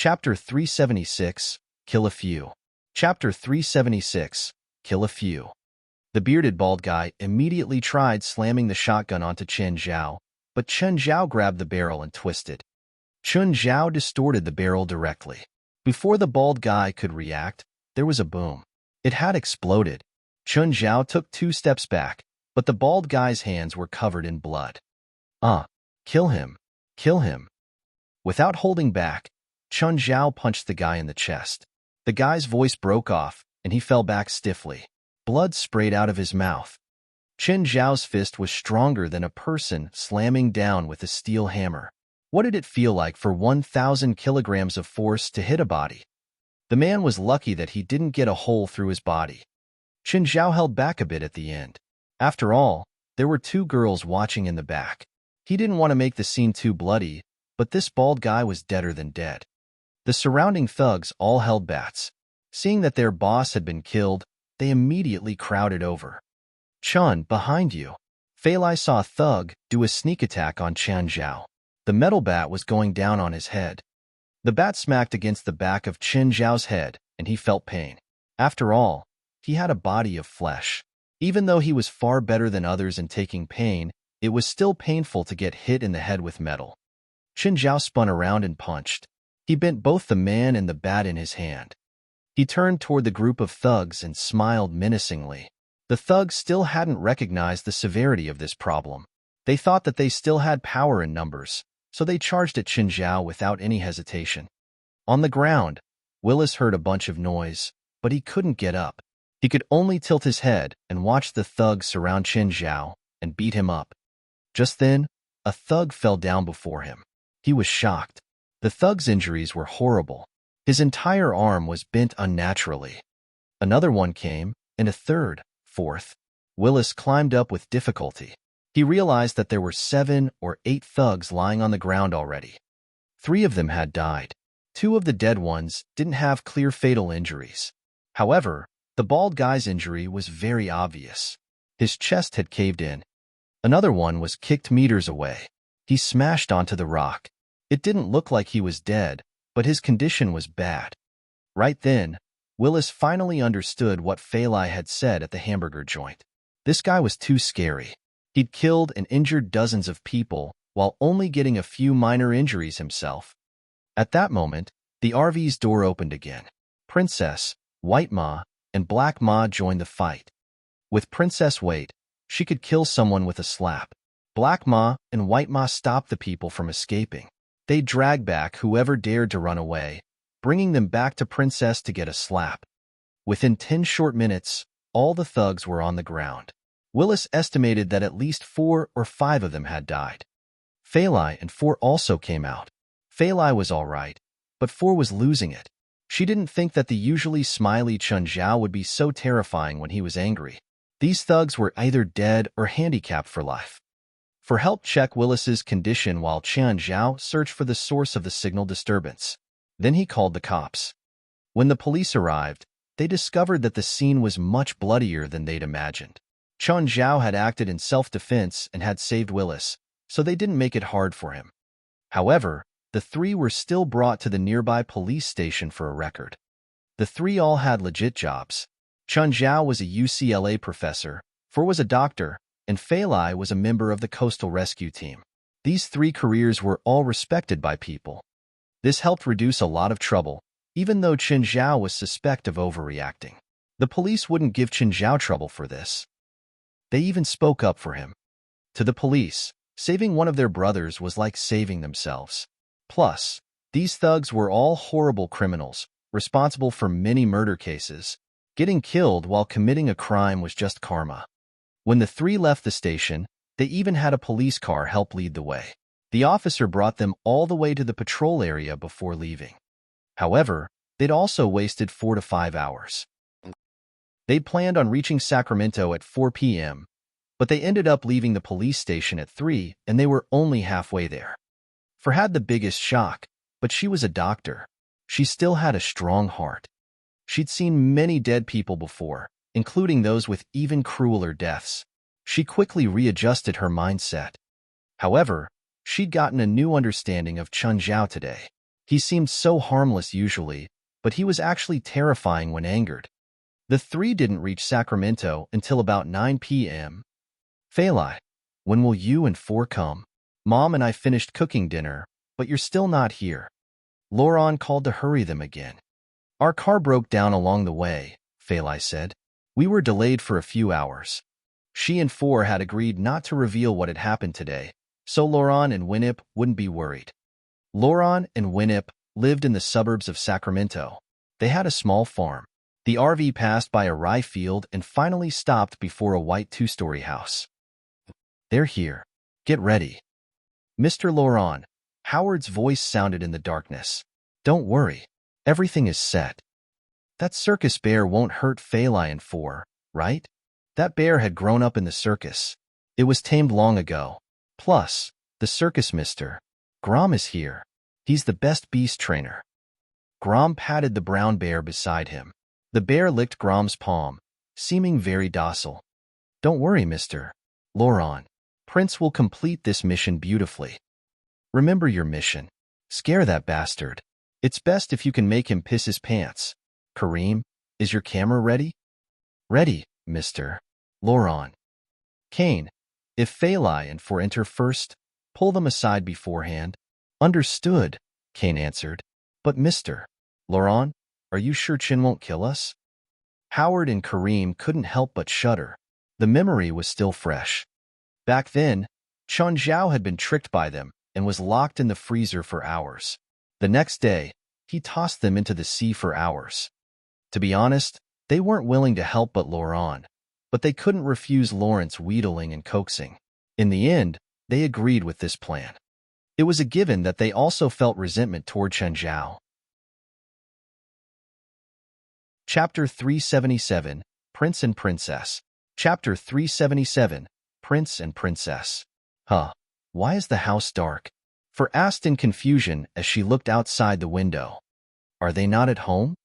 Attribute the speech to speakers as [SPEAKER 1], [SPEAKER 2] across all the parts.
[SPEAKER 1] Chapter 376, Kill a Few. Chapter 376, Kill a Few. The bearded bald guy immediately tried slamming the shotgun onto Chen Zhao, but Chen Zhao grabbed the barrel and twisted. Chen Zhao distorted the barrel directly. Before the bald guy could react, there was a boom. It had exploded. Chen Zhao took 2 steps back, but the bald guy's hands were covered in blood. Kill him. Kill him. Without holding back, Chen Zhao punched the guy in the chest. The guy's voice broke off, and he fell back stiffly. Blood sprayed out of his mouth. Chen Zhao's fist was stronger than a person slamming down with a steel hammer. What did it feel like for 1,000 kilograms of force to hit a body? The man was lucky that he didn't get a hole through his body. Chen Zhao held back a bit at the end. After all, there were 2 girls watching in the back. He didn't want to make the scene too bloody, but this bald guy was deader than dead. The surrounding thugs all held bats. Seeing that their boss had been killed, they immediately crowded over. Chun, behind you. Fei Lai saw a thug do a sneak attack on Chen Zhao. The metal bat was going down on his head. The bat smacked against the back of Chen Zhao's head, and he felt pain. After all, he had a body of flesh. Even though he was far better than others in taking pain, it was still painful to get hit in the head with metal. Chen Zhao spun around and punched. He bent both the man and the bat in his hand. He turned toward the group of thugs and smiled menacingly. The thugs still hadn't recognized the severity of this problem. They thought that they still had power in numbers, so they charged at Chen Zhao without any hesitation. On the ground, Willis heard a bunch of noise, but he couldn't get up. He could only tilt his head and watch the thugs surround Chen Zhao and beat him up. Just then, a thug fell down before him. He was shocked. The thug's injuries were horrible. His entire arm was bent unnaturally. Another one came, and a third, fourth. Willis climbed up with difficulty. He realized that there were 7 or 8 thugs lying on the ground already. 3 of them had died. 2 of the dead ones didn't have clear fatal injuries. However, the bald guy's injury was very obvious. His chest had caved in. Another one was kicked meters away. He smashed onto the rock. It didn't look like he was dead, but his condition was bad. Right then, Willis finally understood what Fei Lai had said at the hamburger joint. This guy was too scary. He'd killed and injured dozens of people while only getting a few minor injuries himself. At that moment, the RV's door opened again. Princess, White Ma, and Black Ma joined the fight. With Princess White, she could kill someone with a slap. Black Ma and White Ma stopped the people from escaping. They dragged back whoever dared to run away, bringing them back to Princess to get a slap. Within 10 short minutes, all the thugs were on the ground. Willis estimated that at least 4 or 5 of them had died. Fei Lai and 4 also came out. Fei Lai was all right, but 4 was losing it. She didn't think that the usually smiley Chen Zhao would be so terrifying when he was angry. These thugs were either dead or handicapped for life. For help check Willis's condition while Chen Zhao searched for the source of the signal disturbance. Then he called the cops. When the police arrived, they discovered that the scene was much bloodier than they'd imagined. Chen Zhao had acted in self-defense and had saved Willis, so they didn't make it hard for him. However, the 3 were still brought to the nearby police station for a record. The 3 all had legit jobs. Chen Zhao was a UCLA professor, 4 was a doctor, and Fei Lai was a member of the Coastal Rescue Team. These 3 careers were all respected by people. This helped reduce a lot of trouble, even though Chen Zhao was suspect of overreacting. The police wouldn't give Chen Zhao trouble for this. They even spoke up for him. To the police, saving one of their brothers was like saving themselves. Plus, these thugs were all horrible criminals, responsible for many murder cases. Getting killed while committing a crime was just karma. When the 3 left the station, they even had a police car help lead the way. The officer brought them all the way to the patrol area before leaving. However, they'd also wasted 4 to 5 hours. They'd planned on reaching Sacramento at 4 p.m., but they ended up leaving the police station at 3, and they were only halfway there. Fer had the biggest shock, but she was a doctor. She still had a strong heart. She'd seen many dead people before, including those with even crueler deaths. She quickly readjusted her mindset. However, she'd gotten a new understanding of Chen Zhao today. He seemed so harmless usually, but he was actually terrifying when angered. The three didn't reach Sacramento until about 9 p.m. Failai, when will you and Four come? Mom and I finished cooking dinner, but you're still not here. Laurent called to hurry them again. Our car broke down along the way, Failai said. We were delayed for a few hours. She and Four had agreed not to reveal what had happened today, so Laurent and Winnip wouldn't be worried. Laurent and Winnip lived in the suburbs of Sacramento. They had a small farm. The RV passed by a rye field and finally stopped before a white two-story house. They're here. Get ready. Mr. Laurent, Howard's voice sounded in the darkness. Don't worry. Everything is set. That circus bear won't hurt Failai and Four, right? That bear had grown up in the circus. It was tamed long ago. Plus, the circus Mr. Grom is here. He's the best beast trainer. Grom patted the brown bear beside him. The bear licked Grom's palm, seeming very docile. Don't worry, Mr. Laurent. Prince will complete this mission beautifully. Remember your mission. Scare that bastard. It's best if you can make him piss his pants. Kareem, is your camera ready? Ready, Mr. Laurent. Kane, if Failai and Four enter first, pull them aside beforehand. Understood, Kane answered. But Mr. Laurent, are you sure Chin won't kill us? Howard and Kareem couldn't help but shudder. The memory was still fresh. Back then, Chun Zhao had been tricked by them and was locked in the freezer for hours. The next day, he tossed them into the sea for hours. To be honest, they weren't willing to help but Laurent, but they couldn't refuse Lawrence wheedling and coaxing. In the end, they agreed with this plan. It was a given that they also felt resentment toward Chen Zhao. Chapter 377, Prince and Princess. Chapter 377, Prince and Princess. Why is the house dark? For asked in confusion as she looked outside the window. Are they not at home?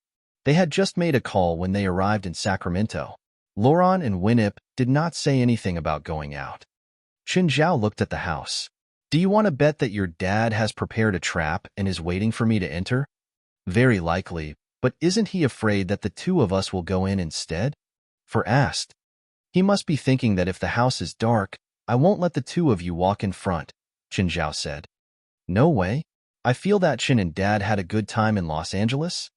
[SPEAKER 1] They had just made a call when they arrived in Sacramento. Laurent and Winnip did not say anything about going out. Chin Zhao looked at the house. Do you want to bet that your dad has prepared a trap and is waiting for me to enter? Very likely, but isn't he afraid that the two of us will go in instead? For asked. He must be thinking that if the house is dark, I won't let the two of you walk in front, Chin Zhao said. No way. I feel that Chin and Dad had a good time in Los Angeles.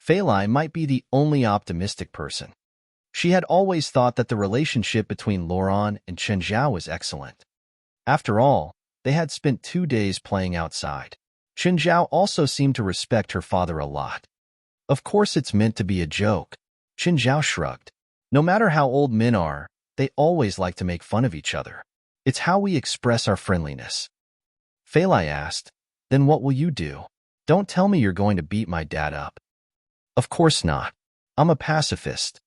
[SPEAKER 1] Failai might be the only optimistic person. She had always thought that the relationship between Laurent and Chin Zhao was excellent. After all, they had spent 2 days playing outside. Chin Zhao also seemed to respect her father a lot. Of course it's meant to be a joke. Chin Zhao shrugged. No matter how old men are, they always like to make fun of each other. It's how we express our friendliness. Failai asked, then what will you do? Don't tell me you're going to beat my dad up. Of course not. I'm a pacifist.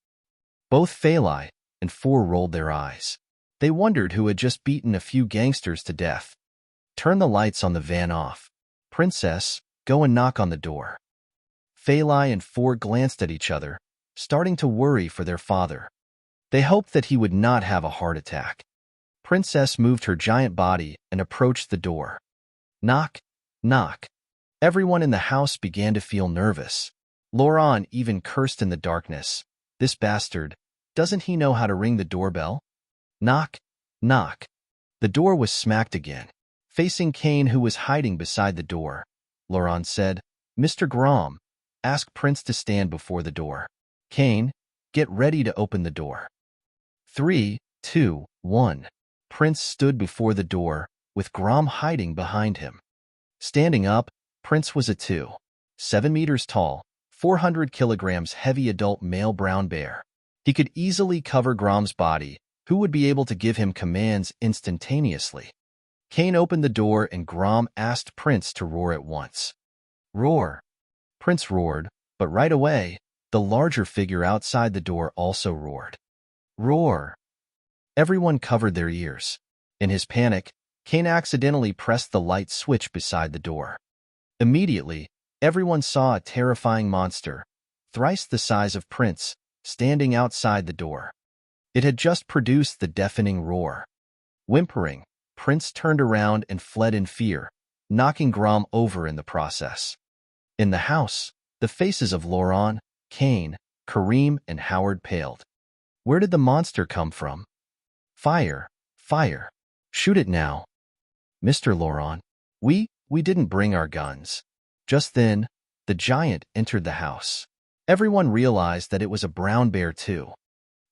[SPEAKER 1] Both Failai and Four rolled their eyes. They wondered who had just beaten a few gangsters to death. Turn the lights on the van off. Princess, go and knock on the door. Failai and Four glanced at each other, starting to worry for their father. They hoped that he would not have a heart attack. Princess moved her giant body and approached the door. Knock, knock. Everyone in the house began to feel nervous. Laurent even cursed in the darkness. This bastard, doesn't he know how to ring the doorbell? Knock, knock. The door was smacked again. Facing Kane, who was hiding beside the door, Laurent said, Mr. Grom, ask Prince to stand before the door. Kane, get ready to open the door. 3, 2, 1. Prince stood before the door, with Grom hiding behind him. Standing up, Prince was a 7 meters tall, 400 kilograms heavy adult male brown bear. He could easily cover Grom's body, who would be able to give him commands instantaneously. Kane opened the door and Grom asked Prince to roar at once. Roar. Prince roared, but right away, the larger figure outside the door also roared. Roar. Everyone covered their ears. In his panic, Kane accidentally pressed the light switch beside the door. Immediately, everyone saw a terrifying monster, thrice the size of Prince, standing outside the door. It had just produced the deafening roar. Whimpering, Prince turned around and fled in fear, knocking Grom over in the process. In the house, the faces of Laurent, Cain, Kareem, and Howard paled. Where did the monster come from? Fire! Fire! Shoot it now! Mr. Laurent, we didn't bring our guns. Just then, the giant entered the house. Everyone realized that it was a brown bear too.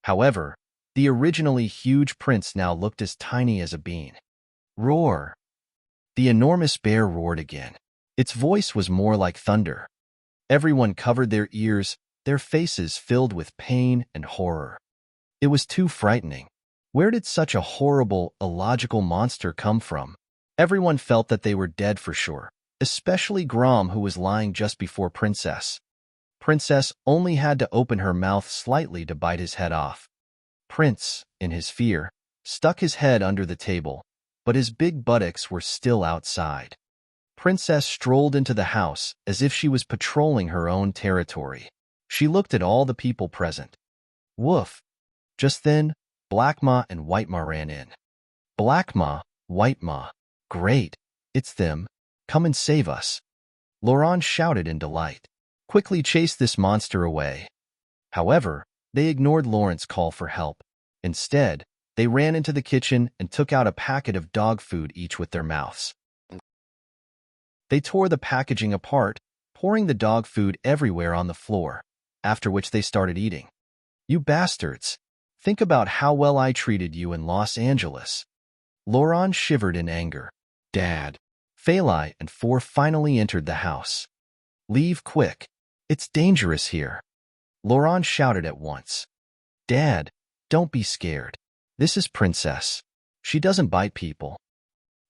[SPEAKER 1] However, the originally huge prince now looked as tiny as a bean. Roar! The enormous bear roared again. Its voice was more like thunder. Everyone covered their ears, their faces filled with pain and horror. It was too frightening. Where did such a horrible, illogical monster come from? Everyone felt that they were dead for sure, especially Grom, who was lying just before Princess. Princess only had to open her mouth slightly to bite his head off. Prince, in his fear, stuck his head under the table, but his big buttocks were still outside. Princess strolled into the house as if she was patrolling her own territory. She looked at all the people present. Woof! Just then, Black Ma and White Ma ran in. Black Ma, White Ma, great, it's them. Come and save us. Laurent shouted in delight. Quickly chase this monster away. However, they ignored Laurent's call for help. Instead, they ran into the kitchen and took out a packet of dog food each with their mouths. They tore the packaging apart, pouring the dog food everywhere on the floor, after which they started eating. You bastards! Think about how well I treated you in Los Angeles. Laurent shivered in anger. Dad. Feli and Four finally entered the house. Leave quick. It's dangerous here. Laurent shouted at once. Dad, don't be scared. This is Princess. She doesn't bite people.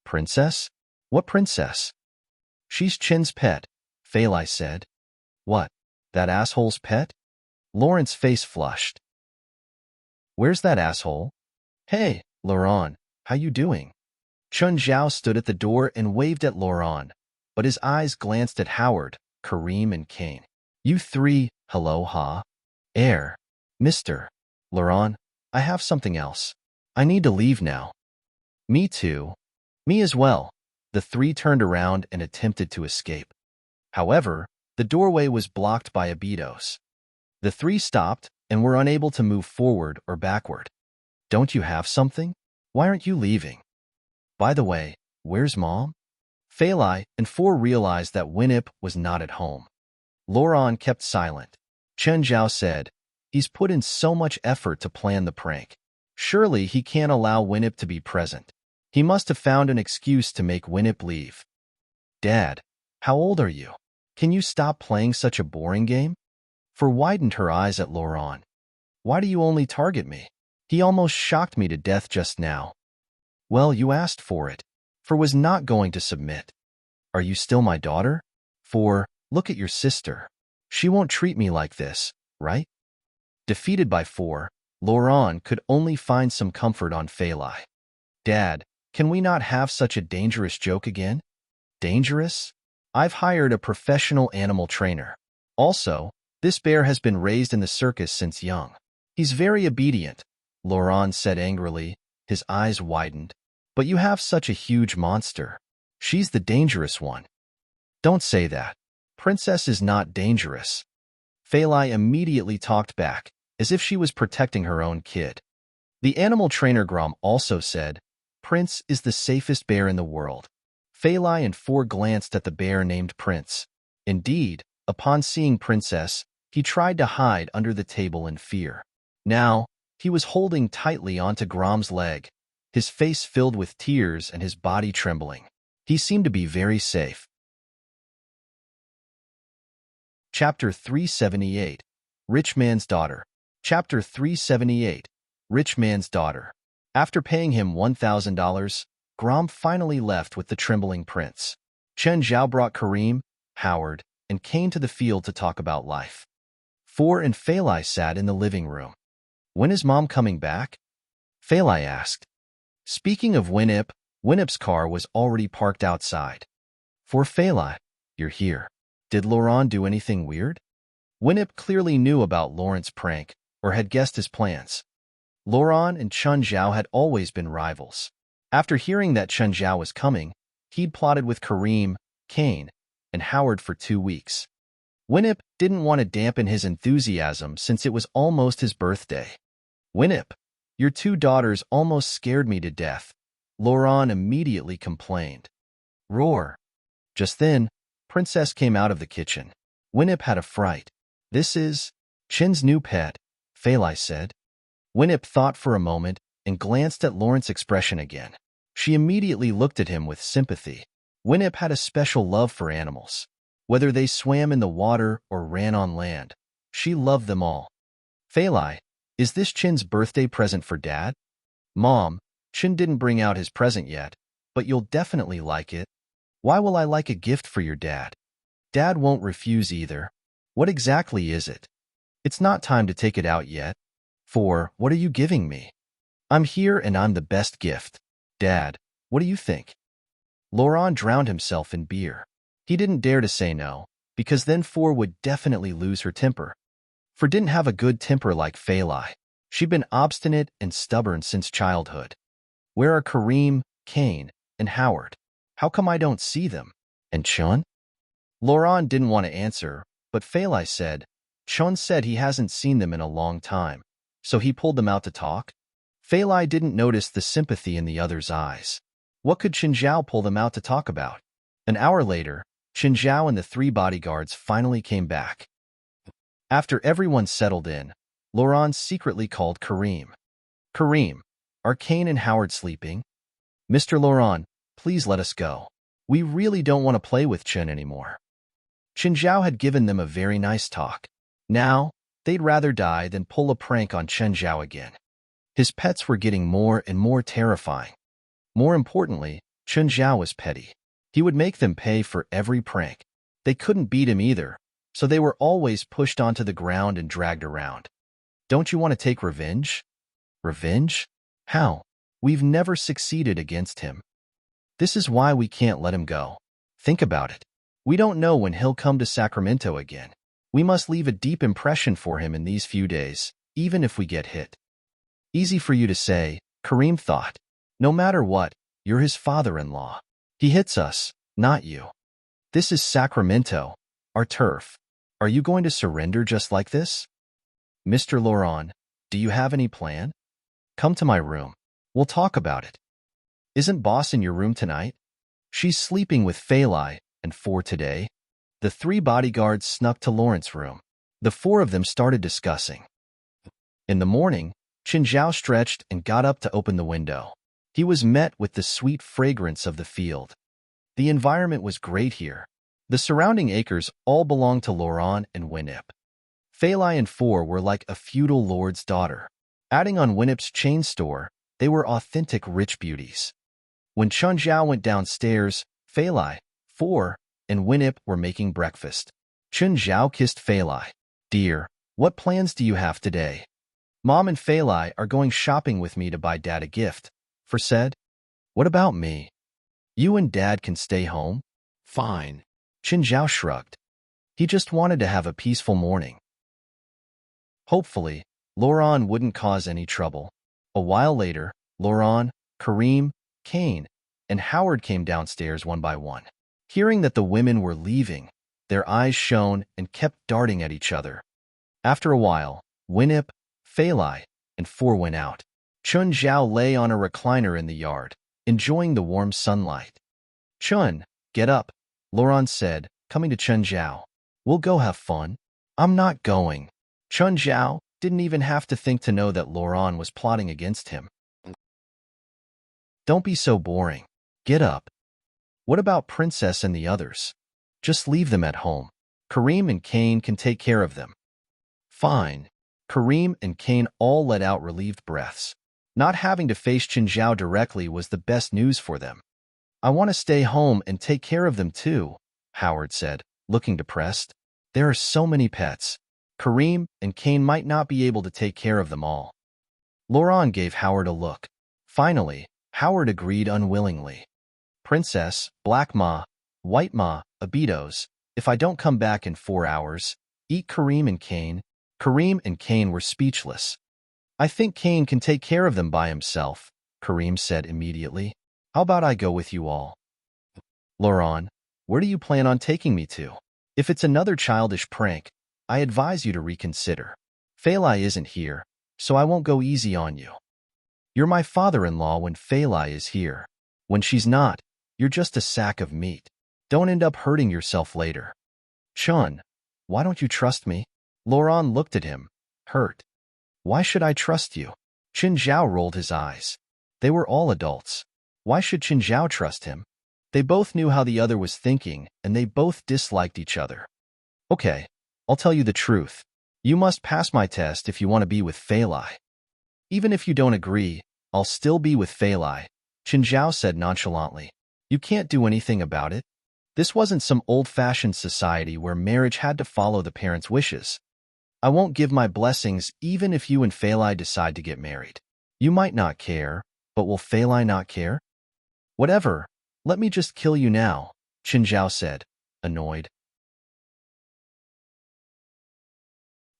[SPEAKER 1] Princess? What princess? She's Chin's pet, Feli said. What? That asshole's pet? Laurent's face flushed. Where's that asshole? Hey, Laurent, how you doing? Chun Zhao stood at the door and waved at Laurent, but his eyes glanced at Howard, Kareem, and Cain. You three, hello, ha? Air. Mr. Laurent, I have something else. I need to leave now. Me too. Me as well. The three turned around and attempted to escape. However, the doorway was blocked by Abidos. The three stopped and were unable to move forward or backward. Don't you have something? Why aren't you leaving? By the way, where's Mom? Feli and Four realized that Winnip was not at home. Laurent kept silent. Chen Zhao said, he's put in so much effort to plan the prank. Surely he can't allow Winnip to be present. He must have found an excuse to make Winnip leave. Dad, how old are you? Can you stop playing such a boring game? For widened her eyes at Laurent. Why do you only target me? He almost shocked me to death just now. Well, you asked for it. For was not going to submit. Are you still my daughter? For, look at your sister. She won't treat me like this, right? Defeated by Four, Laurent could only find some comfort on Feli. Dad, can we not have such a dangerous joke again? Dangerous? I've hired a professional animal trainer. Also, this bear has been raised in the circus since young. He's very obedient, Laurent said angrily, his eyes widened. But you have such a huge monster. She's the dangerous one. Don't say that. Princess is not dangerous. Feli immediately talked back, as if she was protecting her own kid. The animal trainer Grom also said, Prince is the safest bear in the world. Feli and Four glanced at the bear named Prince. Indeed, upon seeing Princess, he tried to hide under the table in fear. Now, he was holding tightly onto Grom's leg, his face filled with tears and his body trembling. He seemed to be very safe. Chapter 378, Rich Man's Daughter. Chapter 378, Rich Man's Daughter. After paying him $1,000, Grom finally left with the trembling prince. Chen Zhao brought Kareem, Howard, and Cain to the field to talk about life. Four and Feli sat in the living room. When is Mom coming back? Feli asked. Speaking of Winnip, Winnip's car was already parked outside. For Feli, you're here. Did Laurent do anything weird? Winnip clearly knew about Laurent's prank, or had guessed his plans. Laurent and Chun Zhao had always been rivals. After hearing that Chun Zhao was coming, he'd plotted with Kareem, Cain, and Howard for 2 weeks. Winnip didn't want to dampen his enthusiasm since it was almost his birthday. "Winnip, your 2 daughters almost scared me to death," Laurent immediately complained. Roar. Just then, Princess came out of the kitchen. Winnip had a fright. "This is Chin's new pet," Phalai said. Winnip thought for a moment and glanced at Laurent's expression again. She immediately looked at him with sympathy. Winnip had a special love for animals. Whether they swam in the water or ran on land, she loved them all. "Phalai, is this Chin's birthday present for Dad?" "Mom, Chin didn't bring out his present yet, but you'll definitely like it." "Why will I like a gift for your dad?" "Dad won't refuse either." "What exactly is it?" "It's not time to take it out yet." What are you giving me?" "I'm here and I'm the best gift." "Dad, what do you think?" Laurent drowned himself in beer. He didn't dare to say no, because then would definitely lose her temper. Didn't have a good temper like Phalai. She'd been obstinate and stubborn since childhood. "Where are Kareem, Kane, and Howard? How come I don't see them? And Chun?" Laurent didn't want to answer, but Phalai said, "Chun said he hasn't seen them in a long time, so he pulled them out to talk." Phalai didn't notice the sympathy in the other's eyes. What could Chinzhao pull them out to talk about? An hour later, Chinzhao and the 3 bodyguards finally came back. After everyone settled in, Laurent secretly called Kareem. "Kareem, are Kane and Howard sleeping?" "Mr. Laurent, please let us go. We really don't want to play with Chen anymore." Chinzhao had given them a very nice talk. Now, they'd rather die than pull a prank on Chinzhao again. His pets were getting more and more terrifying. More importantly, Chinzhao was petty. He would make them pay for every prank. They couldn't beat him either, so they were always pushed onto the ground and dragged around. "Don't you want to take revenge?" "Revenge? How? We've never succeeded against him. This is why we can't let him go. Think about it. We don't know when he'll come to Sacramento again. We must leave a deep impression for him in these few days, even if we get hit." "Easy for you to say," Kareem thought. "No matter what, you're his father-in-law. He hits us, not you. This is Sacramento, our turf. Are you going to surrender just like this?" "Mr. Laurent, do you have any plan? Come to my room. We'll talk about it." "Isn't Boss in your room tonight?" "She's sleeping with Phalai and 4 today." The 3 bodyguards snuck to Laurent's room. The 4 of them started discussing. In the morning, Chinzhao stretched and got up to open the window. He was met with the sweet fragrance of the field. The environment was great here. The surrounding acres all belonged to Laurent and Winnip. Phalai and 4 were like a feudal lord's daughter. Adding on Winnip's chain store, they were authentic rich beauties. When Chinzhao went downstairs, Phalai, 4, and Winnip were making breakfast. Chinzhao kissed Phalai. "Dear, what plans do you have today?" "Mom and Phalai are going shopping with me to buy Dad a gift," said. "What about me?" "You and Dad can stay home." "Fine." Chinzhao shrugged. He just wanted to have a peaceful morning. Hopefully, Laurent wouldn't cause any trouble. A while later, Laurent, Kareem, Kane, and Howard came downstairs one by one. Hearing that the women were leaving, their eyes shone and kept darting at each other. After a while, Winnip, Phalai, and 4 went out. Chun Zhao lay on a recliner in the yard, enjoying the warm sunlight. "Chun, get up," Laurent said, coming to Chun Zhao. "We'll go have fun." "I'm not going." Chun Zhao didn't even have to think to know that Laurent was plotting against him. "Don't be so boring. Get up." "What about Princess and the others?" "Just leave them at home. Kareem and Kane can take care of them." "Fine." Kareem and Kane all let out relieved breaths. Not having to face Chinzhao directly was the best news for them. "I want to stay home and take care of them too," Howard said, looking depressed. "There are so many pets. Kareem and Kane might not be able to take care of them all." Laurent gave Howard a look. Finally, Howard agreed unwillingly. "Princess, Black Ma, White Ma, Abitos, if I don't come back in 4 hours, eat Kareem and Kane." Kareem and Kane were speechless. "I think Kane can take care of them by himself," Kareem said immediately. "How about I go with you all?" "Laurent, Where do you plan on taking me to? If it's another childish prank, I advise you to reconsider. Fei Lai isn't here, so I won't go easy on you. You're my father-in-law when Fei Lai is here. When she's not, you're just a sack of meat. Don't end up hurting yourself later. Chun, why don't you trust me? Laurent looked at him, hurt. Why should I trust you? Qin Zhao rolled his eyes. They were all adults. Why should Qin Zhao trust him? They both knew how the other was thinking, and they both disliked each other. Okay, I'll tell you the truth. You must pass my test if you want to be with Fei Lai. Even if you don't agree, I'll still be with Fei Lai, Qin Zhao said nonchalantly. You can't do anything about it. This wasn't some old-fashioned society where marriage had to follow the parents' wishes. I won't give my blessings even if you and Fei Lai decide to get married. You might not care, but will Fei Lai not care? Whatever, let me just kill you now, Qin Zhao said, annoyed.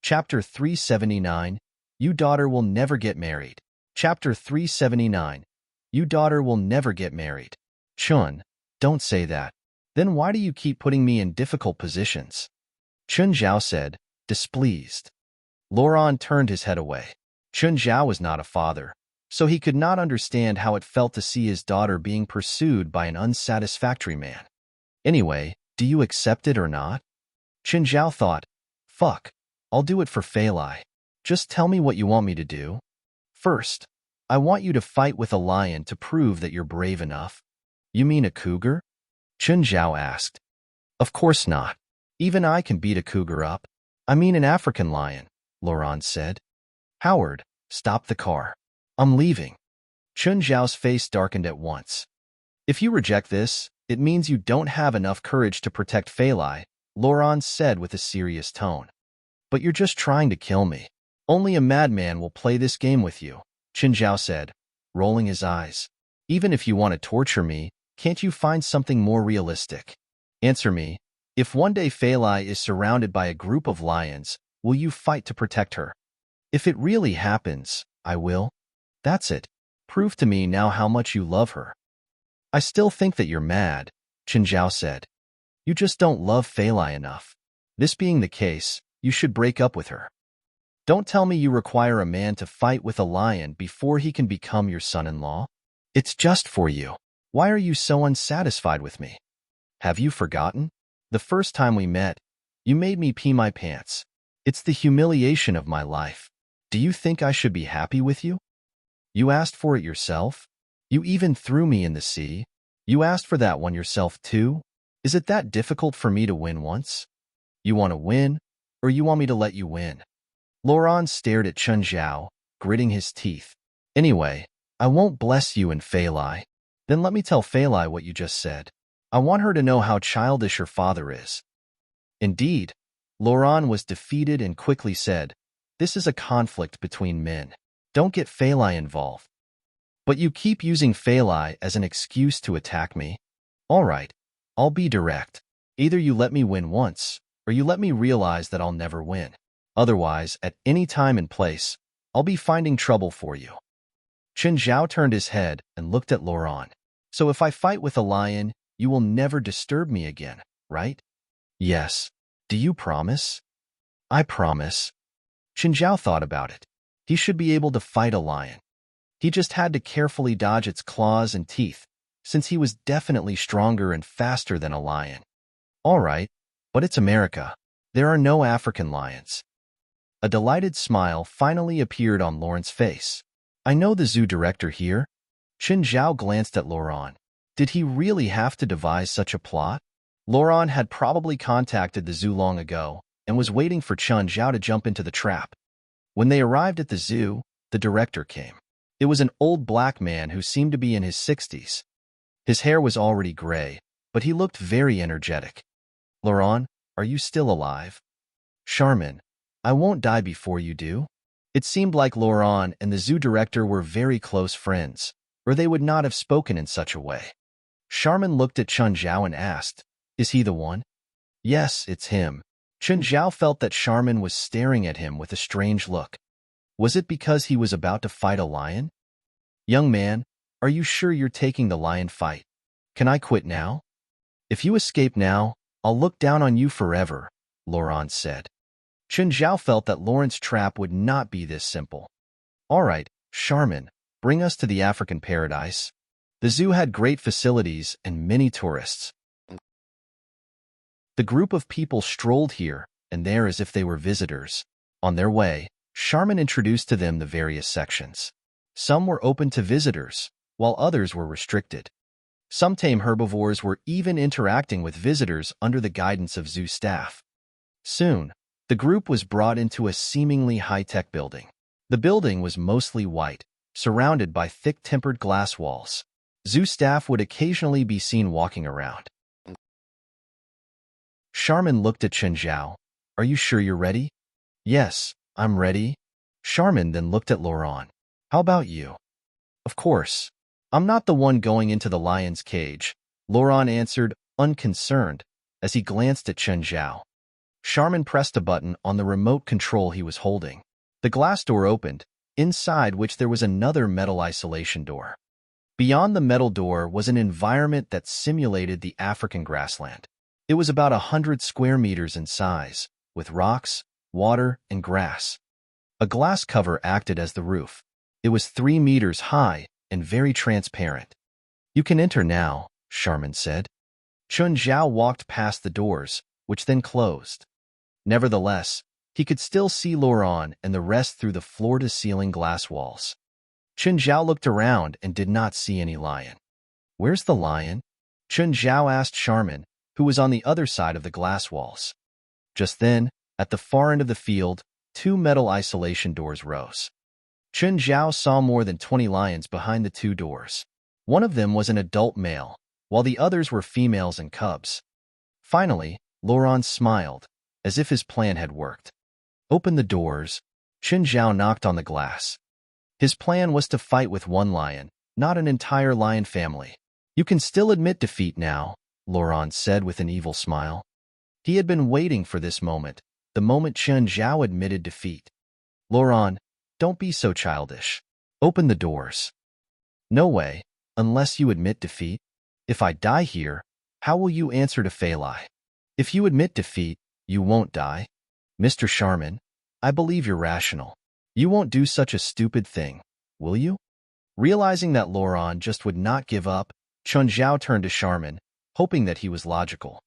[SPEAKER 1] Chapter 379, You Daughter Will Never Get Married. Chapter 379, You Daughter Will Never Get Married. Chun, don't say that. Then why do you keep putting me in difficult positions? Qin Zhao said, displeased. Laurent turned his head away. Qin Zhao was not a father, so he could not understand how it felt to see his daughter being pursued by an unsatisfactory man. Anyway, do you accept it or not? Qin Zhao thought, fuck, I'll do it for Fei Lai. Just tell me what you want me to do. First, I want you to fight with a lion to prove that you're brave enough. You mean a cougar? Qin Zhao asked. Of course not. Even I can beat a cougar up. I mean an African lion, Laurent said. Howard, stop the car. I'm leaving. Qin Zhao's face darkened at once. If you reject this, it means you don't have enough courage to protect Fei Lai, Laurent said with a serious tone. But you're just trying to kill me. Only a madman will play this game with you, Qin Zhao said, rolling his eyes. Even if you want to torture me, can't you find something more realistic? Answer me. If one day Fei Lai is surrounded by a group of lions, will you fight to protect her? If it really happens, I will. That's it. Prove to me now how much you love her. I still think that you're mad, Qin Zhao said. You just don't love Fei Lai enough. This being the case, you should break up with her. Don't tell me you require a man to fight with a lion before he can become your son-in-law. It's just for you. Why are you so unsatisfied with me? Have you forgotten? The first time we met, you made me pee my pants. It's the humiliation of my life. Do you think I should be happy with you? You asked for it yourself. You even threw me in the sea. You asked for that one yourself too. Is it that difficult for me to win once? You want to win, or you want me to let you win? Laurent stared at Qin Zhao, gritting his teeth. Anyway, I won't bless you and Fei Lai. Then let me tell Fei Lai what you just said. I want her to know how childish her father is. Indeed, Laurent was defeated and quickly said, this is a conflict between men. Don't get Fei Lai involved. But you keep using Fei Lai as an excuse to attack me. All right, I'll be direct. Either you let me win once, or you let me realize that I'll never win. Otherwise, at any time and place, I'll be finding trouble for you. Qin Zhao turned his head and looked at Laurent. So if I fight with a lion, you will never disturb me again, right? Yes. Do you promise? I promise. Qin Zhao thought about it. He should be able to fight a lion. He just had to carefully dodge its claws and teeth, since he was definitely stronger and faster than a lion. All right, but it's America. There are no African lions. A delighted smile finally appeared on Laurent's face. I know the zoo director here. Qin Zhao glanced at Laurent. Did he really have to devise such a plot? Laurent had probably contacted the zoo long ago and was waiting for Qin Zhao to jump into the trap. When they arrived at the zoo, the director came. It was an old black man who seemed to be in his 60s. His hair was already gray, but he looked very energetic. Laurent, are you still alive? Charmin, I won't die before you do. It seemed like Laurent and the zoo director were very close friends, or they would not have spoken in such a way. Charmin looked at Qin Zhao and asked, is he the one? Yes, it's him. Qin Zhao felt that Charmin was staring at him with a strange look. Was it because he was about to fight a lion? Young man, are you sure you're taking the lion fight? Can I quit now? If you escape now, I'll look down on you forever, Laurent said. Chen Zhao felt that Laurent's trap would not be this simple. All right, Charmin, bring us to the African paradise. The zoo had great facilities and many tourists. The group of people strolled here and there as if they were visitors. On their way, Charmin introduced to them the various sections. Some were open to visitors, while others were restricted. Some tame herbivores were even interacting with visitors under the guidance of zoo staff. Soon, the group was brought into a seemingly high-tech building. The building was mostly white, surrounded by thick tempered glass walls. Zoo staff would occasionally be seen walking around. Charmin looked at Chen Zhao. Are you sure you're ready? Yes, I'm ready. Charmin then looked at Laurent. How about you? Of course. I'm not the one going into the lion's cage, Laurent answered, unconcerned, as he glanced at Chen Zhao. Charmin pressed a button on the remote control he was holding. The glass door opened, inside which there was another metal isolation door. Beyond the metal door was an environment that simulated the African grassland. It was about 100 square meters in size, with rocks, water, and grass. A glass cover acted as the roof. It was 3 meters high and very transparent. You can enter now, Charmin said. Chen Zhao walked past the doors, which then closed. Nevertheless, he could still see Laurent and the rest through the floor-to-ceiling glass walls. Chen Zhao looked around and did not see any lion. Where's the lion? Chen Zhao asked Charmin, who was on the other side of the glass walls. Just then, at the far end of the field, 2 metal isolation doors rose. Chen Zhao saw more than 20 lions behind the 2 doors. One of them was an adult male, while the others were females and cubs. Finally, Laurent smiled, as if his plan had worked. Open the doors. Chen Zhao knocked on the glass. His plan was to fight with 1 lion, not an entire lion family. You can still admit defeat now, Laurent said with an evil smile. He had been waiting for this moment, the moment Chen Zhao admitted defeat. Laurent, don't be so childish. Open the doors. No way, unless you admit defeat. If I die here, how will you answer to Fei Lai? If you admit defeat, you won't die. Mr. Charmin, I believe you're rational. You won't do such a stupid thing, will you? Realizing that Laurent just would not give up, Chen Zhao turned to Charmin, hoping that he was logical.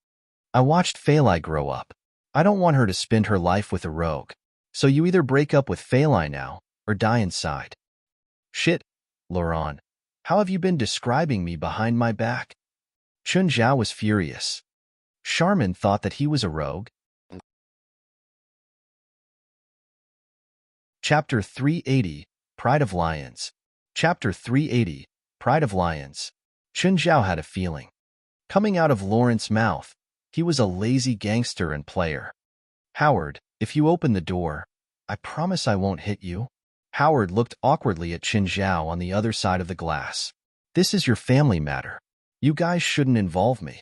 [SPEAKER 1] I watched Fei Lai grow up. I don't want her to spend her life with a rogue. So you either break up with Fei Lai now, or die inside. Shit, Laurent. How have you been describing me behind my back? Chen Zhao was furious. Charmin thought that he was a rogue. Chapter 380, Pride of Lions. Chapter 380, Pride of Lions. Chen Zhao had a feeling. Coming out of Laurent's mouth, he was a lazy gangster and player. Howard, if you open the door, I promise I won't hit you. Howard looked awkwardly at Chen Zhao on the other side of the glass. This is your family matter. You guys shouldn't involve me.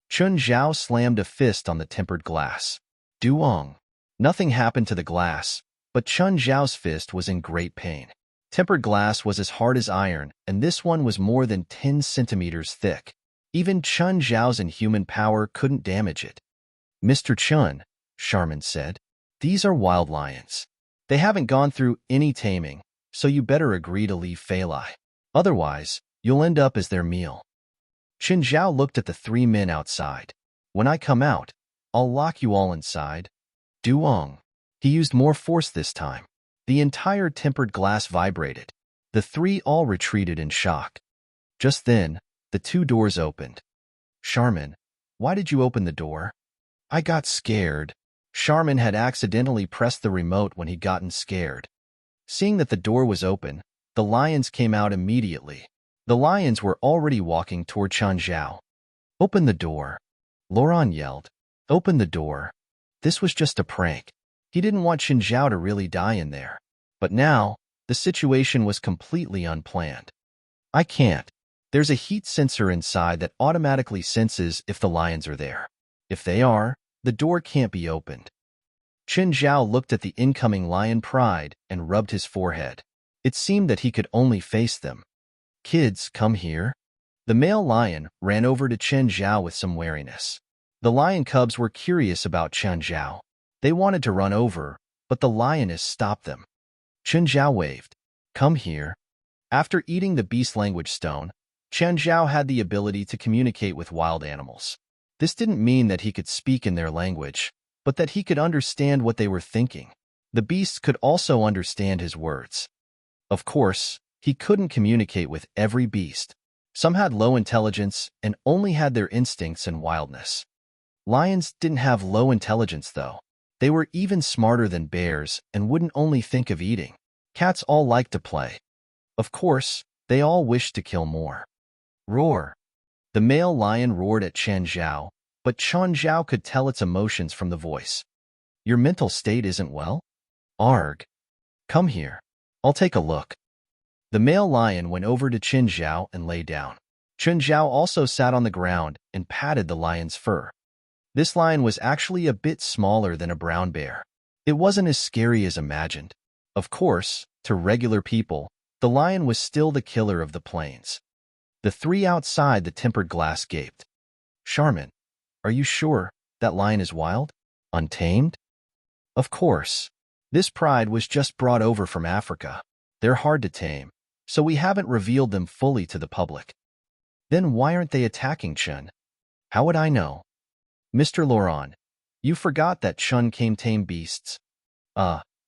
[SPEAKER 1] Chen Zhao slammed a fist on the tempered glass. Duong. Nothing happened to the glass, but Chen Zhao's fist was in great pain. Tempered glass was as hard as iron, and this one was more than 10 centimeters thick. Even Chen Zhao's inhuman power couldn't damage it. Mr. Chen, Charmin said, these are wild lions. They haven't gone through any taming, so you better agree to leave Fei Lai. Otherwise, you'll end up as their meal. Chen Zhao looked at the 3 men outside. When I come out, I'll lock you all inside. Duong. He used more force this time. The entire tempered glass vibrated. The 3 all retreated in shock. Just then, the 2 doors opened. Charmin, why did you open the door? I got scared. Charmin had accidentally pressed the remote when he'd gotten scared. Seeing that the door was open, the lions came out immediately. The lions were already walking toward Chen Zhao. Open the door. Laurent yelled. Open the door. This was just a prank. He didn't want Chen Zhao to really die in there. But now, the situation was completely unplanned. I can't. There's a heat sensor inside that automatically senses if the lions are there. If they are, the door can't be opened. Chen Zhao looked at the incoming lion pride and rubbed his forehead. It seemed that he could only face them. Kids, come here. The male lion ran over to Chen Zhao with some wariness. The lion cubs were curious about Chen Zhao. They wanted to run over, but the lioness stopped them. Chen Zhao waved. Come here. After eating the beast language stone, Chen Zhao had the ability to communicate with wild animals. This didn't mean that he could speak in their language, but that he could understand what they were thinking. The beasts could also understand his words. Of course, he couldn't communicate with every beast. Some had low intelligence and only had their instincts and wildness. Lions didn't have low intelligence, though. They were even smarter than bears and wouldn't only think of eating. Cats all liked to play. Of course, they all wished to kill more. Roar! The male lion roared at Chen Zhao, but Chen Zhao could tell its emotions from the voice. Your mental state isn't well? Arg! Come here. I'll take a look. The male lion went over to Chen Zhao and lay down. Chen Zhao also sat on the ground and patted the lion's fur. This lion was actually a bit smaller than a brown bear. It wasn't as scary as imagined. Of course, to regular people, the lion was still the killer of the plains. The three outside the tempered glass gaped. Charmin, are you sure that lion is wild? Untamed? Of course. This pride was just brought over from Africa. They're hard to tame, so we haven't revealed them fully to the public. Then why aren't they attacking Chun? How would I know? Mr. Laurent, you forgot that Chun came tame beasts.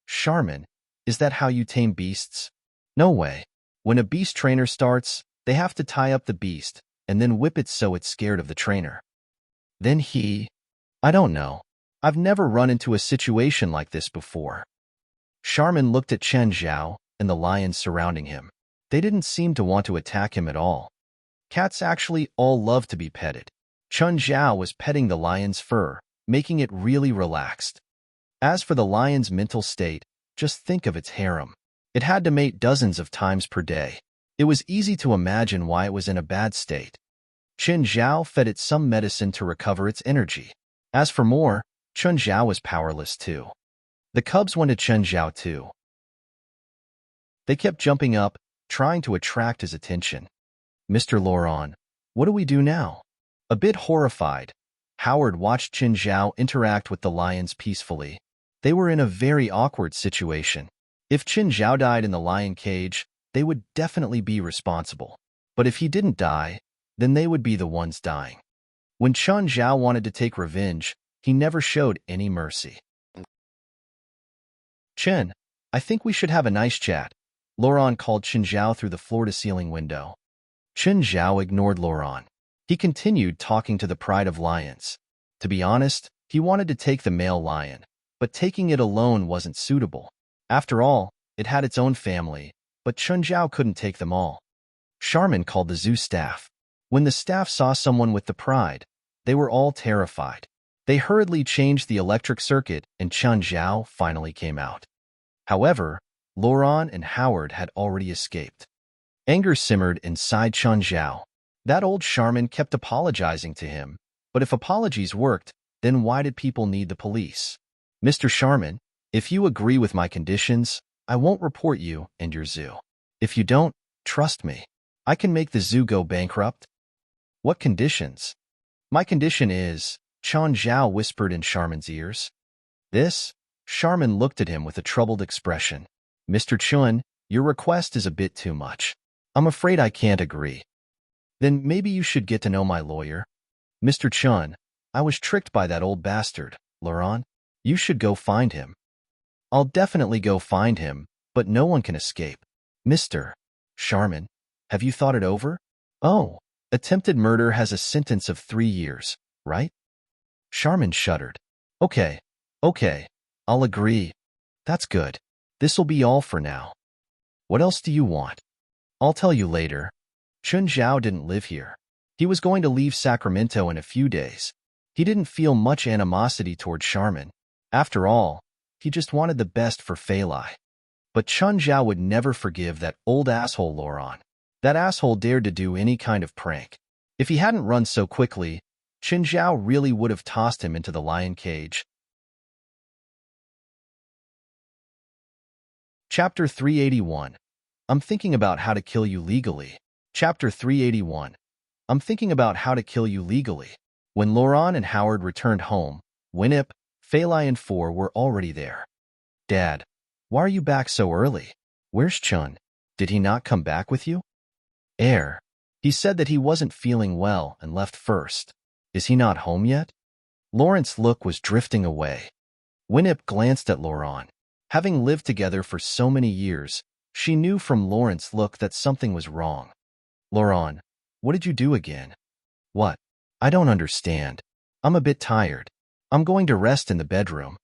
[SPEAKER 1] Charmin, is that how you tame beasts? No way. When a beast trainer starts, they have to tie up the beast and then whip it so it's scared of the trainer. Then I don't know. I've never run into a situation like this before. Charmin looked at Chen Zhao and the lions surrounding him. They didn't seem to want to attack him at all. Cats actually all love to be petted. Chen Zhao was petting the lion's fur, making it really relaxed. As for the lion's mental state, just think of its harem. It had to mate dozens of times per day. It was easy to imagine why it was in a bad state. Chen Zhao fed it some medicine to recover its energy. As for more, Chen Zhao was powerless too. The cubs wanted Chen Zhao too. They kept jumping up, trying to attract his attention. Mr. Laurent, what do we do now? A bit horrified, Howard watched Chen Zhao interact with the lions peacefully. They were in a very awkward situation. If Chen Zhao died in the lion cage, they would definitely be responsible. But if he didn't die, then they would be the ones dying. When Chen Zhao wanted to take revenge, he never showed any mercy. Chen, I think we should have a nice chat, Laurent called Chen Zhao through the floor-to-ceiling window. Chen Zhao ignored Laurent. He continued talking to the pride of lions. To be honest, he wanted to take the male lion, but taking it alone wasn't suitable. After all, it had its own family, but Chen Zhao couldn't take them all. Charmin called the zoo staff. When the staff saw someone with the pride, they were all terrified. They hurriedly changed the electric circuit and Chen Zhao finally came out. However, Laurent and Howard had already escaped. Anger simmered inside Chen Zhao. That old Charmin kept apologizing to him, but if apologies worked, then why did people need the police? Mr. Charmin, if you agree with my conditions, I won't report you and your zoo. If you don't, trust me, I can make the zoo go bankrupt. What conditions? My condition is, Chen Zhao whispered in Charmin's ears. This? Charmin looked at him with a troubled expression. Mr. Chun, your request is a bit too much. I'm afraid I can't agree. Then maybe you should get to know my lawyer. Mr. Chun, I was tricked by that old bastard, Laurent. You should go find him. I'll definitely go find him, but no one can escape. Mr. Charmin, have you thought it over? Oh, attempted murder has a sentence of 3 years, right? Charmin shuddered. Okay, I'll agree. That's good. This'll be all for now. What else do you want? I'll tell you later. Chen Zhao didn't live here. He was going to leave Sacramento in a few days. He didn't feel much animosity toward Charmin. After all, he just wanted the best for Fei Lai. But Chen Zhao would never forgive that old asshole Laurent. That asshole dared to do any kind of prank. If he hadn't run so quickly, Chen Zhao really would have tossed him into the lion cage. Chapter 381. I'm thinking about how to kill you legally. Chapter 381. I'm thinking about how to kill you legally. When Laurent and Howard returned home, Winnip, Feilai and Four were already there. Dad, why are you back so early? Where's Chun? Did he not come back with you? He said that he wasn't feeling well and left first. Is he not home yet? Laurent's look was drifting away. Winnip glanced at Laurent. Having lived together for so many years, she knew from Laurent's look that something was wrong. Laurent, what did you do again? What? I don't understand. I'm a bit tired. I'm going to rest in the bedroom.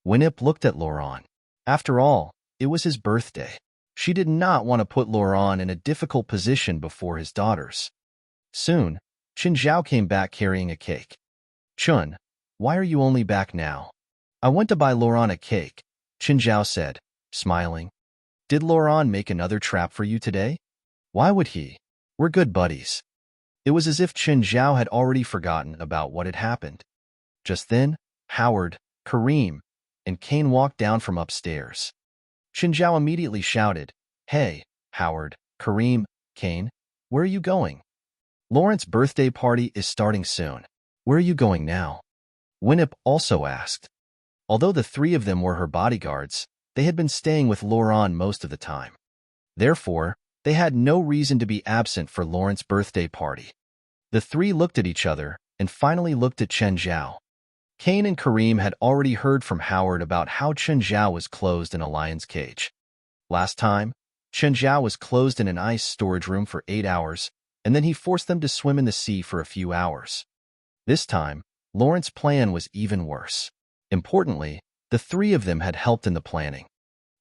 [SPEAKER 1] Winnip looked at Laurent. After all, it was his birthday. She did not want to put Laurent in a difficult position before his daughters. Soon, Qin Zhao came back carrying a cake. Chun, why are you only back now? I went to buy Laurent a cake, Qin Zhao said, smiling. Did Laurent make another trap for you today? Why would he? We're good buddies. It was as if Qin Zhao had already forgotten about what had happened. Just then, Howard, Kareem, and Kane walked down from upstairs. Qin Zhao immediately shouted, Hey, Howard, Kareem, Kane, where are you going? Laurent's birthday party is starting soon. Where are you going now? Winnip also asked. Although the three of them were her bodyguards, they had been staying with Laurent most of the time. Therefore, they had no reason to be absent for Laurent's birthday party. The three looked at each other and finally looked at Chen Zhao. Kane and Kareem had already heard from Howard about how Chen Zhao was closed in a lion's cage. Last time, Chen Zhao was closed in an ice storage room for 8 hours, and then he forced them to swim in the sea for a few hours. This time, Laurent's plan was even worse. Importantly, the three of them had helped in the planning.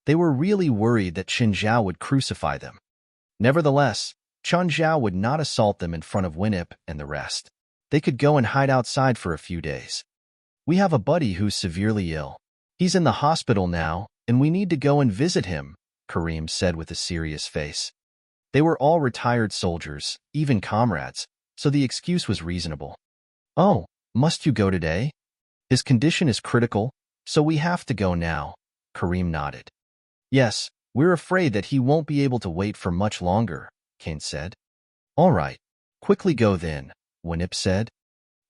[SPEAKER 1] They were really worried that Chen Zhao would crucify them. Nevertheless, Chen Zhao would not assault them in front of Winnip and the rest. They could go and hide outside for a few days. We have a buddy who's severely ill. He's in the hospital now, and we need to go and visit him, Kareem said with a serious face. They were all retired soldiers, even comrades, so the excuse was reasonable. Oh, must you go today? His condition is critical, so we have to go now, Kareem nodded. Yes, we're afraid that he won't be able to wait for much longer, Kane said. All right, quickly go then, Winnip said.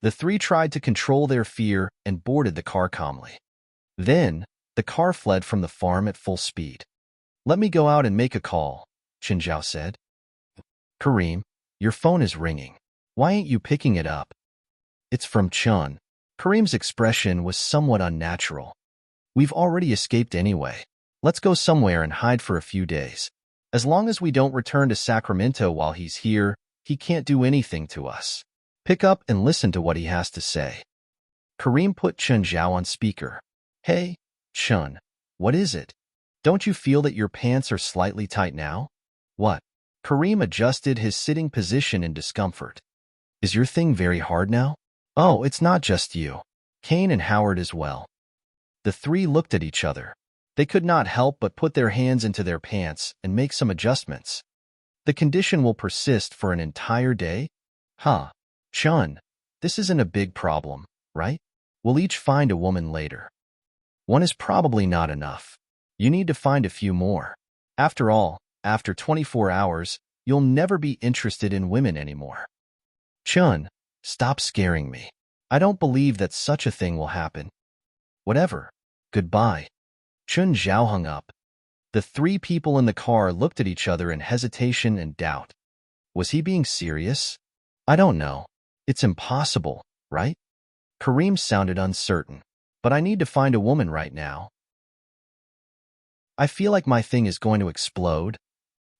[SPEAKER 1] The three tried to control their fear and boarded the car calmly. Then, the car fled from the farm at full speed. Let me go out and make a call, Qin Zhao said. Kareem, your phone is ringing. Why ain't you picking it up? It's from Chun. Kareem's expression was somewhat unnatural. We've already escaped anyway. Let's go somewhere and hide for a few days. As long as we don't return to Sacramento while he's here, he can't do anything to us. Pick up and listen to what he has to say. Kareem put Chen Zhao on speaker. Hey, Chun, what is it? Don't you feel that your pants are slightly tight now? What? Kareem adjusted his sitting position in discomfort. Is your thing very hard now? Oh, it's not just you. Kane and Howard as well. The three looked at each other. They could not help but put their hands into their pants and make some adjustments. The condition will persist for an entire day? Huh. Chun, this isn't a big problem, right? We'll each find a woman later. One is probably not enough. You need to find a few more. After all, after 24 hours, you'll never be interested in women anymore. Chun, stop scaring me. I don't believe that such a thing will happen. Whatever. Goodbye. Qin Zhao hung up. The three people in the car looked at each other in hesitation and doubt. Was he being serious? I don't know. It's impossible, right? Kareem sounded uncertain. But I need to find a woman right now. I feel like my thing is going to explode.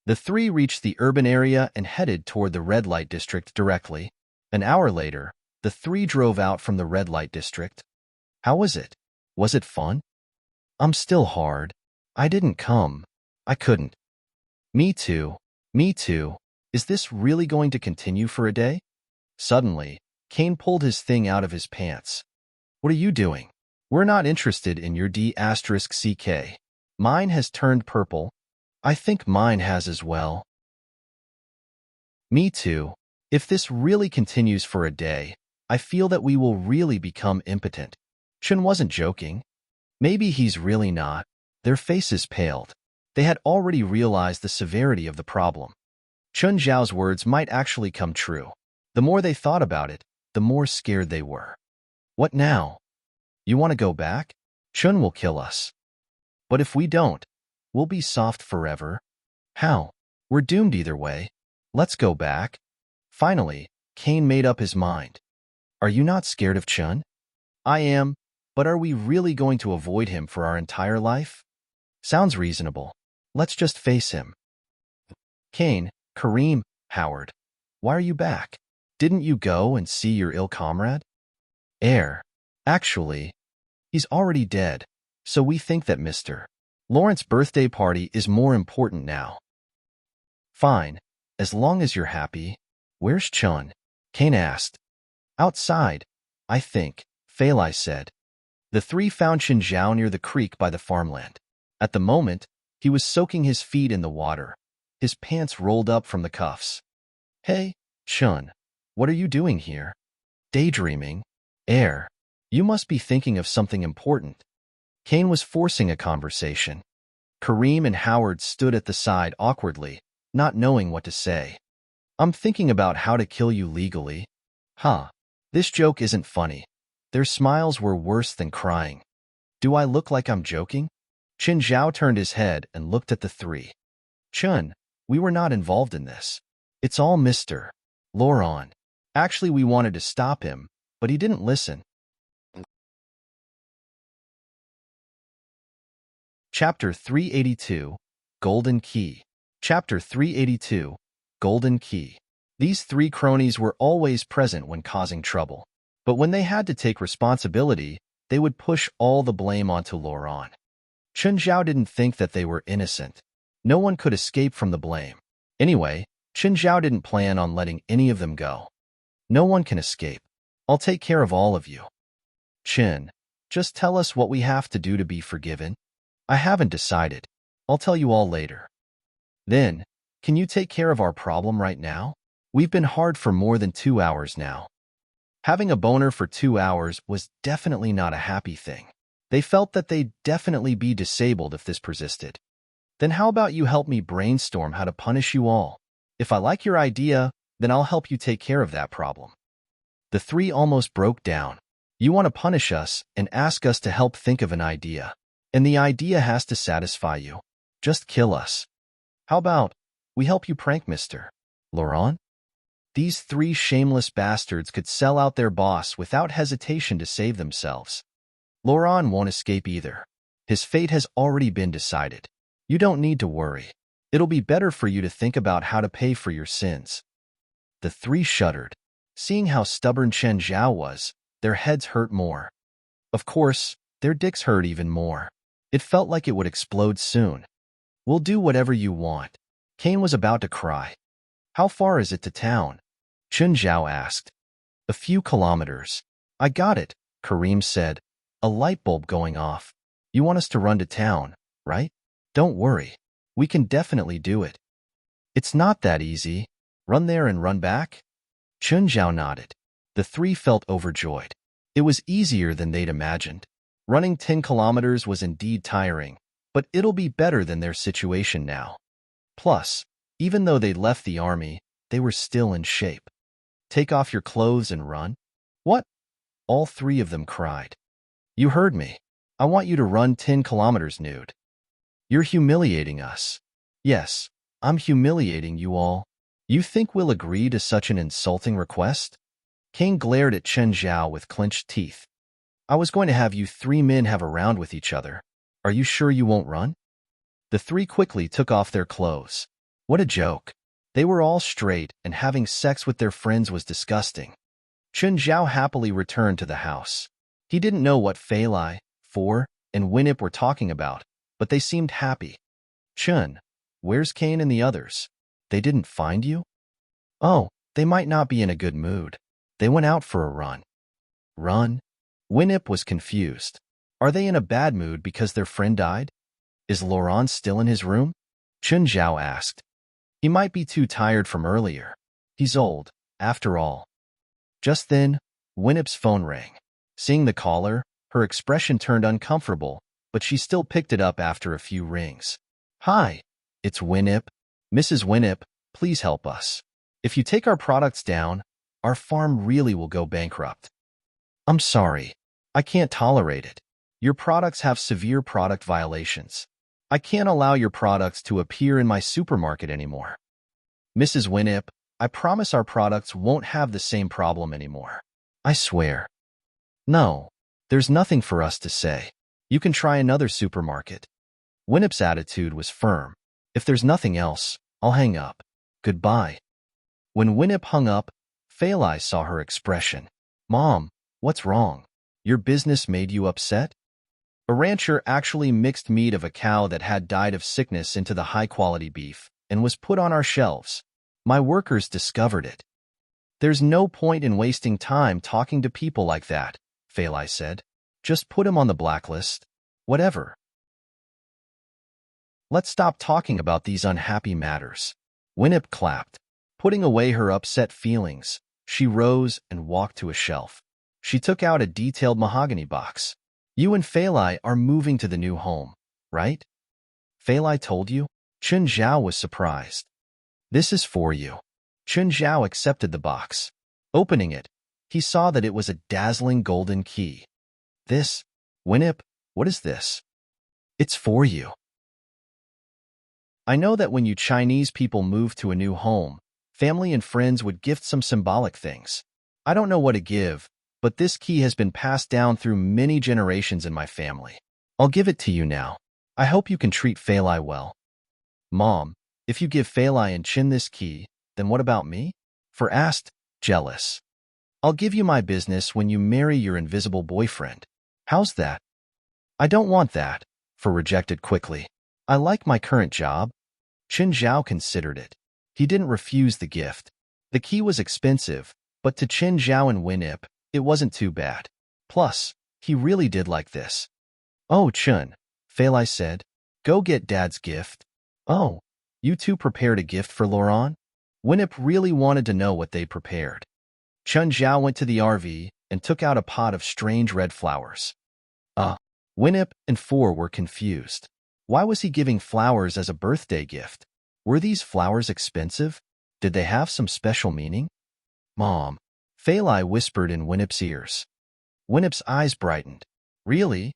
[SPEAKER 1] The three reached the urban area and headed toward the red light district directly. An hour later, the three drove out from the red light district. How was it? Was it fun? I'm still hard. I didn't come. I couldn't. Me too. Me too. Is this really going to continue for a day? Suddenly, Kane pulled his thing out of his pants. What are you doing? We're not interested in your D*CK. Mine has turned purple. I think mine has as well. Me too. If this really continues for a day, I feel that we will really become impotent. Chun wasn't joking. Maybe he's really not. Their faces paled. They had already realized the severity of the problem. Chun Zhao's words might actually come true. The more they thought about it, the more scared they were. What now? You want to go back? Chun will kill us. But if we don't, we'll be soft forever. How? We're doomed either way. Let's go back. Finally, Cain made up his mind. Are you not scared of Chun? I am, but are we really going to avoid him for our entire life? Sounds reasonable. Let's just face him. Cain, Kareem, Howard. Why are you back? Didn't you go and see your ill comrade? Actually, he's already dead, so we think that Mr. Laurent's birthday party is more important now. Fine, as long as you're happy. Where's Chun? Cain asked. Outside, I think, Failai said. The three found Chinzhao near the creek by the farmland. At the moment, he was soaking his feet in the water, his pants rolled up from the cuffs. Hey, Chun, what are you doing here? Daydreaming. You must be thinking of something important. Cain was forcing a conversation. Kareem and Howard stood at the side awkwardly, not knowing what to say. I'm thinking about how to kill you legally. This joke isn't funny. Their smiles were worse than crying. Do I look like I'm joking? Chinzhao turned his head and looked at the three. Chun, we were not involved in this. It's all Mr. Laurent. Actually, we wanted to stop him, but he didn't listen. Chapter 382, Golden Key. Chapter 382, Golden Key. These three cronies were always present when causing trouble, but when they had to take responsibility, they would push all the blame onto Laurent. Chinzhao didn't think that they were innocent. No one could escape from the blame. Anyway, Chinzhao didn't plan on letting any of them go. No one can escape. I'll take care of all of you. Chin, just tell us what we have to do to be forgiven. I haven't decided. I'll tell you all later. Then, can you take care of our problem right now? We've been hard for more than 2 hours now. Having a boner for 2 hours was definitely not a happy thing. They felt that they'd definitely be disabled if this persisted. Then how about you help me brainstorm how to punish you all? If I like your idea, then I'll help you take care of that problem. The three almost broke down. You want to punish us and ask us to help think of an idea. And the idea has to satisfy you. Just kill us. How about we help you prank Mr. Laurent? These three shameless bastards could sell out their boss without hesitation to save themselves. Laurent won't escape either. His fate has already been decided. You don't need to worry. It'll be better for you to think about how to pay for your sins. The three shuddered. Seeing how stubborn Chen Zhao was, their heads hurt more. Of course, their dicks hurt even more. It felt like it would explode soon. We'll do whatever you want. Cain was about to cry. How far is it to town? Chen Zhao asked. A few kilometers. I got it, Kareem said. A light bulb going off. You want us to run to town, right? Don't worry. We can definitely do it. It's not that easy. Run there and run back? Chen Zhao nodded. The three felt overjoyed. It was easier than they'd imagined. Running 10 kilometers was indeed tiring, but it'll be better than their situation now. Plus, even though they'd left the army, they were still in shape. Take off your clothes and run? What? All three of them cried. You heard me. I want you to run 10 kilometers nude. You're humiliating us. Yes, I'm humiliating you all. You think we'll agree to such an insulting request? Cain glared at Chen Zhao with clenched teeth. I was going to have you three men have a round with each other. Are you sure you won't run? The three quickly took off their clothes. What a joke. They were all straight, and having sex with their friends was disgusting. Chen Zhao happily returned to the house. He didn't know what Failai, Four, and Winip were talking about, but they seemed happy. Chun, where's Cain and the others? They didn't find you? Oh, they might not be in a good mood. They went out for a run. Run? Winip was confused. Are they in a bad mood because their friend died? Is Laurent still in his room? Chen Zhao asked. He might be too tired from earlier. He's old, after all. Just then, Winip's phone rang. Seeing the caller, her expression turned uncomfortable, but she still picked it up after a few rings. Hi, it's Winip. Mrs. Winip, please help us. If you take our products down, our farm really will go bankrupt. I'm sorry. I can't tolerate it. Your products have severe product violations. I can't allow your products to appear in my supermarket anymore. Mrs. Winnip, I promise our products won't have the same problem anymore. I swear. No, there's nothing for us to say. You can try another supermarket. Winnip's attitude was firm. If there's nothing else, I'll hang up. Goodbye. When Winnip hung up, Failai saw her expression. Mom, what's wrong? Your business made you upset? A rancher actually mixed meat of a cow that had died of sickness into the high-quality beef and was put on our shelves. My workers discovered it. There's no point in wasting time talking to people like that, Failai said. Just put him on the blacklist. Whatever. Let's stop talking about these unhappy matters. Winnip clapped. Putting away her upset feelings, she rose and walked to a shelf. She took out a detailed mahogany box. You and Failai are moving to the new home, right? Failai told you? Chun Zhao was surprised. This is for you. Chun Zhao accepted the box. Opening it, he saw that it was a dazzling golden key. This? Winnip, what is this? It's for you. I know that when you Chinese people move to a new home, family and friends would gift some symbolic things. I don't know what to give, but this key has been passed down through many generations in my family. I'll give it to you now. I hope you can treat Failai well. Mom, if you give Failai and Chin this key, then what about me? For asked, jealous. I'll give you my business when you marry your invisible boyfriend. How's that? I don't want that, For rejected quickly. I like my current job. Chin Zhao considered it. He didn't refuse the gift. The key was expensive, but to Chin Zhao and Winnip, it wasn't too bad. Plus, he really did like this. Oh, Chun, Failai said, go get Dad's gift. Oh, you two prepared a gift for Laurent? Winnip really wanted to know what they prepared. Chun Zhao went to the RV and took out a pot of strange red flowers. Winnip and Four were confused. Why was he giving flowers as a birthday gift? Were these flowers expensive? Did they have some special meaning? Mom, Failai whispered in Winnip's ears. Winnip's eyes brightened. Really?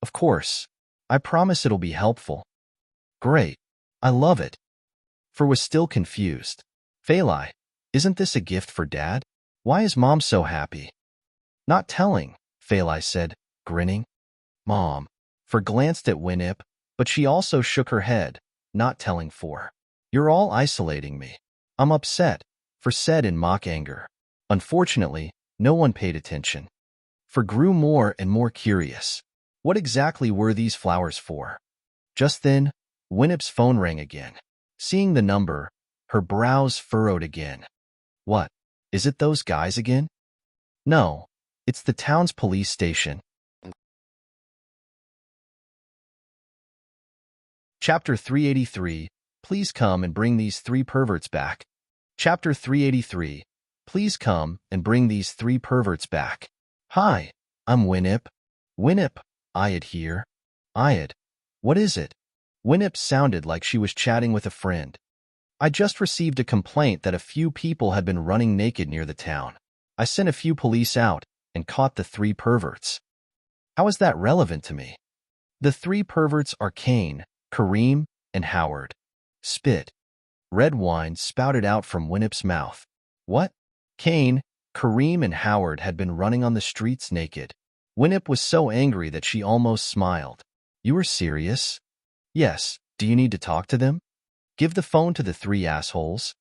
[SPEAKER 1] Of course. I promise it'll be helpful. Great. I love it. For was still confused. Failai, isn't this a gift for Dad? Why is Mom so happy? Not telling, Failai said, grinning. Mom. For glanced at Winnip, but she also shook her head, not telling Four. You're all isolating me. I'm upset, For said in mock anger. Unfortunately, no one paid attention. For grew more and more curious. What exactly were these flowers for? Just then, Winnip's phone rang again. Seeing the number, her brows furrowed again. What? Is it those guys again? No, it's the town's police station. Chapter 383, Please come and bring these three perverts back. Chapter 383, Please come and bring these three perverts back. Hi, I'm Winnip. Winnip, Ayad here. Ayad, what is it? Winnip sounded like she was chatting with a friend. I just received a complaint that a few people had been running naked near the town. I sent a few police out and caught the three perverts. How is that relevant to me? The three perverts are Cain, Kareem, and Howard. Spit. Red wine spouted out from Winnip's mouth. What? Cain, Kareem, and Howard had been running on the streets naked. Winnip was so angry that she almost smiled. You are serious? Yes. Do you need to talk to them? Give the phone to the three assholes.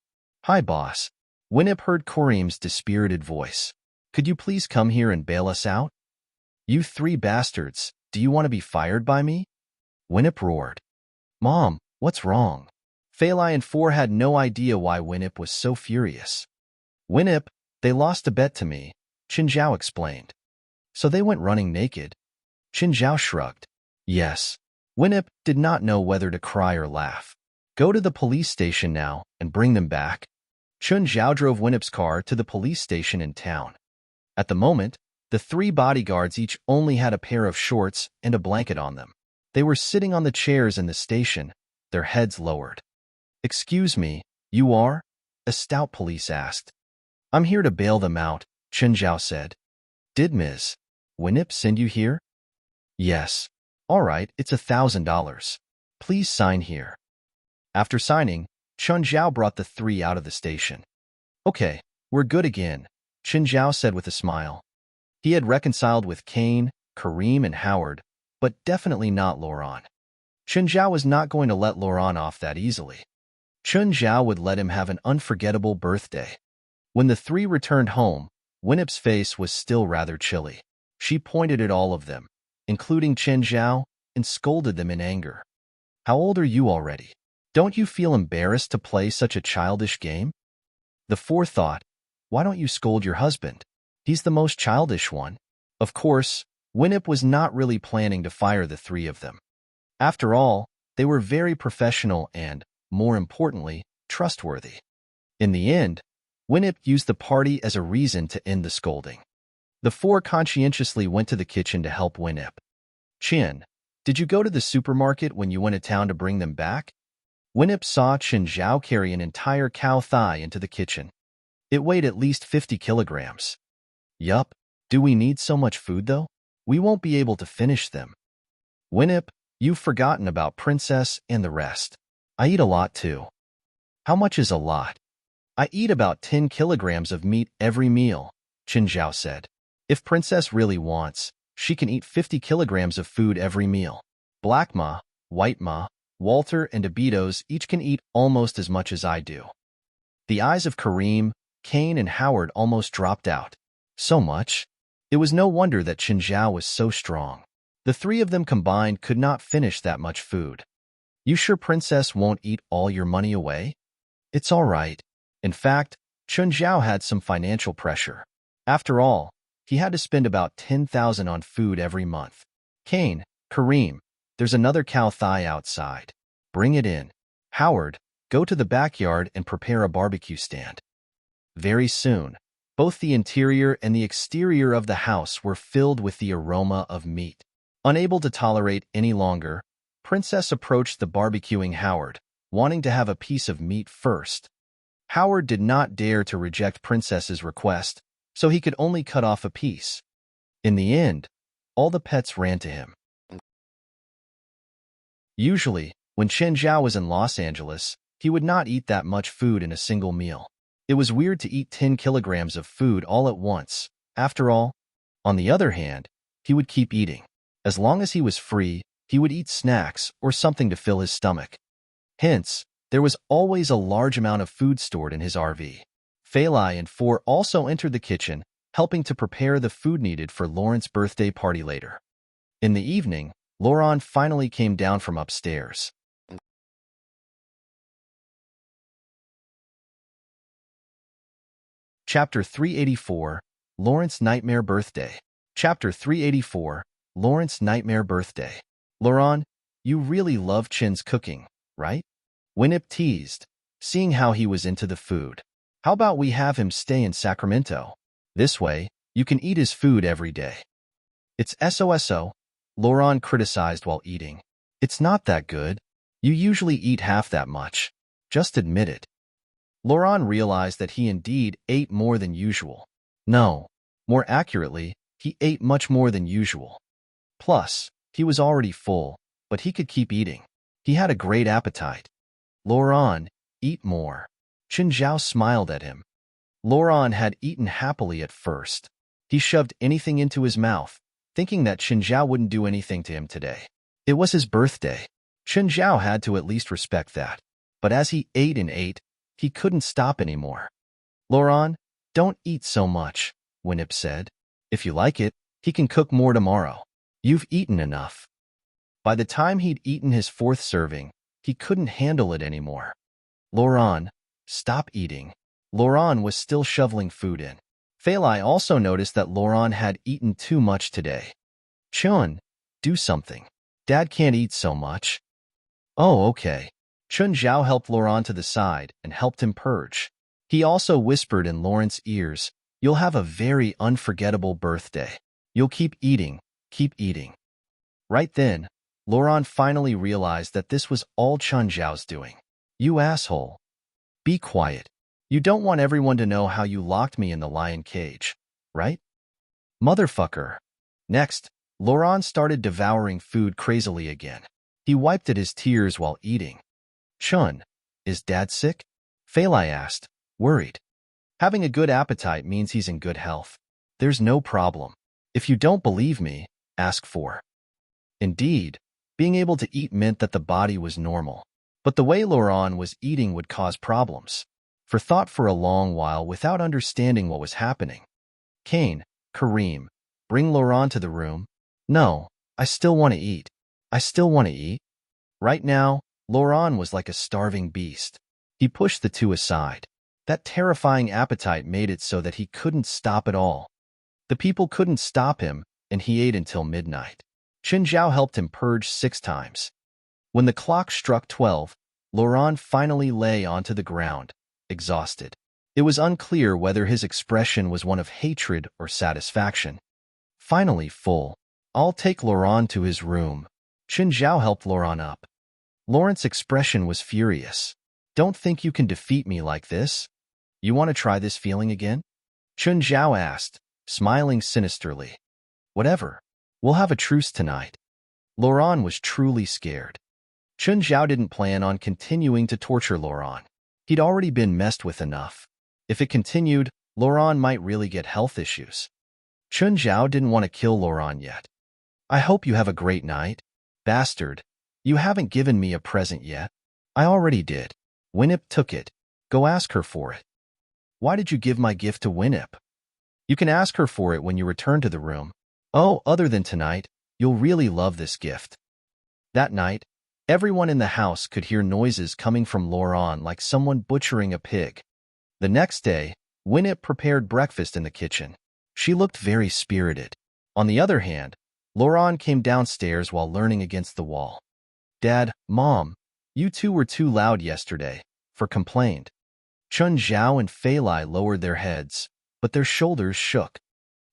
[SPEAKER 1] Hi, boss. Winnip heard Kareem's dispirited voice. Could you please come here and bail us out? You three bastards, do you want to be fired by me? Winnip roared. Mom, what's wrong? Failai and Four had no idea why Winnip was so furious. Winnip, they lost a bet to me, Chin Zhao explained. So they went running naked? Chin Zhao shrugged. Yes. Winnip did not know whether to cry or laugh. Go to the police station now and bring them back. Chun Zhao drove Winnip's car to the police station in town. At the moment, the three bodyguards each only had a pair of shorts and a blanket on them. They were sitting on the chairs in the station, their heads lowered. Excuse me, you are? A stout police asked. I'm here to bail them out, Chen Zhao said. Did Ms. Winip send you here? Yes. All right, it's $1,000. Please sign here. After signing, Chen Zhao brought the three out of the station. Okay, we're good again, Chen Zhao said with a smile. He had reconciled with Kane, Kareem, and Howard, but definitely not Laurent. Chen Zhao was not going to let Laurent off that easily. Chen Zhao would let him have an unforgettable birthday. When the three returned home, Winip's face was still rather chilly. She pointed at all of them, including Chen Zhao, and scolded them in anger. How old are you already? Don't you feel embarrassed to play such a childish game? The four thought, why don't you scold your husband? He's the most childish one. Of course, Winip was not really planning to fire the three of them. After all, they were very professional and, more importantly, trustworthy. In the end, Winip used the party as a reason to end the scolding. The four conscientiously went to the kitchen to help Winip. Chin, did you go to the supermarket when you went to town to bring them back? Winip saw Chen Zhao carry an entire cow thigh into the kitchen. It weighed at least 50 kilograms. Yup, do we need so much food though? We won't be able to finish them. Winip, you've forgotten about Princess and the rest. I eat a lot too. How much is a lot? I eat about 10 kilograms of meat every meal, Chen Zhao said. If Princess really wants, she can eat 50 kilograms of food every meal. Black Ma, White Ma, Walter, and Abitos each can eat almost as much as I do. The eyes of Kareem, Kane, and Howard almost dropped out. So much? It was no wonder that Chen Zhao was so strong. The three of them combined could not finish that much food. You sure Princess won't eat all your money away? It's all right. In fact, Chen Zhao had some financial pressure. After all, he had to spend about 10,000 on food every month. Kane, Kareem, there's another cow thigh outside. Bring it in. Howard, go to the backyard and prepare a barbecue stand. Very soon, both the interior and the exterior of the house were filled with the aroma of meat. Unable to tolerate any longer, Princess approached the barbecuing Howard, wanting to have a piece of meat first. Howard did not dare to reject Princess's request, so he could only cut off a piece. In the end, all the pets ran to him. Usually, when Chen Zhao was in Los Angeles, he would not eat that much food in a single meal. It was weird to eat 10 kilograms of food all at once. After all, on the other hand, he would keep eating. As long as he was free, he would eat snacks or something to fill his stomach. Hence, there was always a large amount of food stored in his RV. Fei Lai and Four also entered the kitchen, helping to prepare the food needed for Laurent's birthday party later. In the evening, Laurent finally came down from upstairs. Chapter 384, Laurent's Nightmare Birthday. Chapter 384, Laurent's Nightmare Birthday. Laurent, you really love Chin's cooking, right? Winip teased, seeing how he was into the food. How about we have him stay in Sacramento? This way, you can eat his food every day. It's SOSO, Laurent criticized while eating. It's not that good. You usually eat half that much. Just admit it. Laurent realized that he indeed ate more than usual. No, more accurately, he ate much more than usual. Plus, he was already full, but he could keep eating. He had a great appetite. Laurent, eat more. Chen Zhao smiled at him. Laurent had eaten happily at first. He shoved anything into his mouth, thinking that Chen Zhao wouldn't do anything to him today. It was his birthday. Chen Zhao had to at least respect that. But as he ate and ate, he couldn't stop anymore. Laurent, don't eat so much, Winip said. If you like it, he can cook more tomorrow. You've eaten enough. By the time he'd eaten his fourth serving, he couldn't handle it anymore. Laurent, stop eating. Laurent was still shoveling food in. Fei Lai also noticed that Laurent had eaten too much today. Chun, do something. Dad can't eat so much. Oh, okay. Chen Zhao helped Laurent to the side and helped him purge. He also whispered in Laurent's ears, "You'll have a very unforgettable birthday. You'll keep eating, keep eating." Right then, Laurent finally realized that this was all Chen Zhao's doing. You asshole. Be quiet. You don't want everyone to know how you locked me in the lion cage, right? Motherfucker. Next, Laurent started devouring food crazily again. He wiped at his tears while eating. Chun, is Dad sick? Feilai asked, worried. Having a good appetite means he's in good health. There's no problem. If you don't believe me, ask for. Indeed, being able to eat meant that the body was normal. But the way Laurent was eating would cause problems. For thought for a long while without understanding what was happening. Kane, Kareem, bring Laurent to the room. No, I still want to eat. I still want to eat. Right now, Laurent was like a starving beast. He pushed the two aside. That terrifying appetite made it so that he couldn't stop at all. The people couldn't stop him, and he ate until midnight. Chen Zhao helped him purge 6 times. When the clock struck 12, Laurent finally lay onto the ground, exhausted. It was unclear whether his expression was one of hatred or satisfaction. Finally full. I'll take Laurent to his room. Chen Zhao helped Laurent up. Laurent's expression was furious. Don't think you can defeat me like this? You want to try this feeling again? Chen Zhao asked, smiling sinisterly. Whatever. We'll have a truce tonight. Laurent was truly scared. Chen Zhao didn't plan on continuing to torture Laurent. He'd already been messed with enough. If it continued, Laurent might really get health issues. Chen Zhao didn't want to kill Laurent yet. I hope you have a great night. Bastard, you haven't given me a present yet. I already did. Winnip took it. Go ask her for it. Why did you give my gift to Winnip? You can ask her for it when you return to the room. Oh, other than tonight, you'll really love this gift. That night, everyone in the house could hear noises coming from Laurent like someone butchering a pig. The next day, Winnip prepared breakfast in the kitchen. She looked very spirited. On the other hand, Laurent came downstairs while leaning against the wall. Dad, Mom, you two were too loud yesterday, For complained. Chun Zhao and Feilai lowered their heads, but their shoulders shook.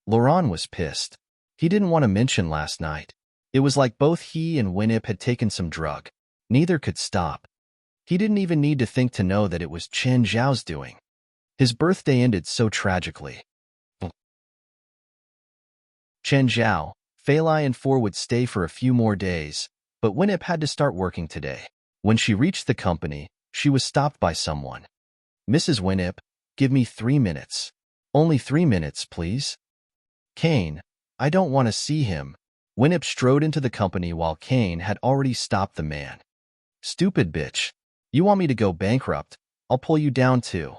[SPEAKER 1] Laurent was pissed. He didn't want to mention last night. It was like both he and Winnip had taken some drug. Neither could stop. He didn't even need to think to know that it was Chen Zhao's doing. His birthday ended so tragically. Chen Zhao, Feilai and Four would stay for a few more days, but Winnip had to start working today. When she reached the company, she was stopped by someone. Mrs. Winnip, give me 3 minutes. Only 3 minutes, please. Kane, I don't want to see him. Winnip strode into the company while Kane had already stopped the man. Stupid bitch. You want me to go bankrupt? I'll pull you down too.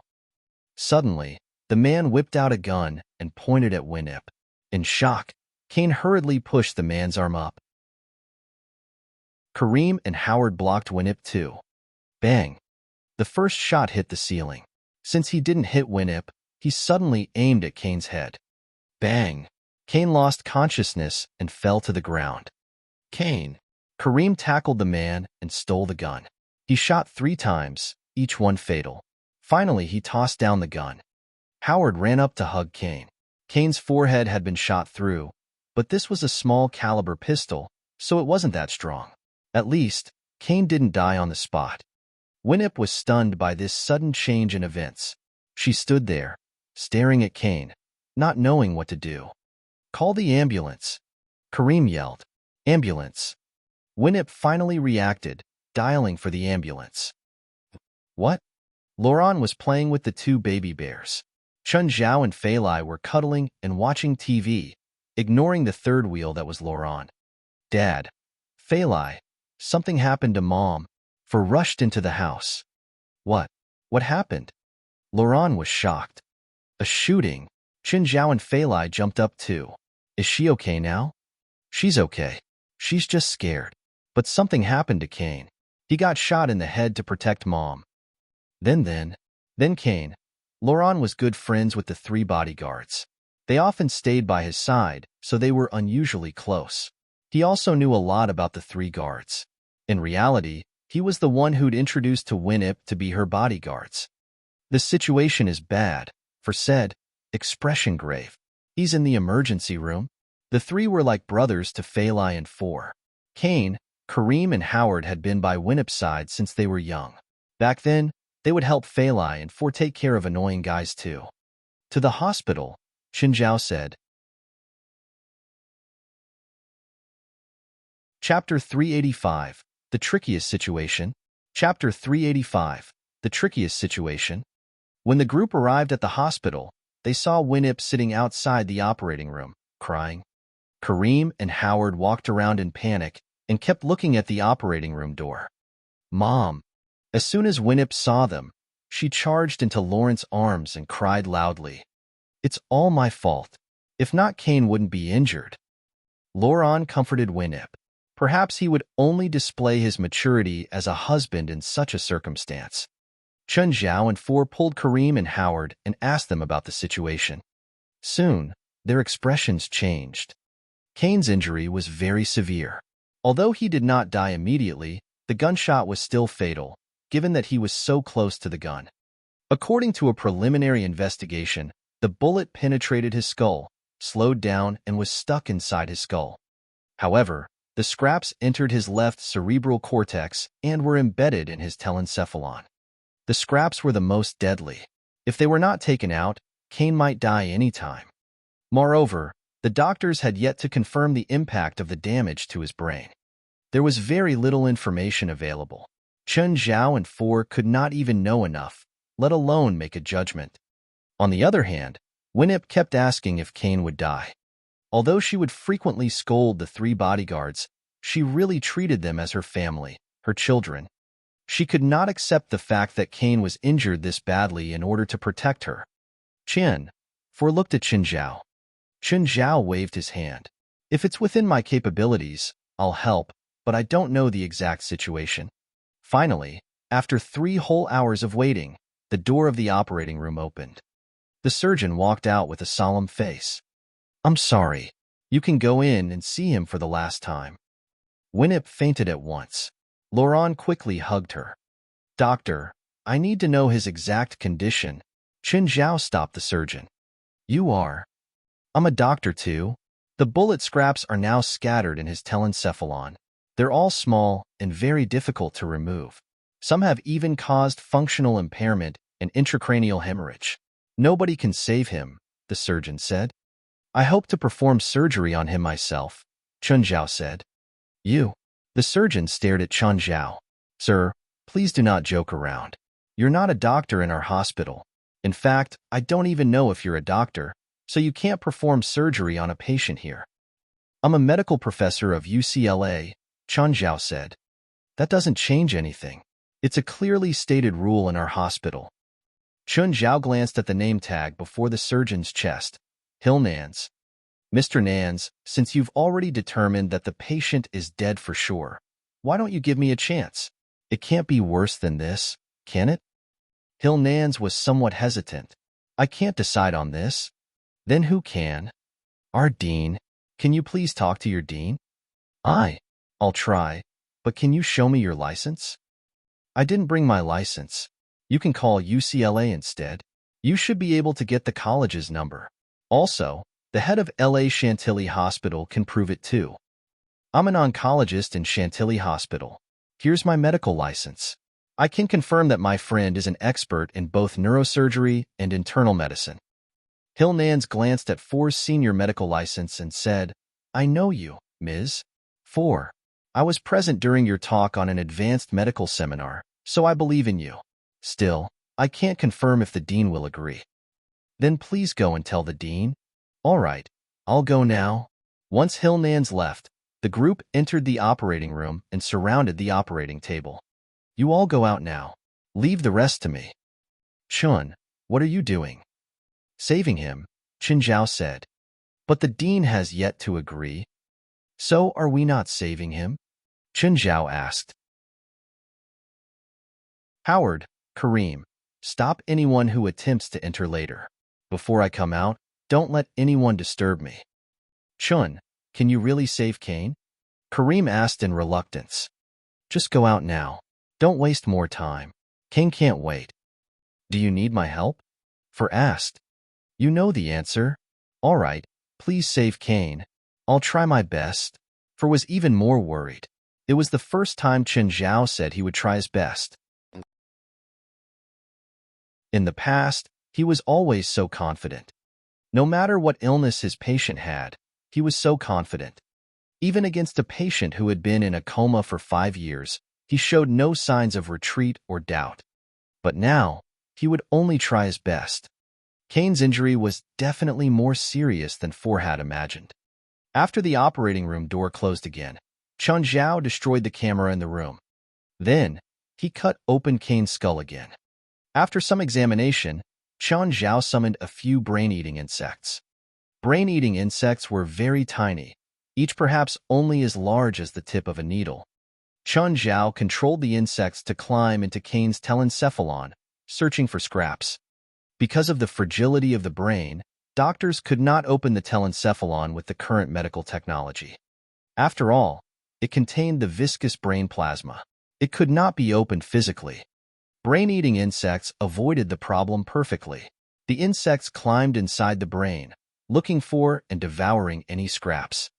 [SPEAKER 1] Suddenly, the man whipped out a gun and pointed at Winnip. In shock, Kane hurriedly pushed the man's arm up. Kareem and Howard blocked Winnip too. Bang. The first shot hit the ceiling. Since he didn't hit Winnip, he suddenly aimed at Kane's head. Bang. Kane lost consciousness and fell to the ground. Kane. Kareem tackled the man and stole the gun. He shot 3 times, each one fatal. Finally, he tossed down the gun. Howard ran up to hug Kane. Kane's forehead had been shot through, but this was a small caliber pistol, so it wasn't that strong. At least, Kane didn't die on the spot. Winnip was stunned by this sudden change in events. She stood there, staring at Kane, not knowing what to do. Call the ambulance. Kareem yelled. Ambulance. Winnip finally reacted, dialing for the ambulance. What? Laurent was playing with the 2 baby bears. Chun Zhao and Feilai were cuddling and watching TV, ignoring the 3rd wheel that was Laurent. Dad. Feilai. Something happened to Mom. For rushed into the house. What? What happened? Laurent was shocked. A shooting. Chen Zhao and Feilai jumped up too. Is she okay now? She's okay. She's just scared. But something happened to Kane. He got shot in the head to protect Mom. Then Kane. Laurent was good friends with the 3 bodyguards. They often stayed by his side, so they were unusually close. He also knew a lot about the 3 guards. In reality, he was the one who'd introduced to Winnip to be her bodyguards. The situation is bad, for said, expression grave. He's in the emergency room. The 3 were like brothers to Feilai and Four. Kane, Kareem and Howard had been by Winnip's side since they were young. Back then, They would help Fei Lai and For take care of annoying guys too. To the hospital, Chen Zhao said. Chapter 385, The Trickiest Situation. Chapter 385, The Trickiest Situation. When the group arrived at the hospital, they saw Winip sitting outside the operating room, crying. Kareem and Howard walked around in panic and kept looking at the operating room door. Mom! As soon as Winip saw them, she charged into Laurent's arms and cried loudly. It's all my fault. If not, Kane wouldn't be injured. Laurent comforted Winip. Perhaps he would only display his maturity as a husband in such a circumstance. Chen Zhao and For pulled Kareem and Howard and asked them about the situation. Soon, their expressions changed. Kane's injury was very severe. Although he did not die immediately, the gunshot was still fatal, given that he was so close to the gun. According to a preliminary investigation, the bullet penetrated his skull, slowed down, and was stuck inside his skull. However, the scraps entered his left cerebral cortex and were embedded in his telencephalon. The scraps were the most deadly. If they were not taken out, Kane might die any time. Moreover, the doctors had yet to confirm the impact of the damage to his brain. There was very little information available. Chen Zhao and For could not even know enough, let alone make a judgment. On the other hand, Winip kept asking if Kane would die. Although she would frequently scold the three bodyguards, she really treated them as her family, her children. She could not accept the fact that Kane was injured this badly in order to protect her. For looked at Chen Zhao. Chen Zhao waved his hand. If it's within my capabilities, I'll help, but I don't know the exact situation. Finally, after 3 whole hours of waiting, the door of the operating room opened. The surgeon walked out with a solemn face. I'm sorry. You can go in and see him for the last time. Winip fainted at once. Laurent quickly hugged her. Doctor, I need to know his exact condition. Chen Zhao stopped the surgeon. You are. I'm a doctor too. The bullet scraps are now scattered in his telencephalon. They're all small and very difficult to remove. Some have even caused functional impairment and intracranial hemorrhage. Nobody can save him, the surgeon said. I hope to perform surgery on him myself, Chen Zhao said. You? The surgeon stared at Chen Zhao. Sir, please do not joke around. You're not a doctor in our hospital. In fact, I don't even know if you're a doctor, so you can't perform surgery on a patient here. I'm a medical professor of UCLA, Chen Zhao said. That doesn't change anything. It's a clearly stated rule in our hospital. Chen Zhao glanced at the name tag before the surgeon's chest. Hill Nans. Mr. Nans, since you've already determined that the patient is dead for sure, why don't you give me a chance? It can't be worse than this, can it? Hill Nans was somewhat hesitant. I can't decide on this. Then who can? Our dean. Can you please talk to your dean? I'll try, but can you show me your license? I didn't bring my license. You can call UCLA instead. You should be able to get the college's number. Also, the head of LA Chantilly Hospital can prove it too. I'm an oncologist in Chantilly Hospital. Here's my medical license. I can confirm that my friend is an expert in both neurosurgery and internal medicine. Hill Nans glanced at For's senior medical license and said, I know you, Ms. For. I was present during your talk on an advanced medical seminar, so I believe in you. Still, I can't confirm if the dean will agree. Then please go and tell the dean. All right, I'll go now. Once Hill Nans left, the group entered the operating room and surrounded the operating table. You all go out now. Leave the rest to me. Chun, what are you doing? Saving him, Chen Zhao said. But the dean has yet to agree. So are we not saving him? Chen Zhao asked. Howard, Kareem, stop anyone who attempts to enter later. Before I come out, don't let anyone disturb me. Chun, can you really save Kane? Kareem asked in reluctance. Just go out now. Don't waste more time. Kane can't wait. Do you need my help? For asked. You know the answer. All right, please save Kane. I'll try my best. For was even more worried. It was the first time Chen Zhao said he would try his best. In the past, he was always so confident. No matter what illness his patient had, he was so confident. Even against a patient who had been in a coma for 5 years, he showed no signs of retreat or doubt. But now, he would only try his best. Kane's injury was definitely more serious than Four had imagined. After the operating room door closed again, Chun Zhao destroyed the camera in the room. Then, he cut open Kane's skull again. After some examination, Chun Zhao summoned a few brain-eating insects. Brain-eating insects were very tiny, each perhaps only as large as the tip of a needle. Chun Zhao controlled the insects to climb into Kane's telencephalon, searching for scraps. Because of the fragility of the brain, doctors could not open the telencephalon with the current medical technology. After all, it contained the viscous brain plasma. It could not be opened physically. Brain-eating insects avoided the problem perfectly. The insects climbed inside the brain, looking for and devouring any scraps.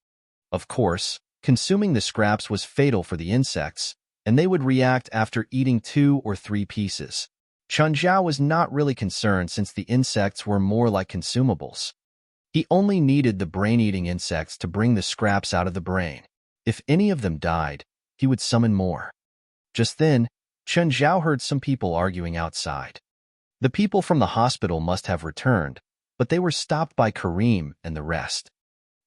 [SPEAKER 1] Of course, consuming the scraps was fatal for the insects, and they would react after eating 2 or 3 pieces. Chun Zhao was not really concerned since the insects were more like consumables. He only needed the brain-eating insects to bring the scraps out of the brain. If any of them died, he would summon more. Just then, Chun Zhao heard some people arguing outside. The people from the hospital must have returned, but they were stopped by Kareem and the rest.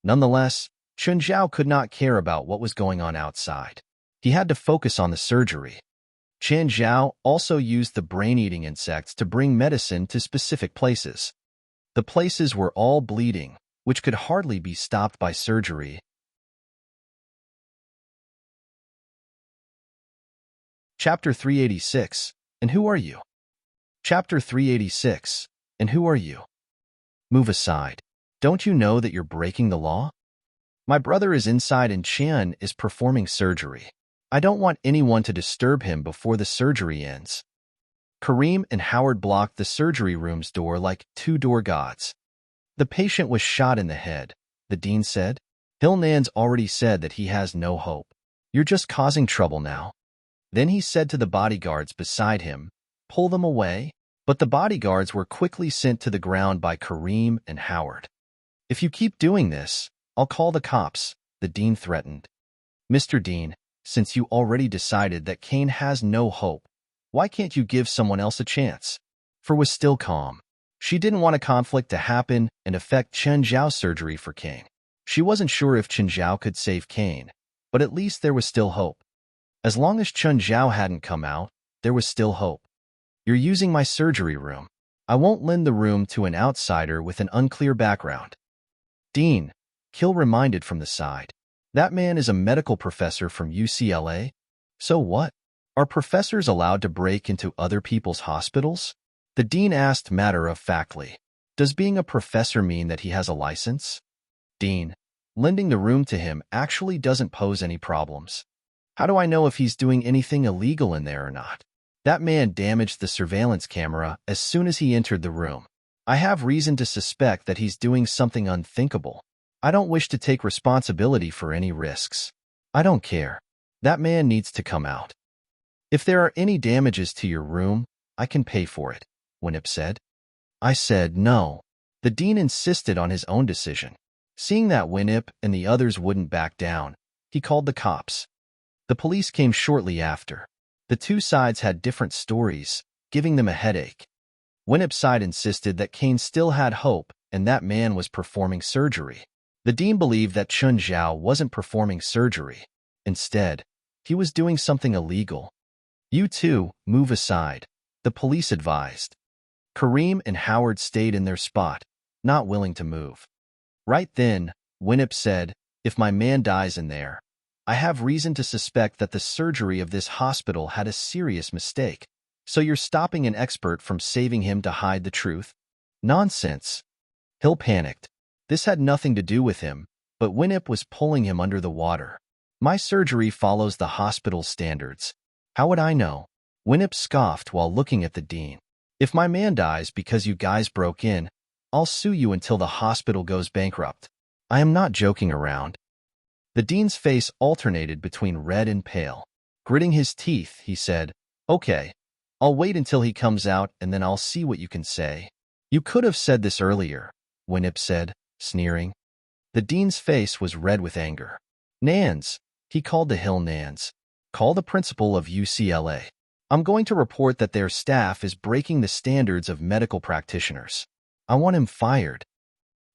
[SPEAKER 1] Nonetheless, Chun Zhao could not care about what was going on outside. He had to focus on the surgery. Chun Zhao also used the brain-eating insects to bring medicine to specific places. The places were all bleeding, which could hardly be stopped by surgery. Chapter 386, And Who Are You? Chapter 386, And Who Are You? Move aside. Don't you know that you're breaking the law? My brother is inside and Chen is performing surgery. I don't want anyone to disturb him before the surgery ends. Kareem and Howard blocked the surgery room's door like 2 door gods. The patient was shot in the head, the dean said. Hilnan's already said that he has no hope. You're just causing trouble now. Then he said to the bodyguards beside him, pull them away. But the bodyguards were quickly sent to the ground by Kareem and Howard. If you keep doing this, I'll call the cops, the dean threatened. Mr. Dean, since you already decided that Kane has no hope, why can't you give someone else a chance? For was still calm. She didn't want a conflict to happen and affect Chun Zhao's surgery for Kane. She wasn't sure if Chun Zhao could save Kane, but at least there was still hope. As long as Chun Zhao hadn't come out, there was still hope. You're using my surgery room. I won't lend the room to an outsider with an unclear background. Dean, Kill reminded from the side. That man is a medical professor from UCLA. So what? Are professors allowed to break into other people's hospitals? The dean asked matter-of-factly. Does being a professor mean that he has a license? Dean, lending the room to him actually doesn't pose any problems. How do I know if he's doing anything illegal in there or not? That man damaged the surveillance camera as soon as he entered the room. I have reason to suspect that he's doing something unthinkable. I don't wish to take responsibility for any risks. I don't care. That man needs to come out. If there are any damages to your room, I can pay for it, Winnip said. I said no. The dean insisted on his own decision. Seeing that Winnip and the others wouldn't back down, he called the cops. The police came shortly after. The 2 sides had different stories, giving them a headache. Winnip's side insisted that Kane still had hope and that man was performing surgery. The dean believed that Chun Zhao wasn't performing surgery. Instead, he was doing something illegal. You two, move aside, the police advised. Kareem and Howard stayed in their spot, not willing to move. Right then, Winnip said, if my man dies in there, I have reason to suspect that the surgery of this hospital had a serious mistake. So you're stopping an expert from saving him to hide the truth? Nonsense. Hill panicked. This had nothing to do with him, but Winnip was pulling him under the water. My surgery follows the hospital's standards. How would I know? Winnip scoffed while looking at the dean. If my man dies because you guys broke in, I'll sue you until the hospital goes bankrupt. I am not joking around. The dean's face alternated between red and pale. Gritting his teeth, he said, okay, I'll wait until he comes out and then I'll see what you can say. You could have said this earlier, Winnip said, sneering. The dean's face was red with anger. Nans, he called to Hill Nans. Call the principal of UCLA. I'm going to report that their staff is breaking the standards of medical practitioners. I want him fired.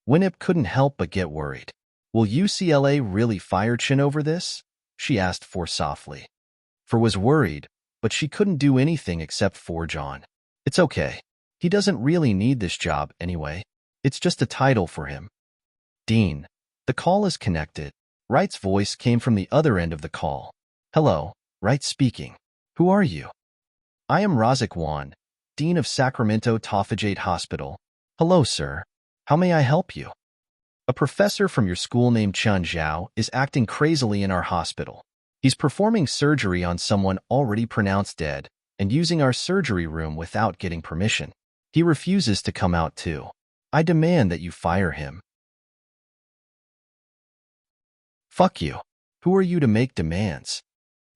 [SPEAKER 1] Winnip couldn't help but get worried. Will UCLA really fire Chin over this? She asked softly. For was worried, but she couldn't do anything except forge on. It's okay. He doesn't really need this job anyway. It's just a title for him. Dean. The call is connected. Wright's voice came from the other end of the call. Hello, Wright speaking. Who are you? I am Razik Wan, Dean of Sacramento Toffagate Hospital. Hello, sir. How may I help you? A professor from your school named Chun Zhao is acting crazily in our hospital. He's performing surgery on someone already pronounced dead and using our surgery room without getting permission. He refuses to come out too. I demand that you fire him. Fuck you. Who are you to make demands?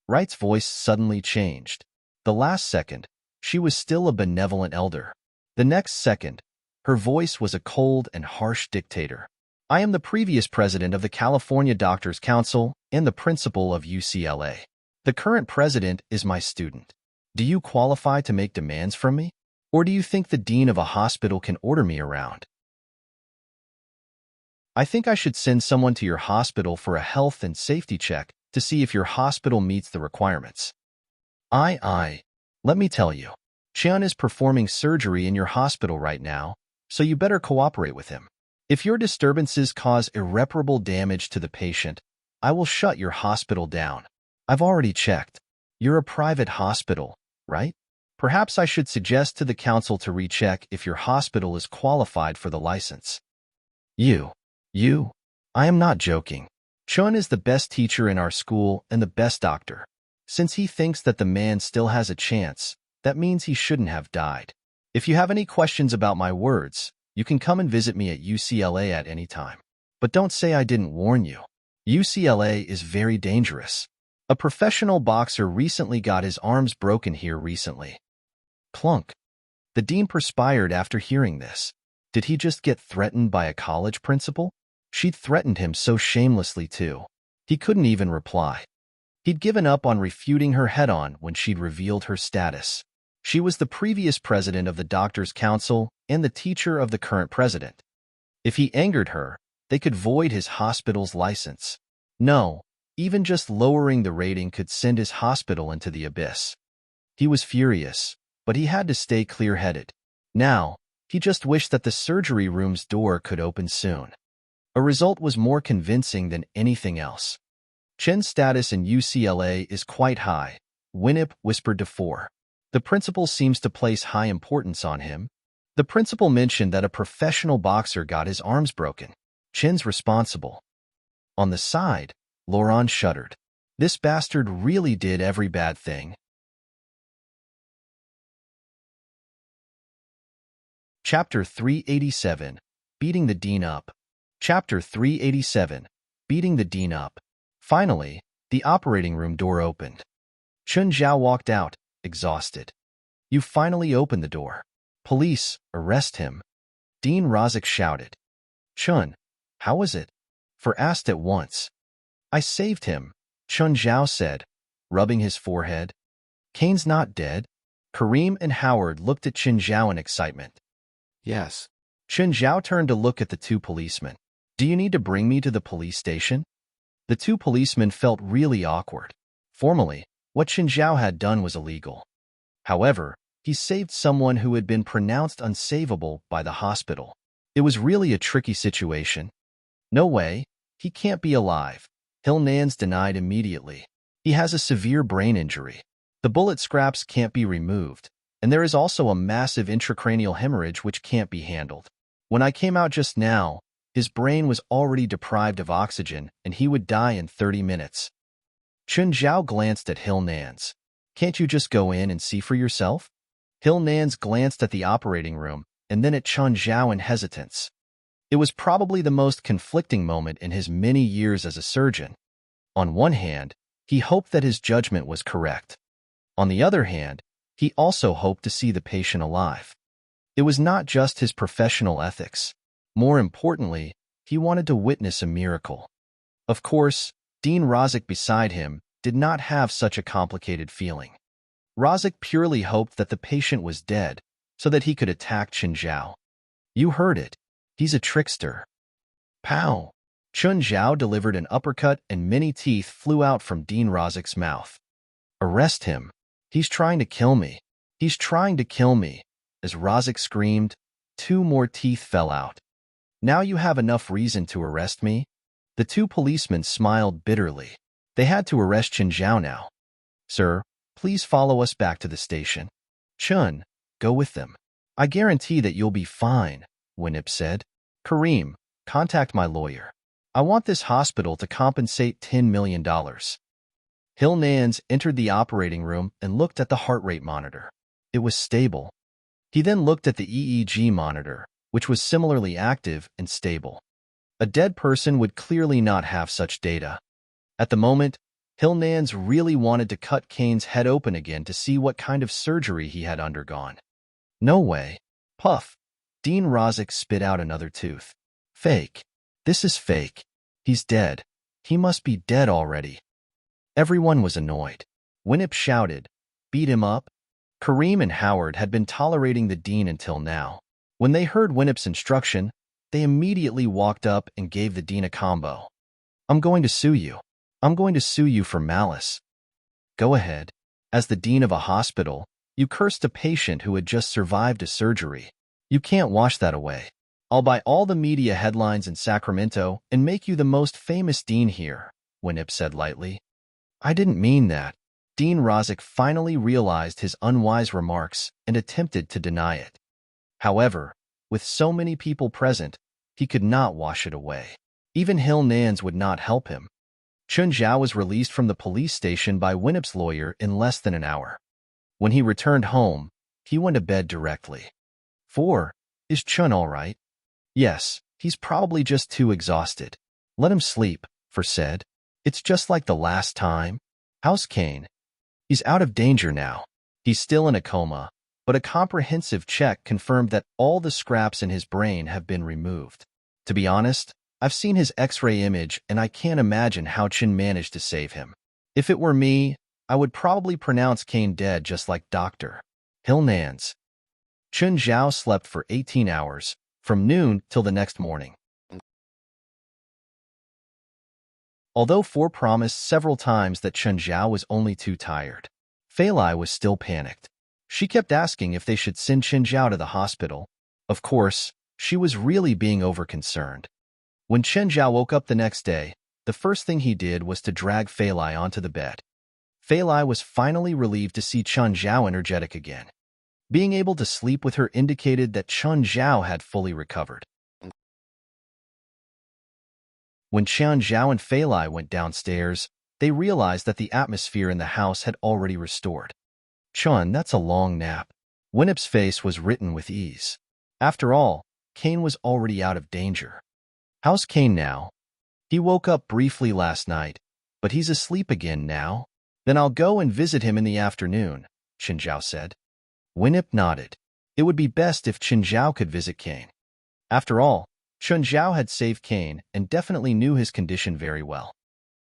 [SPEAKER 1] Wright's voice suddenly changed. The last second, she was still a benevolent elder. The next second, her voice was a cold and harsh dictator. I am the previous president of the California Doctors Council and the principal of UCLA. The current president is my student. Do you qualify to make demands from me? Or do you think the dean of a hospital can order me around? I think I should send someone to your hospital for a health and safety check to see if your hospital meets the requirements. Let me tell you, Chun is performing surgery in your hospital right now, so you better cooperate with him. If your disturbances cause irreparable damage to the patient, I will shut your hospital down. I've already checked. You're a private hospital, right? Perhaps I should suggest to the council to recheck if your hospital is qualified for the license. I am not joking. Chun is the best teacher in our school and the best doctor. Since he thinks that the man still has a chance, that means he shouldn't have died. If you have any questions about my words, you can come and visit me at UCLA at any time. But don't say I didn't warn you. UCLA is very dangerous. A professional boxer recently got his arms broken here recently. Clunk. The dean perspired after hearing this. Did he just get threatened by a college principal? She'd threatened him so shamelessly too. He couldn't even reply. He'd given up on refuting her head-on when she'd revealed her status. She was the previous president of the Doctors' Council and the teacher of the current president. If he angered her, they could void his hospital's license. No, even just lowering the rating could send his hospital into the abyss. He was furious, but he had to stay clear-headed. Now, he just wished that the surgery room's door could open soon. A result was more convincing than anything else. Chen's status in UCLA is quite high, Winnip whispered to Four. The principal seems to place high importance on him. The principal mentioned that a professional boxer got his arms broken. Chen's responsible. On the side, Laurent shuddered. This bastard really did every bad thing. Chapter 387, Beating the Dean Up. Chapter 387, Beating the Dean Up. Finally, the operating room door opened. Chun Zhao walked out, exhausted. You finally opened the door. Police, arrest him. Dean Razik shouted. Chun, how was it? For asked at once. I saved him, Chun Zhao said, rubbing his forehead. Kane's not dead. Kareem and Howard looked at Chun Zhao in excitement.
[SPEAKER 2] Yes.
[SPEAKER 1] Chun Zhao turned to look at the two policemen. Do you need to bring me to the police station? The two policemen felt really awkward. Formally, what Chun Zhao had done was illegal. However, he saved someone who had been pronounced unsavable by the hospital. It was really a tricky situation. No way, he can't be alive, Hill Nans denied immediately. He has a severe brain injury. The bullet scraps can't be removed, and there is also a massive intracranial hemorrhage which can't be handled. When I came out just now, his brain was already deprived of oxygen and he would die in 30 minutes. Chun Zhao glanced at Hill Nans. Can't you just go in and see for yourself? Hill Nans glanced at the operating room and then at Chun Zhao in hesitance. It was probably the most conflicting moment in his many years as a surgeon. On one hand, he hoped that his judgment was correct. On the other hand, He also hoped to see the patient alive. It was not just his professional ethics. More importantly, he wanted to witness a miracle. Of course, Dean Rozek beside him did not have such a complicated feeling. Rozek purely hoped that the patient was dead so that he could attack Chen Zhao. You heard it. He's a trickster. Pow! Chen Zhao delivered an uppercut and many teeth flew out from Dean Rozek's mouth. Arrest him. He's trying to kill me. He's trying to kill me. As Rozek screamed, 2 more teeth fell out. Now you have enough reason to arrest me? The 2 policemen smiled bitterly. They had to arrest Chen Zhao now. Sir, please follow us back to the station. Chun, go with them. I guarantee that you'll be fine, Winip said. Kareem, contact my lawyer. I want this hospital to compensate $10 million. Hill Nans entered the operating room and looked at the heart rate monitor. It was stable. He then looked at the EEG monitor, which was similarly active and stable. A dead person would clearly not have such data. At the moment, Hill Nans really wanted to cut Kane's head open again to see what kind of surgery he had undergone. No way. Puff. Dean Rozek spit out another tooth. Fake. This is fake. He's dead. He must be dead already. Everyone was annoyed. Winip shouted, beat him up? Kareem and Howard had been tolerating the dean until now. When they heard Winip's instruction, they immediately walked up and gave the dean a combo. I'm going to sue you. I'm going to sue you for malice. Go ahead. As the dean of a hospital, you cursed a patient who had just survived a surgery. You can't wash that away. I'll buy all the media headlines in Sacramento and make you the most famous dean here, Winip said lightly. I didn't mean that. Dean Rozek finally realized his unwise remarks and attempted to deny it. However, with so many people present, he could not wash it away. Even Hill Nans would not help him. Chun Zhao was released from the police station by Winip's lawyer in less than an hour. When he returned home, he went to bed directly. 4. Is Chun all right? Yes, he's probably just too exhausted. Let him sleep, For said. It's just like the last time. How's Kane? He's out of danger now. He's still in a coma, but a comprehensive check confirmed that all the scraps in his brain have been removed. To be honest, I've seen his X-ray image and I can't imagine how Chin managed to save him. If it were me, I would probably pronounce Kane dead just like Dr. Hill Nans. Chun Zhao slept for 18 hours, from noon till the next morning. Although Four promised several times that Chun Zhao was only too tired, Fei Lai was still panicked. She kept asking if they should send Chen Zhao to the hospital. Of course, she was really being over-concerned. When Chen Zhao woke up the next day, the first thing he did was to drag Fei Lai onto the bed. Fei Lai was finally relieved to see Chun Zhao energetic again. Being able to sleep with her indicated that Chun Zhao had fully recovered. When Chun Zhao and Fei Lai went downstairs, they realized that the atmosphere in the house had already restored. Chun, that's a long nap. Winip's face was written with ease. After all, Kane was already out of danger. How's Kane now? He woke up briefly last night, but he's asleep again now. Then I'll go and visit him in the afternoon, Chen Zhao said. Winip nodded. It would be best if Chen Zhao could visit Kane. After all, Chen Zhao had saved Kane and definitely knew his condition very well.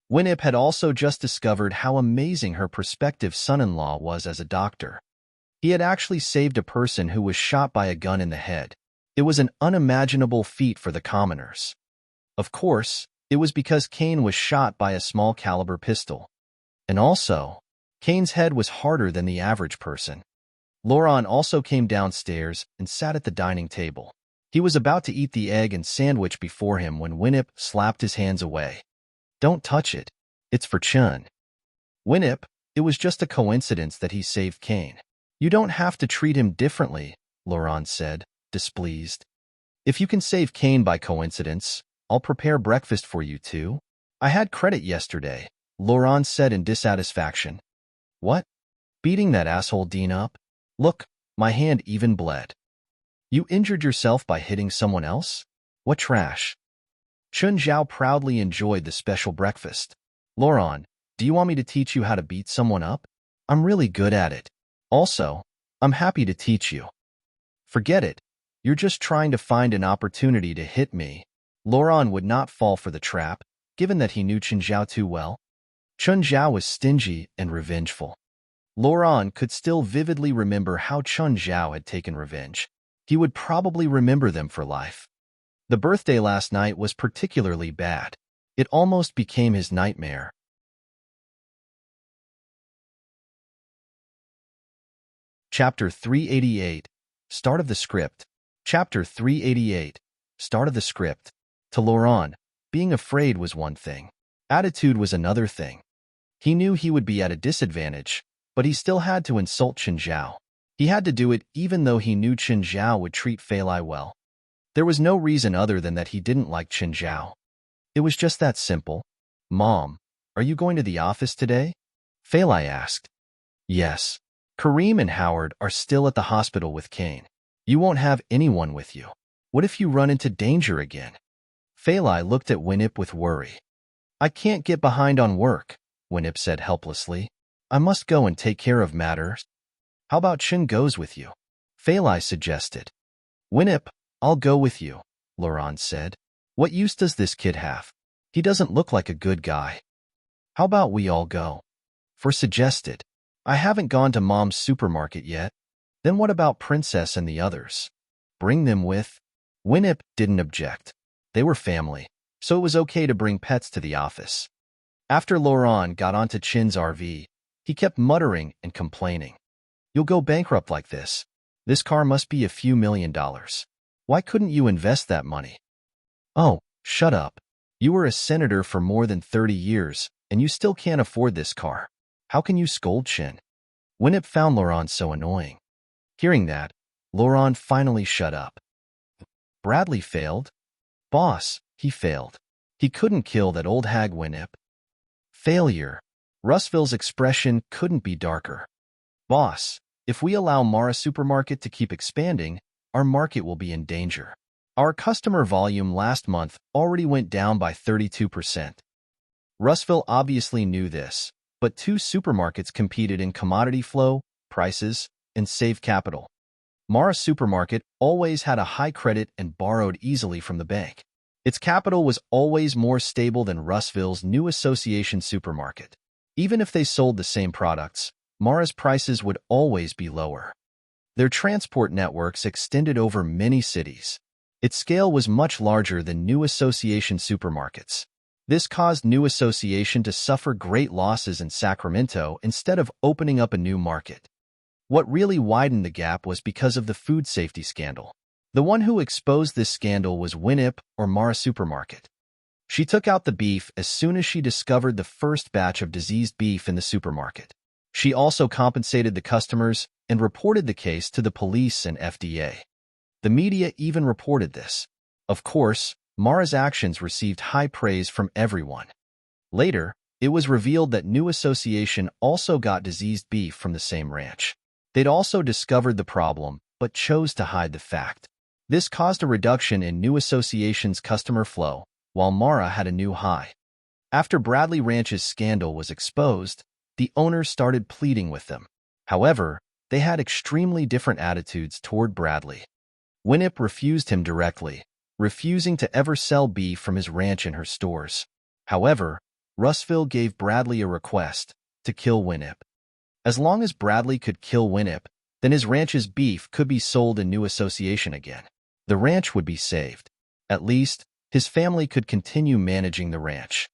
[SPEAKER 1] Winip had also just discovered how amazing her prospective son-in-law was as a doctor. He had actually saved a person who was shot by a gun in the head. It was an unimaginable feat for the commoners. Of course, it was because Kane was shot by a small-caliber pistol. And also, Kane's head was harder than the average person. Laurent also came downstairs and sat at the dining table. He was about to eat the egg and sandwich before him when Winip slapped his hands away. Don't touch it. It's for Chun. Winip, it was just a coincidence that he saved Kane. You don't have to treat him differently, Laurent said, displeased. If you can save Kane by coincidence, I'll prepare breakfast for you too. I had credit yesterday, Laurent said in dissatisfaction. What? Beating that asshole Dean up? Look, my hand even bled. You injured yourself by hitting someone else? What trash. Chun Zhao proudly enjoyed the special breakfast. Laurent, do you want me to teach you how to beat someone up? I'm really good at it. Also, I'm happy to teach you. Forget it. You're just trying to find an opportunity to hit me. Laurent would not fall for the trap, given that he knew Chen Zhao too well. Chen Zhao was stingy and revengeful. Laurent could still vividly remember how Chen Zhao had taken revenge. He would probably remember them for life. The birthday last night was particularly bad. It almost became his nightmare. Chapter 388. Start of the script. Chapter 388. Start of the script. To Laurent, being afraid was one thing. Attitude was another thing. He knew he would be at a disadvantage, but he still had to insult Chen Zhao. He had to do it even though he knew Chen Zhao would treat Fei Lai well. There was no reason other than that he didn't like Chen Zhao. It was just that simple. Mom, are you going to the office today? Fei Lai asked. Yes. Kareem and Howard are still at the hospital with Kane. You won't have anyone with you. What if you run into danger again? Fei Lai looked at Winip with worry. I can't get behind on work, Winip said helplessly. I must go and take care of matters. How about Chen goes with you? Fei Lai suggested. Winip, I'll go with you, Laurent said. What use does this kid have? He doesn't look like a good guy. How about we all go? For suggested. I haven't gone to Mom's supermarket yet. Then what about Princess and the others? Bring them with. Winip didn't object. They were family, so it was okay to bring pets to the office. After Laurent got onto Chen's RV, he kept muttering and complaining. You'll go bankrupt like this. This car must be a few $1,000,000. Why couldn't you invest that money? Oh, shut up. You were a senator for more than 30 years, and you still can't afford this car. How can you scold Chen? Winip found Laurent so annoying. Hearing that, Laurent finally shut up. Bradley failed? Boss, he failed. He couldn't kill that old hag Winip. Failure. Russville's expression couldn't be darker. Boss, if we allow Mara Supermarket to keep expanding, our market will be in danger. Our customer volume last month already went down by 32%. Russville obviously knew this, but two supermarkets competed in commodity flow, prices, and save capital. Mara Supermarket always had a high credit and borrowed easily from the bank. Its capital was always more stable than Russville's new association supermarket. Even if they sold the same products, Mara's prices would always be lower. Their transport networks extended over many cities. Its scale was much larger than New Association supermarkets. This caused New Association to suffer great losses in Sacramento instead of opening up a new market. What really widened the gap was because of the food safety scandal. The one who exposed this scandal was Winip or Mara Supermarket. She took out the beef as soon as she discovered the first batch of diseased beef in the supermarket. She also compensated the customers and reported the case to the police and FDA. The media even reported this. Of course, Mara's actions received high praise from everyone. Later, it was revealed that New Association also got diseased beef from the same ranch. They'd also discovered the problem, but chose to hide the fact. This caused a reduction in New Association's customer flow, while Mara had a new high. After Bradley Ranch's scandal was exposed, the owners started pleading with them. However, they had extremely different attitudes toward Bradley. Winip refused him directly, refusing to ever sell beef from his ranch in her stores. However, Russville gave Bradley a request to kill Winip. As long as Bradley could kill Winip, then his ranch's beef could be sold in New Association again. The ranch would be saved. At least, his family could continue managing the ranch.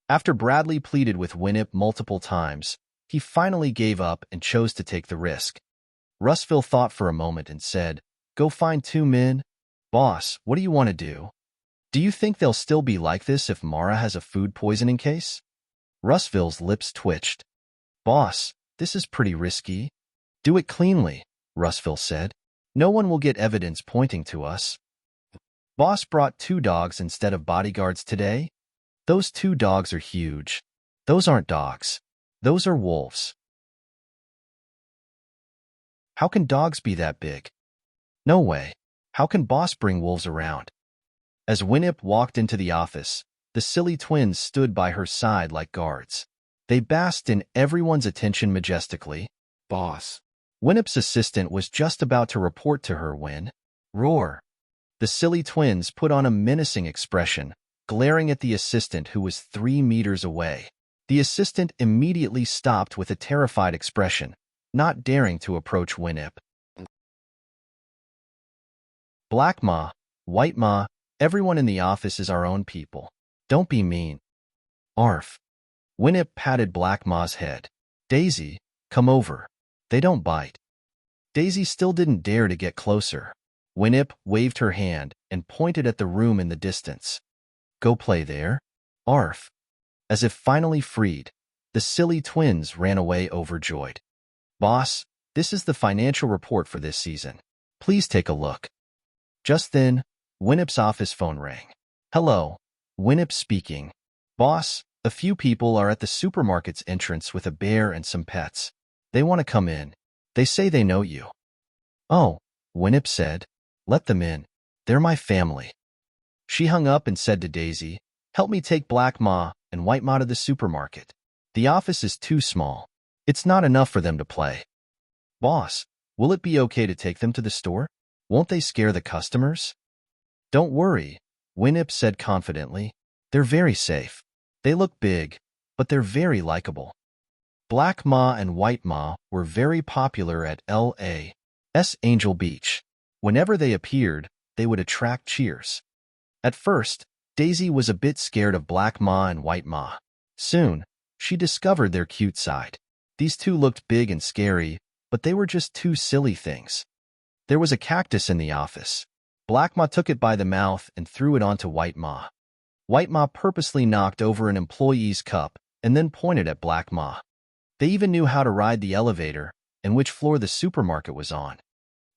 [SPEAKER 1] After Bradley pleaded with Winip multiple times, he finally gave up and chose to take the risk. Russville thought for a moment and said, "Go find 2 men? Boss, what do you want to do? Do you think they'll still be like this if Mara has a food poisoning case?" Russville's lips twitched. "Boss, this is pretty risky." "Do it cleanly," Russville said. "No one will get evidence pointing to us." "Boss brought 2 dogs instead of bodyguards today. Those 2 dogs are huge. Those aren't dogs. Those are wolves." "How can dogs be that big?" "No way. How can boss bring wolves around?" As Winip walked into the office, the silly twins stood by her side like guards. They basked in everyone's attention majestically.
[SPEAKER 2] "Boss,
[SPEAKER 1] Winnip's assistant was just about to report to her when, roar! The silly twins put on a menacing expression, glaring at the assistant who was 3 meters away. The assistant immediately stopped with a terrified expression, not daring to approach Winnip. Black Ma, White Ma, everyone in the office is our own people. Don't be mean. Arf. Winnip patted Black Ma's head. Daisy, come over. They don't bite. Daisy still didn't dare to get closer. Winnip waved her hand and pointed at the room in the distance. Go play there. Arf. As if finally freed, the silly twins ran away overjoyed. Boss, this is the financial report for this season. Please take a look. Just then, Winnip's office phone rang. Hello, Winnip speaking. Boss, a few people are at the supermarket's entrance with a bear and some pets. They want to come in. They say they know you. Oh, Winnip said. Let them in. They're my family. She hung up and said to Daisy, help me take Black Ma and White Ma to the supermarket. The office is too small. It's not enough for them to play. Boss, will it be okay to take them to the store? Won't they scare the customers? Don't worry, Winnip said confidently. They're very safe. They look big, but they're very likable. Black Ma and White Ma were very popular at L.A.'s Angel Beach. Whenever they appeared, they would attract cheers. At first, Daisy was a bit scared of Black Ma and White Ma. Soon, she discovered their cute side. These two looked big and scary, but they were just two silly things. There was a cactus in the office. Black Ma took it by the mouth and threw it onto White Ma. White Ma purposely knocked over an employee's cup and then pointed at Black Ma. They even knew how to ride the elevator and which floor the supermarket was on.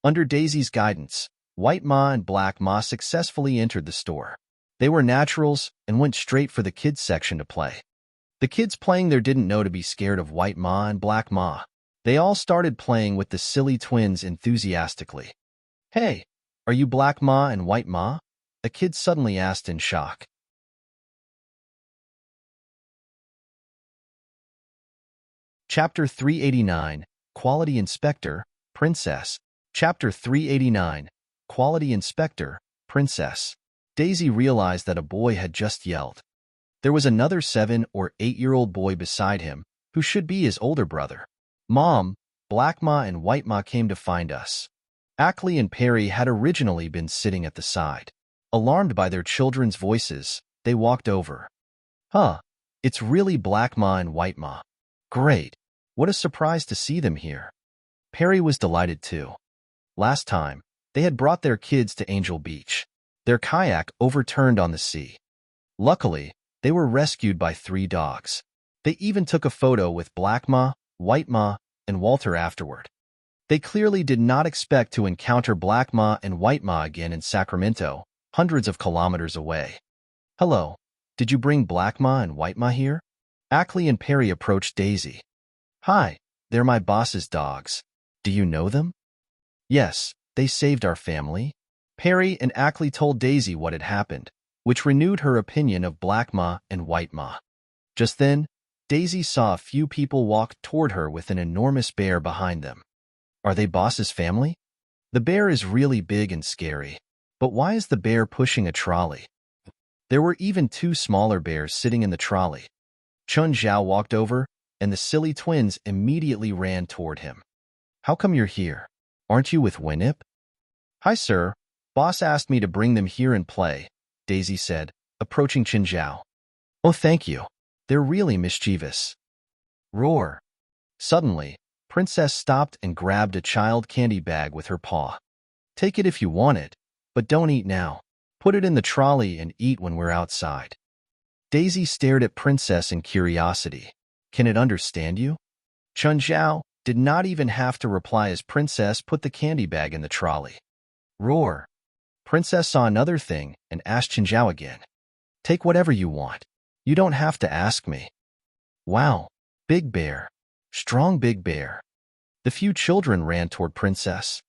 [SPEAKER 1] Under Daisy's guidance, White Ma and Black Ma successfully entered the store. They were naturals and went straight for the kids' section to play. The kids playing there didn't know to be scared of White Ma and Black Ma. They all started playing with the silly twins enthusiastically. Hey, are you Black Ma and White Ma? A kid suddenly asked in shock. Chapter 389, Quality Inspector, Princess. Chapter 389, Quality Inspector, Princess. Daisy realized that a boy had just yelled. There was another 7 or 8-year-old boy beside him, who should be his older brother. Mom, Black Ma and White Ma came to find us. Ackley and Perry had originally been sitting at the side. Alarmed by their children's voices, they walked over. Huh, it's really Black Ma and White Ma. Great. What a surprise to see them here. Perry was delighted too. Last time, they had brought their kids to Angel Beach. Their kayak overturned on the sea. Luckily, they were rescued by 3 dogs. They even took a photo with Black Ma, White Ma, and Walter afterward. They clearly did not expect to encounter Black Ma and White Ma again in Sacramento, hundreds of kilometers away. Hello, did you bring Black Ma and White Ma here? Ackley and Perry approached Daisy. Hi, they're my boss's dogs. Do you know them? Yes, they saved our family. Perry and Ackley told Daisy what had happened, which renewed her opinion of Black Ma and White Ma. Just then, Daisy saw a few people walk toward her with an enormous bear behind them. Are they boss's family? The bear is really big and scary. But why is the bear pushing a trolley? There were even 2 smaller bears sitting in the trolley. Chun Zhao walked over, and the silly twins immediately ran toward him. How come you're here? Aren't you with Winnip? Hi, sir. Boss asked me to bring them here and play, Daisy said, approaching Chun Zhao. Oh, thank you. They're really mischievous. Roar. Suddenly, Princess stopped and grabbed a child candy bag with her paw. Take it if you want it, but don't eat now. Put it in the trolley and eat when we're outside. Daisy stared at Princess in curiosity. Can it understand you? Chun Zhao did not even have to reply as Princess put the candy bag in the trolley. Roar. Princess saw another thing and asked Chun Zhao again. Take whatever you want. You don't have to ask me. Wow, big bear. Strong big bear. The few children ran toward Princess.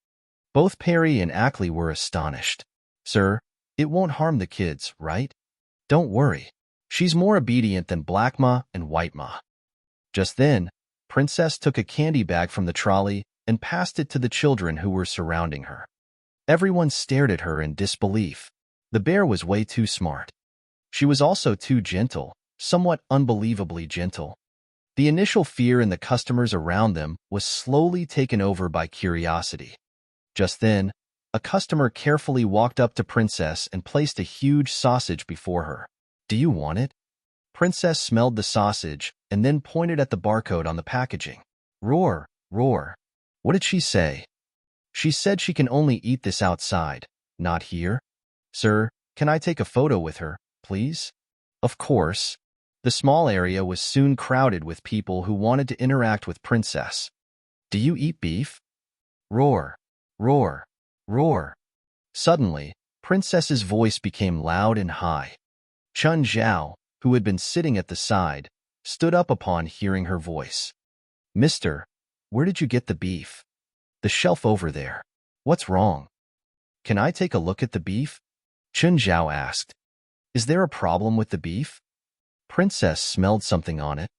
[SPEAKER 1] Both Perry and Ackley were astonished. Sir, it won't harm the kids, right? Don't worry. She's more obedient than Black Ma and White Ma. Just then, Princess took a candy bag from the trolley and passed it to the children who were surrounding her. Everyone stared at her in disbelief. The bear was way too smart. She was also too gentle, somewhat unbelievably gentle. The initial fear in the customers around them was slowly taken over by curiosity. Just then, a customer carefully walked up to Princess and placed a huge sausage before her. "Do you want it?" Princess smelled the sausage and then pointed at the barcode on the packaging. "Roar, roar." What did she say? She said she can only eat this outside, not here. "Sir, can I take a photo with her, please?" Of course. The small area was soon crowded with people who wanted to interact with Princess. "Do you eat beef?" Roar, roar, roar. Suddenly, Princess's voice became loud and high. Chun Zhao, who had been sitting at the side, stood up upon hearing her voice. "Mister, where did you get the beef?" "The shelf over there." "What's wrong?" "Can I take a look at the beef?" Chun Zhao asked. "Is there a problem with the beef?" Princess smelled something on it.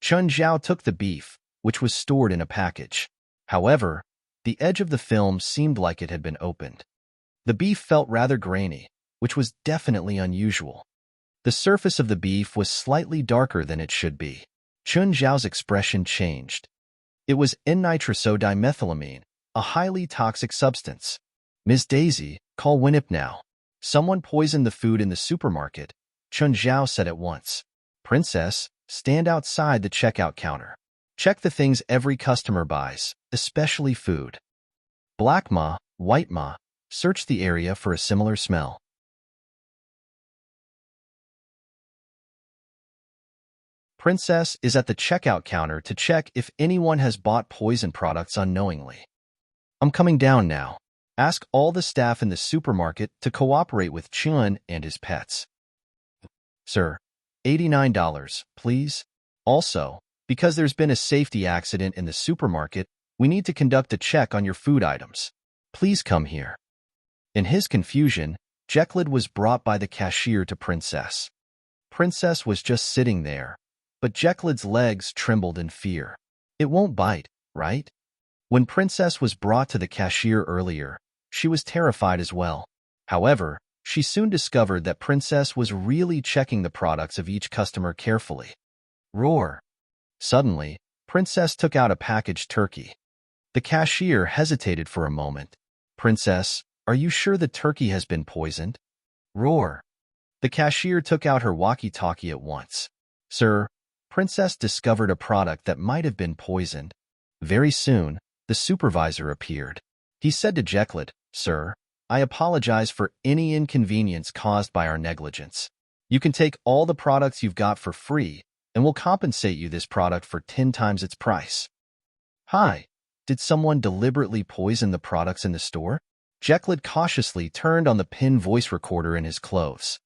[SPEAKER 1] Chun Zhao took the beef, which was stored in a package. However, the edge of the film seemed like it had been opened. The beef felt rather grainy, which was definitely unusual. The surface of the beef was slightly darker than it should be. Chun Zhao's expression changed. It was N-nitrosodimethylamine, a highly toxic substance. "Ms. Daisy, call Winnip now." "Someone poisoned the food in the supermarket," Chun Zhao said at once. "Princess, stand outside the checkout counter. Check the things every customer buys, especially food. Black Ma, White Ma, search the area for a similar smell." Princess is at the checkout counter to check if anyone has bought poison products unknowingly. "I'm coming down now. Ask all the staff in the supermarket to cooperate with Chun and his pets." "Sir, $89, please." "Also, because there's been a safety accident in the supermarket, we need to conduct a check on your food items. Please come here." In his confusion, Jekyll was brought by the cashier to Princess. Princess was just sitting there, but Jekyll's legs trembled in fear. "It won't bite, right?" When Princess was brought to the cashier earlier, she was terrified as well. However, she soon discovered that Princess was really checking the products of each customer carefully. Roar. Suddenly, Princess took out a packaged turkey. The cashier hesitated for a moment. "Princess, are you sure the turkey has been poisoned?" Roar. The cashier took out her walkie-talkie at once. "Sir, Princess discovered a product that might have been poisoned." Very soon, the supervisor appeared. He said to Jekyll, "Sir, I apologize for any inconvenience caused by our negligence. You can take all the products you've got for free, and we'll compensate you this product for 10 times its price." "Hi, did someone deliberately poison the products in the store?" Jekyll cautiously turned on the pin voice recorder in his clothes.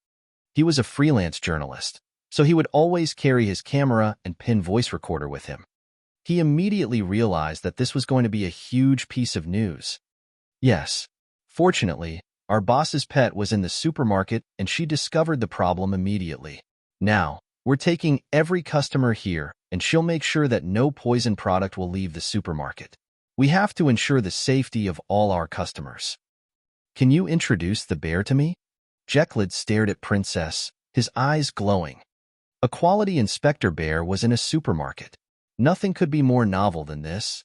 [SPEAKER 1] He was a freelance journalist, so he would always carry his camera and pin voice recorder with him. He immediately realized that this was going to be a huge piece of news. Yes. Fortunately, our boss's pet was in the supermarket and she discovered the problem immediately. "Now, we're taking every customer here and she'll make sure that no poison product will leave the supermarket. We have to ensure the safety of all our customers. Can you introduce the bear to me?" Jekyll stared at Princess, his eyes glowing. A quality inspector bear was in a supermarket. Nothing could be more novel than this.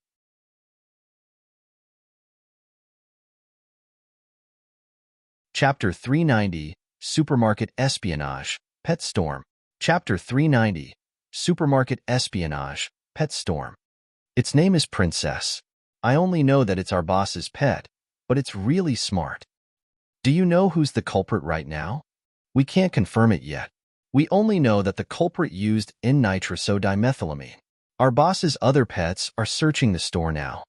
[SPEAKER 1] Chapter 390, Supermarket Espionage, Pet Storm. Chapter 390, Supermarket Espionage, Pet Storm. Its name is Princess. I only know that it's our boss's pet, but it's really smart. Do you know who's the culprit right now? We can't confirm it yet. We only know that the culprit used N-nitrosodimethylamine. Our boss's other pets are searching the store now.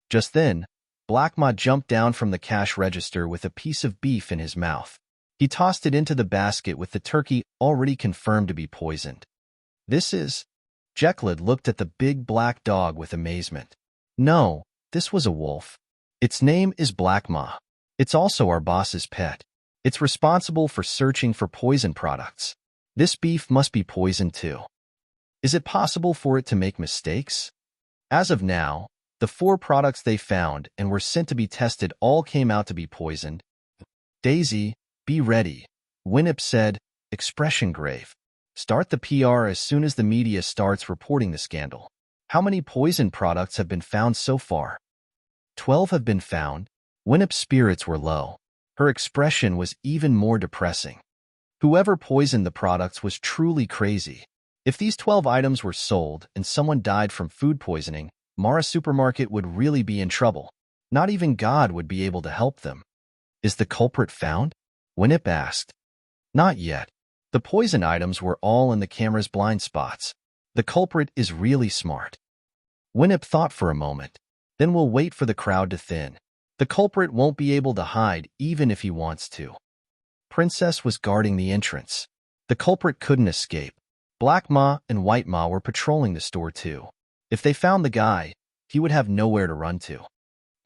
[SPEAKER 1] Just then, Black Ma jumped down from the cash register with a piece of beef in his mouth. He tossed it into the basket with the turkey already confirmed to be poisoned. "This is..." Jekyll looked at the big black dog with amazement. No, this was a wolf. Its name is Black Ma. It's also our boss's pet. It's responsible for searching for poison products. This beef must be poisoned too. Is it possible for it to make mistakes? As of now, The 4 products they found and were sent to be tested all came out to be poisoned. Daisy, be ready, Winnip said, expression grave. Start the PR as soon as the media starts reporting the scandal. How many poison products have been found so far? 12 have been found. Winnip's spirits were low. Her expression was even more depressing. Whoever poisoned the products was truly crazy. If these 12 items were sold and someone died from food poisoning, Mara Supermarket would really be in trouble. Not even God would be able to help them. Is the culprit found? Winnip asked. Not yet. The poison items were all in the camera's blind spots. The culprit is really smart. Winnip thought for a moment. Then we'll wait for the crowd to thin. The culprit won't be able to hide even if he wants to. Princess was guarding the entrance. The culprit couldn't escape. Black Ma and White Ma were patrolling the store too. If they found the guy, he would have nowhere to run to.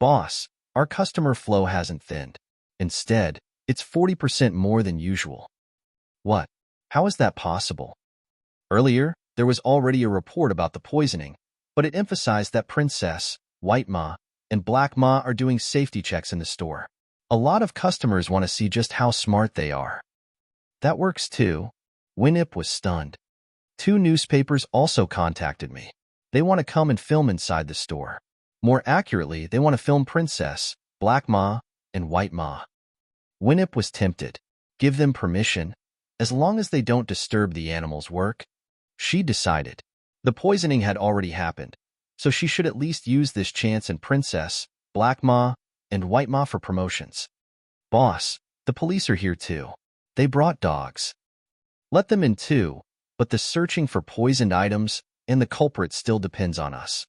[SPEAKER 1] Boss, our customer flow hasn't thinned. Instead, it's 40% more than usual. What? How is that possible? Earlier, there was already a report about the poisoning, but it emphasized that Princess, White Ma, and Black Ma are doing safety checks in the store. A lot of customers want to see just how smart they are. That works too. Winnip was stunned. 2 newspapers also contacted me. They want to come and film inside the store. More accurately, they want to film Princess, Black Ma, and White Ma. Winnip was tempted. Give them permission, as long as they don't disturb the animals' work. She decided. The poisoning had already happened, so she should at least use this chance in Princess, Black Ma, and White Ma for promotions. Boss, the police are here too. They brought dogs. Let them in too, but the searching for poisoned items and the culprit still depends on us.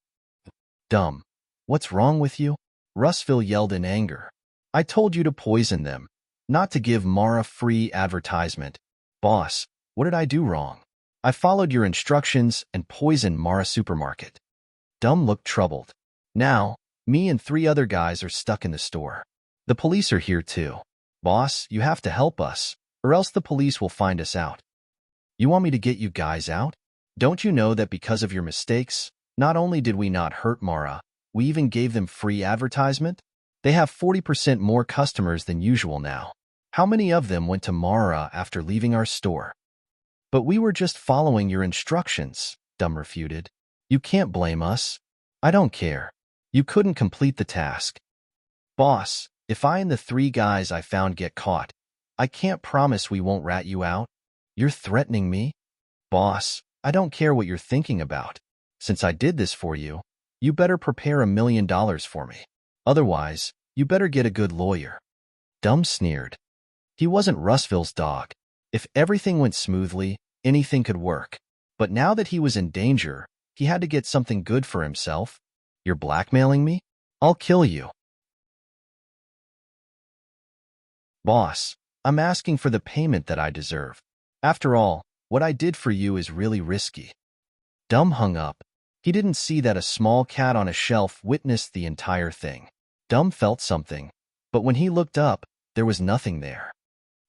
[SPEAKER 1] Dumb. What's wrong with you? Russville yelled in anger. I told you to poison them, not to give Mara free advertisement. Boss, what did I do wrong? I followed your instructions and poisoned Mara Supermarket. Dumb looked troubled. Now, me and 3 other guys are stuck in the store. The police are here too. Boss, you have to help us, or else the police will find us out. You want me to get you guys out? Don't you know that because of your mistakes, not only did we not hurt Mara, we even gave them free advertisement? They have 40% more customers than usual now. How many of them went to Mara after leaving our store? But we were just following your instructions, Dumb refuted. You can't blame us. I don't care. You couldn't complete the task. Boss, if I and the 3 guys I found get caught, I can't promise we won't rat you out. You're threatening me? Boss, I don't care what you're thinking about. Since I did this for you, you better prepare $1 million for me. Otherwise, you better get a good lawyer. Dumb sneered. He wasn't Russville's dog. If everything went smoothly, anything could work. But now that he was in danger, he had to get something good for himself. You're blackmailing me? I'll kill you. Boss, I'm asking for the payment that I deserve. After all, what I did for you is really risky. Dumb hung up. He didn't see that a small cat on a shelf witnessed the entire thing. Dumb felt something, but when he looked up, there was nothing there.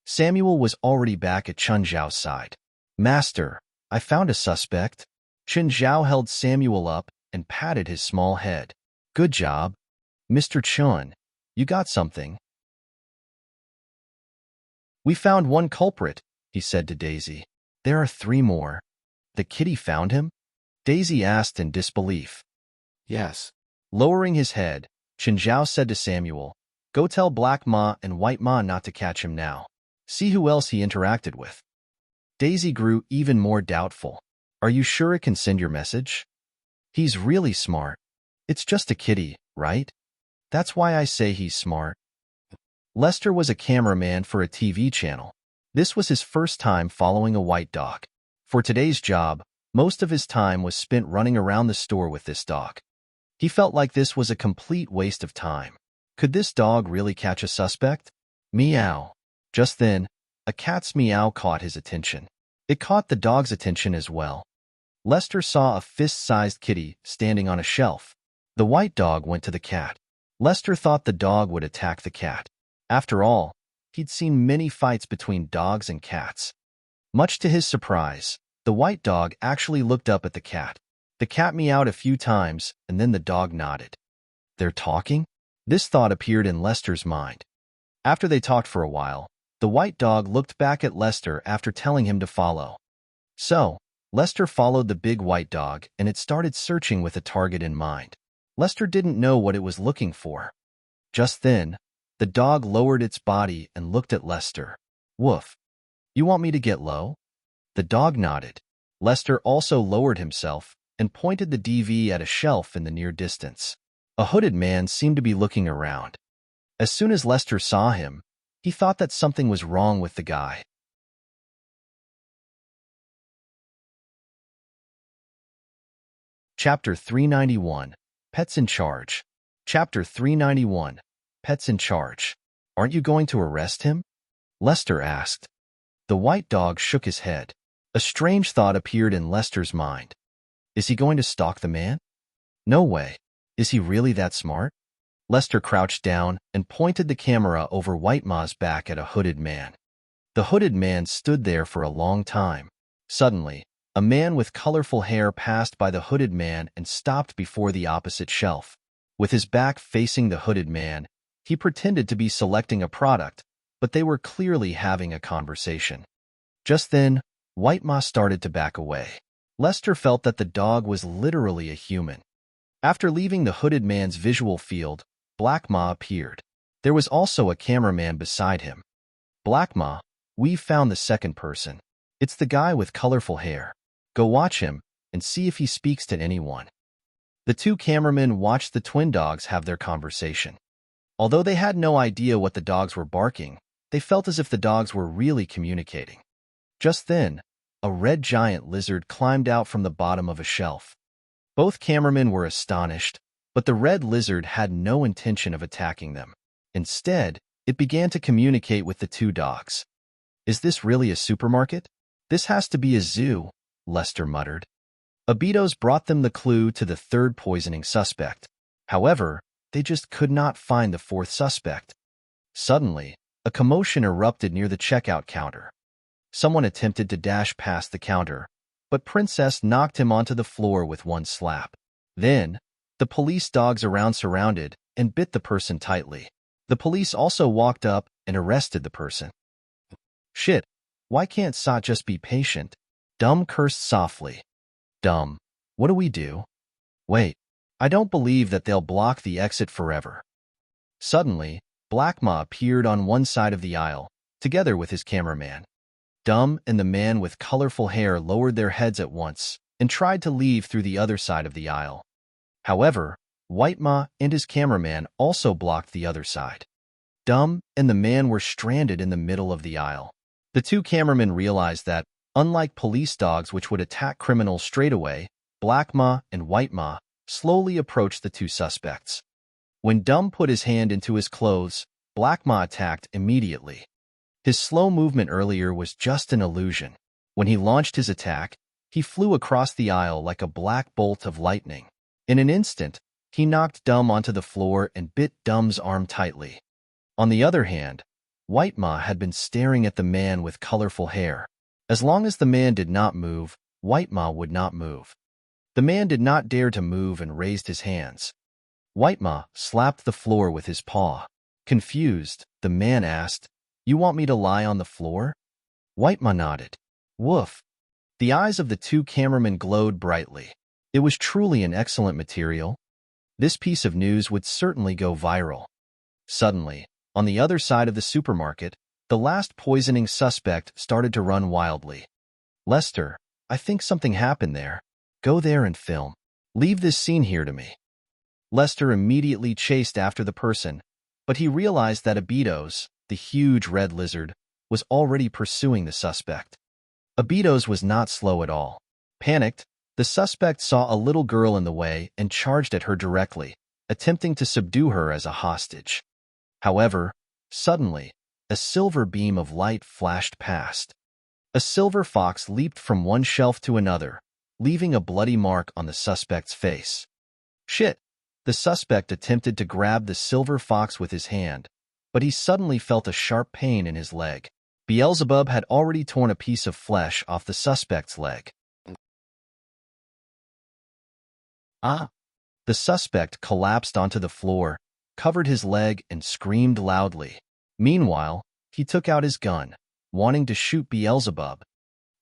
[SPEAKER 1] Samuel was already back at Chun Zhao's side. Master, I found a suspect. Chun Zhao held Samuel up and patted his small head. Good job. Mr. Chun, you got something. We found 1 culprit, he said to Daisy. There are 3 more. The kitty found him? Daisy asked in disbelief.
[SPEAKER 2] Yes.
[SPEAKER 1] Lowering his head, Chun Zhao said to Samuel, Go tell Black Ma and White Ma not to catch him now. See who else he interacted with. Daisy grew even more doubtful. Are you sure it can send your message? He's really smart. It's just a kitty, right? That's why I say he's smart. Lester was a cameraman for a TV channel. This was his first time following a white dog. For today's job, most of his time was spent running around the store with this dog. He felt like this was a complete waste of time. Could this dog really catch a suspect? Meow. Just then, a cat's meow caught his attention. It caught the dog's attention as well. Lester saw a fist-sized kitty standing on a shelf. The white dog went to the cat. Lester thought the dog would attack the cat. After all, he'd seen many fights between dogs and cats. Much to his surprise, the white dog actually looked up at the cat. The cat meowed a few times, and then the dog nodded. They're talking? This thought appeared in Lester's mind. After they talked for a while, the white dog looked back at Lester after telling him to follow. So, Lester followed the big white dog and it started searching with a target in mind. Lester didn't know what it was looking for. Just then, the dog lowered its body and looked at Lester. Woof. You want me to get low? The dog nodded. Lester also lowered himself and pointed the DV at a shelf in the near distance. A hooded man seemed to be looking around. As soon as Lester saw him, he thought that something was wrong with the guy. Chapter 391, Pets in Charge. Chapter 391, Pets in Charge. Aren't you going to arrest him? Lester asked. The white dog shook his head. A strange thought appeared in Lester's mind. Is he going to stalk the man? No way. Is he really that smart? Lester crouched down and pointed the camera over White Ma's back at a hooded man. The hooded man stood there for a long time. Suddenly, a man with colorful hair passed by the hooded man and stopped before the opposite shelf. With his back facing the hooded man, he pretended to be selecting a product, but they were clearly having a conversation. Just then, White Ma started to back away. Lester felt that the dog was literally a human. After leaving the hooded man's visual field, Black Ma appeared. There was also a cameraman beside him. Black Ma, we've found the second person. It's the guy with colorful hair. Go watch him and see if he speaks to anyone. The two cameramen watched the twin dogs have their conversation. Although they had no idea what the dogs were barking, they felt as if the dogs were really communicating. Just then, a red giant lizard climbed out from the bottom of a shelf. Both cameramen were astonished, but the red lizard had no intention of attacking them. Instead, it began to communicate with the two dogs. Is this really a supermarket? This has to be a zoo, Lester muttered. Abitos brought them the clue to the third poisoning suspect. However, they just could not find the fourth suspect. Suddenly, a commotion erupted near the checkout counter. Someone attempted to dash past the counter, but Princess knocked him onto the floor with one slap. Then, the police dogs around surrounded and bit the person tightly. The police also walked up and arrested the person. Shit, why can't Sot just be patient? Dumb cursed softly. Dumb, what do we do? Wait, I don't believe that they'll block the exit forever. Suddenly, Black Ma appeared on one side of the aisle, together with his cameraman. Dumb and the man with colorful hair lowered their heads at once and tried to leave through the other side of the aisle. However, White Ma and his cameraman also blocked the other side. Dumb and the man were stranded in the middle of the aisle. The two cameramen realized that, unlike police dogs which would attack criminals straight away, Black Ma and White Ma slowly approached the two suspects. When Dumb put his hand into his clothes, Black Ma attacked immediately. His slow movement earlier was just an illusion. When he launched his attack, he flew across the aisle like a black bolt of lightning. In an instant, he knocked Dumb onto the floor and bit Dumb's arm tightly. On the other hand, White Ma had been staring at the man with colorful hair. As long as the man did not move, White Ma would not move. The man did not dare to move and raised his hands. White Ma slapped the floor with his paw. Confused, the man asked, "You want me to lie on the floor?" White Ma nodded. Woof. The eyes of the two cameramen glowed brightly. It was truly an excellent material. This piece of news would certainly go viral. Suddenly, on the other side of the supermarket, the last poisoning suspect started to run wildly. Lester, I think something happened there. Go there and film. Leave this scene here to me. Lester immediately chased after the person, but he realized that Abitos, the huge red lizard, was already pursuing the suspect. Abitos was not slow at all. Panicked, the suspect saw a little girl in the way and charged at her directly, attempting to subdue her as a hostage. However, suddenly, a silver beam of light flashed past. A silver fox leaped from one shelf to another, leaving a bloody mark on the suspect's face. Shit! The suspect attempted to grab the silver fox with his hand, but he suddenly felt a sharp pain in his leg. Beelzebub had already torn a piece of flesh off the suspect's leg. Ah! The suspect collapsed onto the floor, covered his leg, and screamed loudly. Meanwhile, he took out his gun, wanting to shoot Beelzebub.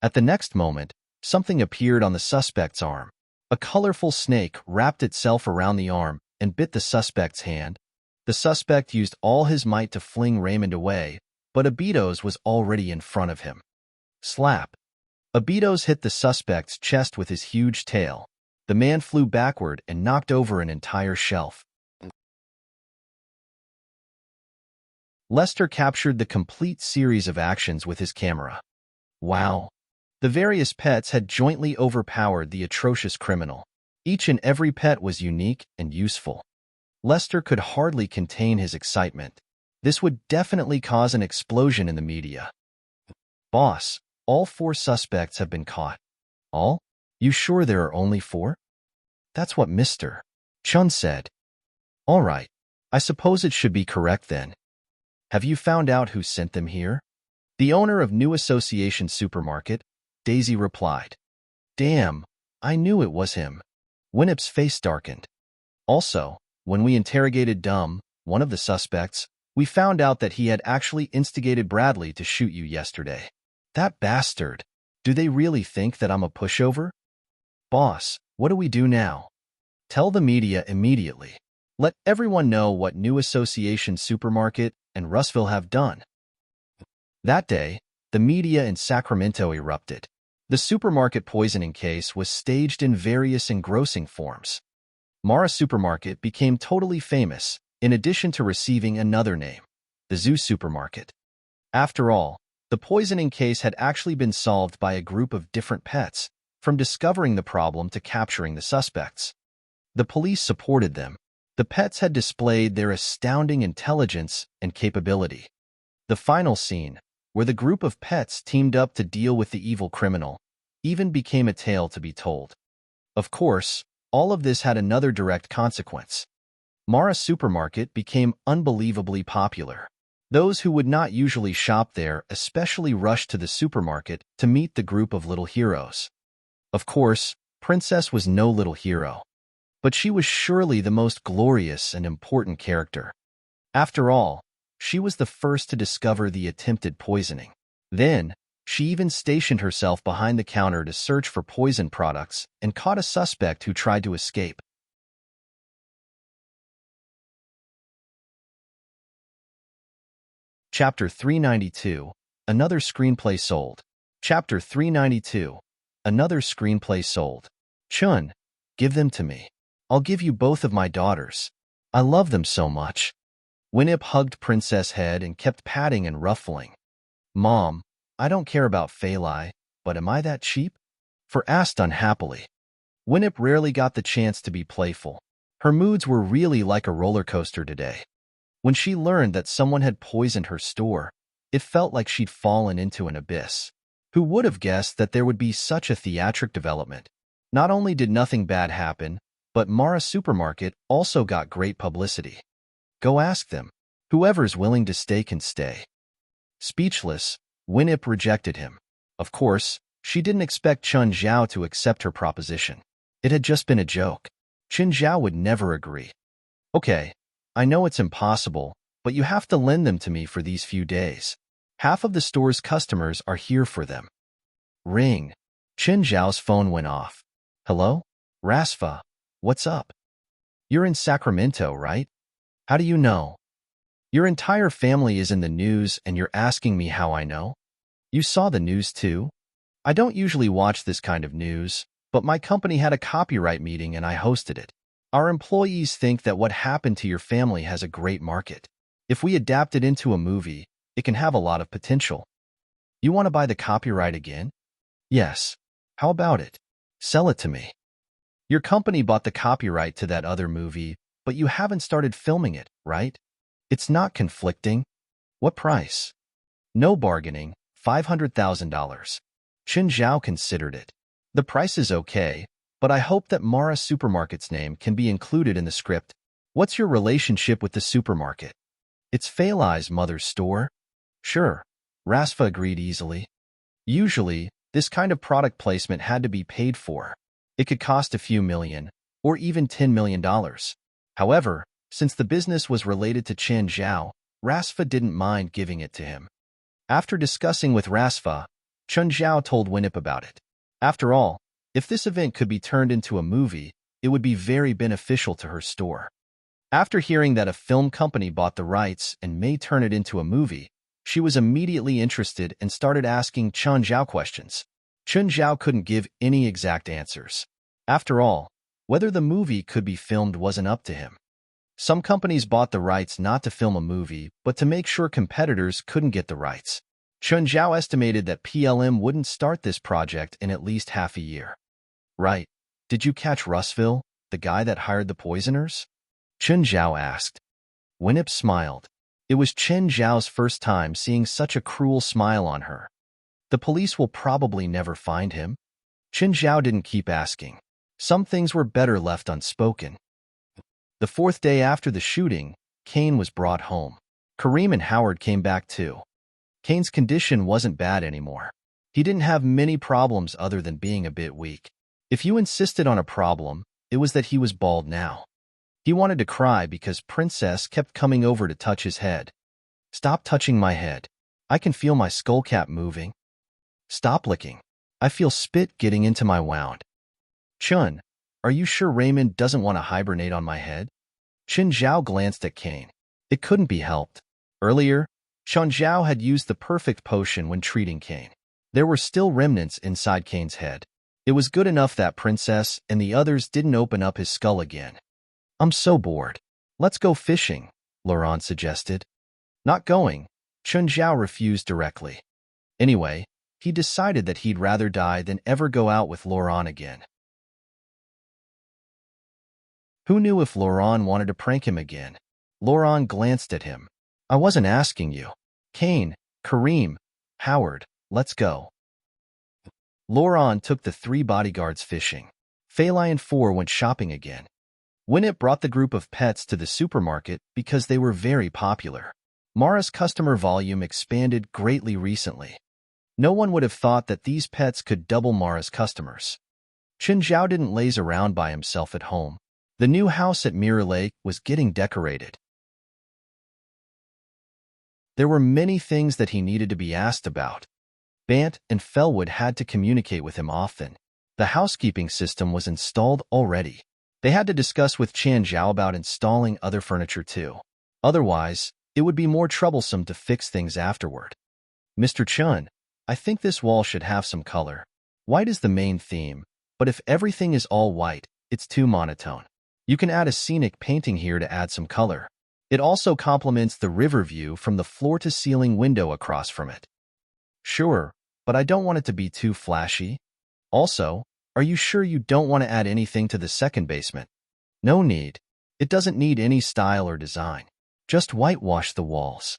[SPEAKER 1] At the next moment, something appeared on the suspect's arm. A colorful snake wrapped itself around the arm and bit the suspect's hand. The suspect used all his might to fling Raymond away, but Abitos was already in front of him. Slap! Abitos hit the suspect's chest with his huge tail. The man flew backward and knocked over an entire shelf. Lester captured the complete series of actions with his camera. Wow! The various pets had jointly overpowered the atrocious criminal. Each and every pet was unique and useful. Lester could hardly contain his excitement. This would definitely cause an explosion in the media. Boss, all 4 suspects have been caught. All? You sure there are only 4? That's what Mr. Chun said. All right. I suppose it should be correct then. Have you found out who sent them here? The owner of New Association Supermarket, Daisy replied. Damn, I knew it was him. Winnip's face darkened. Also, when we interrogated Dumb, one of the suspects, we found out that he had actually instigated Bradley to shoot you yesterday. That bastard. Do they really think that I'm a pushover? Boss, what do we do now? Tell the media immediately. Let everyone know what New Association Supermarket and Russville have done. That day, the media in Sacramento erupted. The supermarket poisoning case was staged in various engrossing forms. Mara Supermarket became totally famous, in addition to receiving another name, the Zoo Supermarket. After all, the poisoning case had actually been solved by a group of different pets, from discovering the problem to capturing the suspects. The police supported them. The pets had displayed their astounding intelligence and capability. The final scene, where the group of pets teamed up to deal with the evil criminal, even became a tale to be told. Of course, all of this had another direct consequence. Mara Supermarket became unbelievably popular. Those who would not usually shop there especially rushed to the supermarket to meet the group of little heroes. Of course, Princess was no little hero, but she was surely the most glorious and important character. After all, she was the first to discover the attempted poisoning. Then, she even stationed herself behind the counter to search for poison products and caught a suspect who tried to escape. Chapter 392, Another Screenplay Sold. Chapter 392, Another Screenplay Sold. Chun, give them to me. I'll give you both of my daughters. I love them so much. Winnip hugged Princess' head and kept patting and ruffling. Mom, I don't care about Phalai, but am I that cheap? For asked unhappily. Winnip rarely got the chance to be playful. Her moods were really like a roller coaster today. When she learned that someone had poisoned her store, it felt like she'd fallen into an abyss. Who would have guessed that there would be such a theatric development? Not only did nothing bad happen, but Mara Supermarket also got great publicity. Go ask them. Whoever's willing to stay can stay. Speechless, Winnip rejected him. Of course, she didn't expect Chun Zhao to accept her proposition. It had just been a joke. Chun Zhao would never agree. Okay, I know it's impossible, but you have to lend them to me for these few days. Half of the store's customers are here for them. Ring. Chun Zhao's phone went off. Hello? Rasfa, what's up? You're in Sacramento, right? How do you know? Your entire family is in the news and you're asking me how I know? You saw the news too? I don't usually watch this kind of news, but my company had a copyright meeting and I hosted it. Our employees think that what happened to your family has a great market. If we adapt it into a movie, it can have a lot of potential. You want to buy the copyright again? Yes. How about it? Sell it to me. Your company bought the copyright to that other movie, but you haven't started filming it, right? It's not conflicting. What price? No bargaining, $500,000. Chun Zhao considered it. The price is okay, but I hope that Mara Supermarket's name can be included in the script. What's your relationship with the supermarket? It's Phalai's mother's store. Sure, Rasfa agreed easily. Usually, this kind of product placement had to be paid for. It could cost a few million, or even $10 million. However, since the business was related to Chen Zhao, Rasfa didn't mind giving it to him. After discussing with Rasfa, Chen Zhao told Winip about it. After all, if this event could be turned into a movie, it would be very beneficial to her store. After hearing that a film company bought the rights and may turn it into a movie, she was immediately interested and started asking Chen Zhao questions. Chen Zhao couldn't give any exact answers. After all, whether the movie could be filmed wasn't up to him. Some companies bought the rights not to film a movie, but to make sure competitors couldn't get the rights. Chen Zhao estimated that PLM wouldn't start this project in at least half a year. Right. Did you catch Russville, the guy that hired the poisoners? Chen Zhao asked. Winip smiled. It was Chen Zhao's first time seeing such a cruel smile on her. The police will probably never find him. Chen Zhao didn't keep asking. Some things were better left unspoken. The fourth day after the shooting, Kane was brought home. Kareem and Howard came back too. Kane's condition wasn't bad anymore. He didn't have many problems other than being a bit weak. If you insisted on a problem, it was that he was bald now. He wanted to cry because Princess kept coming over to touch his head. Stop touching my head. I can feel my skull cap moving. Stop licking. I feel spit getting into my wound. Chun, are you sure Raymond doesn't want to hibernate on my head? Chen Zhao glanced at Kane. It couldn't be helped. Earlier, Chen Zhao had used the perfect potion when treating Kane. There were still remnants inside Kane's head. It was good enough that Princess and the others didn't open up his skull again. I'm so bored. Let's go fishing, Laurent suggested. Not going. Chen Zhao refused directly. Anyway, he decided that he'd rather die than ever go out with Laurent again. Who knew if Laurent wanted to prank him again? Laurent glanced at him. I wasn't asking you. Kane, Kareem, Howard, let's go. Laurent took the 3 bodyguards fishing. Feili and 4 went shopping again. Winip brought the group of pets to the supermarket because they were very popular. Mara's customer volume expanded greatly recently. No one would have thought that these pets could double Mara's customers. Chen Zhao didn't laze around by himself at home. The new house at Mirror Lake was getting decorated. There were many things that he needed to be asked about. Bant and Fellwood had to communicate with him often. The housekeeping system was installed already. They had to discuss with Chen Zhao about installing other furniture too. Otherwise, it would be more troublesome to fix things afterward. Mr. Chun, I think this wall should have some color. White is the main theme, but if everything is all white, it's too monotone. You can add a scenic painting here to add some color. It also complements the river view from the floor-to-ceiling window across from it. Sure, but I don't want it to be too flashy. Also, are you sure you don't want to add anything to the second basement? No need. It doesn't need any style or design. Just whitewash the walls.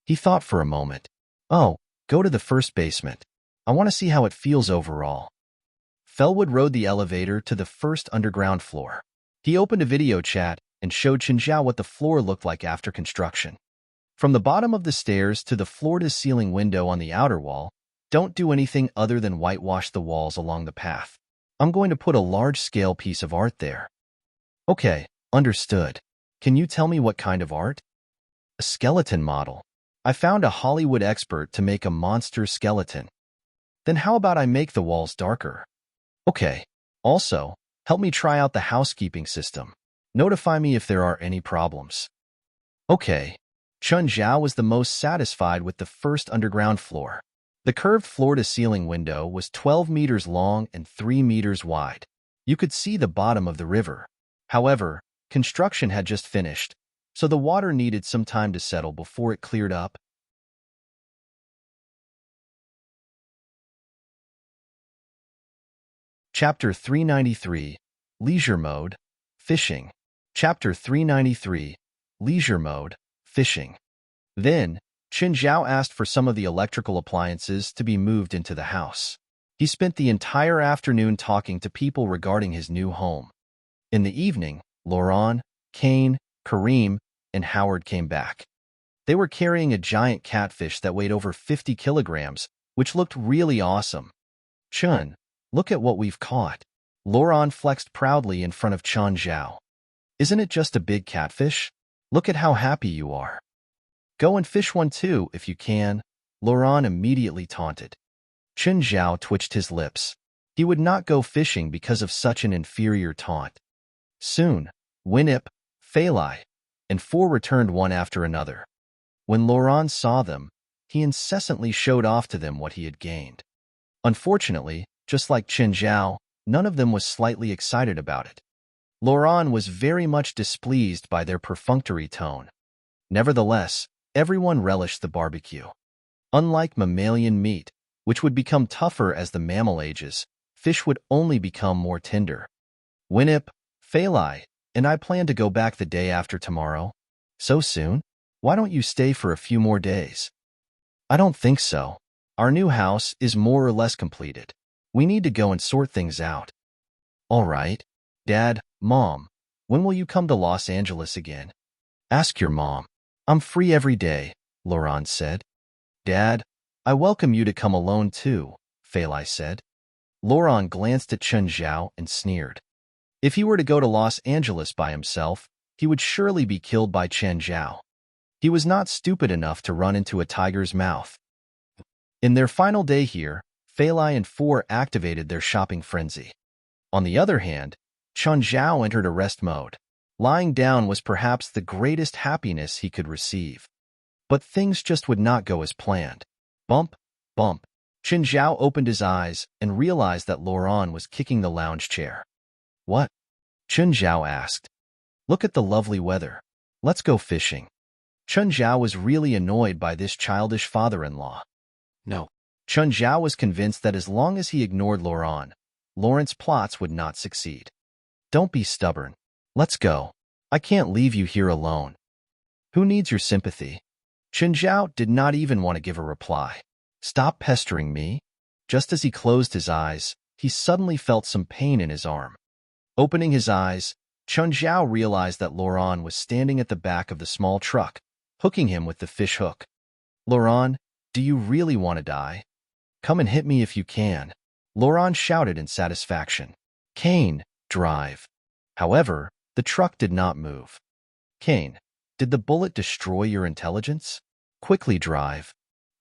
[SPEAKER 1] He thought for a moment. Oh, go to the first basement. I want to see how it feels overall. Fellwood rode the elevator to the first underground floor. He opened a video chat and showed Chen Zhao what the floor looked like after construction. From the bottom of the stairs to the floor-to-ceiling window on the outer wall, don't do anything other than whitewash the walls along the path. I'm going to put a large-scale piece of art there. Okay, understood. Can you tell me what kind of art? A skeleton model. I found a Hollywood expert to make a monster skeleton. Then how about I make the walls darker? Okay. Also, help me try out the housekeeping system. Notify me if there are any problems. Okay. Chen Zhao was the most satisfied with the first underground floor. The curved floor-to-ceiling window was 12 meters long and 3 meters wide. You could see the bottom of the river. However, construction had just finished, so the water needed some time to settle before it cleared up. Chapter 393, Leisure Mode, Fishing. Chapter 393, Leisure Mode, Fishing. Then, Chen Zhao asked for some of the electrical appliances to be moved into the house. He spent the entire afternoon talking to people regarding his new home. In the evening, Laurent, Kane, Kareem, and Howard came back. They were carrying a giant catfish that weighed over 50 kilograms, which looked really awesome. Chun, look at what we've caught. Laurent flexed proudly in front of Chen Zhao. Isn't it just a big catfish? Look at how happy you are. Go and fish one too, if you can, Laurent immediately taunted. Chen Zhao twitched his lips. He would not go fishing because of such an inferior taunt. Soon, Winip, Feilai, and four returned one after another. When Laurent saw them, he incessantly showed off to them what he had gained. Unfortunately, just like Chen Zhao, none of them was slightly excited about it. Laurent was very much displeased by their perfunctory tone. Nevertheless, everyone relished the barbecue. Unlike mammalian meat, which would become tougher as the mammal ages, fish would only become more tender. Winip, Feilai, and I plan to go back the day after tomorrow. So soon? Why don't you stay for a few more days? I don't think so. Our new house is more or less completed. We need to go and sort things out. All right. Dad, Mom, when will you come to Los Angeles again? Ask your mom. I'm free every day, Laurent said. Dad, I welcome you to come alone too, Feilai said. Laurent glanced at Chen Zhao and sneered. If he were to go to Los Angeles by himself, he would surely be killed by Chen Zhao. He was not stupid enough to run into a tiger's mouth. In their final day here, Feilai and four activated their shopping frenzy. On the other hand, Chen Zhao entered a rest mode. Lying down was perhaps the greatest happiness he could receive. But things just would not go as planned. Bump, bump. Chen Zhao opened his eyes and realized that Laurent was kicking the lounge chair. What? Chen Zhao asked. Look at the lovely weather. Let's go fishing. Chen Zhao was really annoyed by this childish father-in-law. No. Chen Zhao was convinced that as long as he ignored Laurent, Laurent's plots would not succeed. Don't be stubborn. Let's go. I can't leave you here alone. Who needs your sympathy? Chen Zhao did not even want to give a reply. Stop pestering me. Just as he closed his eyes, he suddenly felt some pain in his arm. Opening his eyes, Chen Zhao realized that Laurent was standing at the back of the small truck, hooking him with the fish hook. Laurent, do you really want to die? Come and hit me if you can, Laurent shouted in satisfaction. Kane, drive. However, the truck did not move. Kane, did the bullet destroy your intelligence? Quickly drive.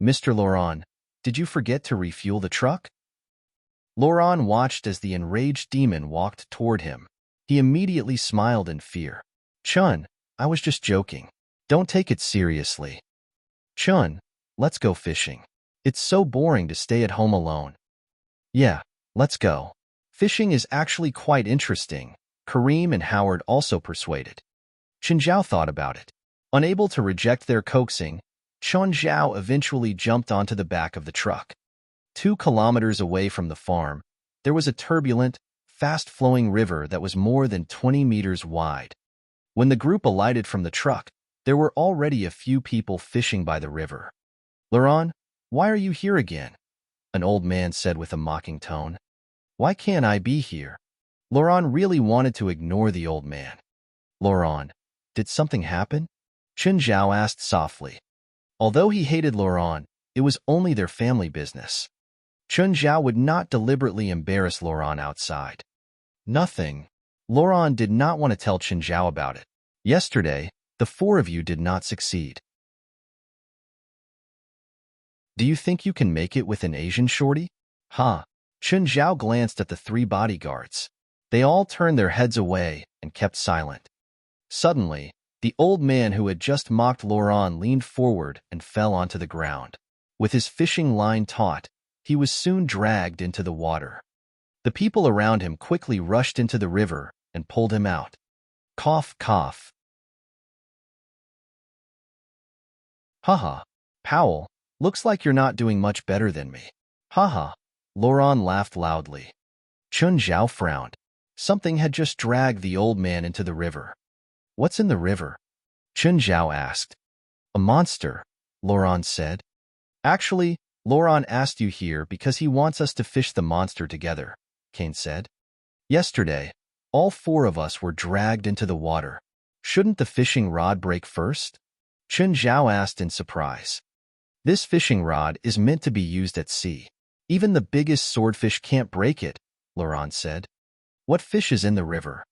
[SPEAKER 1] Mr. Laurent, did you forget to refuel the truck? Laurent watched as the enraged demon walked toward him. He immediately smiled in fear. Chun, I was just joking. Don't take it seriously. Chun, let's go fishing. It's so boring to stay at home alone. Yeah, let's go. Fishing is actually quite interesting, Kareem and Howard also persuaded. Chen Zhao thought about it. Unable to reject their coaxing, Chen Zhao eventually jumped onto the back of the truck. 2 kilometers away from the farm, there was a turbulent, fast-flowing river that was more than 20 meters wide. When the group alighted from the truck, there were already a few people fishing by the river. Laurent, why are you here again? An old man said with a mocking tone. Why can't I be here? Laurent really wanted to ignore the old man. Laurent, did something happen? Chen Zhao asked softly. Although he hated Laurent, it was only their family business. Chen Zhao would not deliberately embarrass Laurent outside. Nothing. Laurent did not want to tell Chen Zhao about it. Yesterday, the 4 of you did not succeed. Do you think you can make it with an Asian shorty? Ha! Chen Zhao glanced at the 3 bodyguards. They all turned their heads away and kept silent. Suddenly, the old man who had just mocked Laurent leaned forward and fell onto the ground. With his fishing line taut, he was soon dragged into the water. The people around him quickly rushed into the river and pulled him out. Cough, cough. Haha, Powell, looks like you're not doing much better than me. Haha, Laurent laughed loudly. Chen Zhao frowned. Something had just dragged the old man into the river. What's in the river? Chen Zhao asked. A monster, Laurent said. Actually, Laurent asked you here because he wants us to fish the monster together, Kane said. Yesterday, all 4 of us were dragged into the water. Shouldn't the fishing rod break first? Chen Zhao asked in surprise. This fishing rod is meant to be used at sea. Even the biggest swordfish can't break it, Laurent said. What fish is in the river?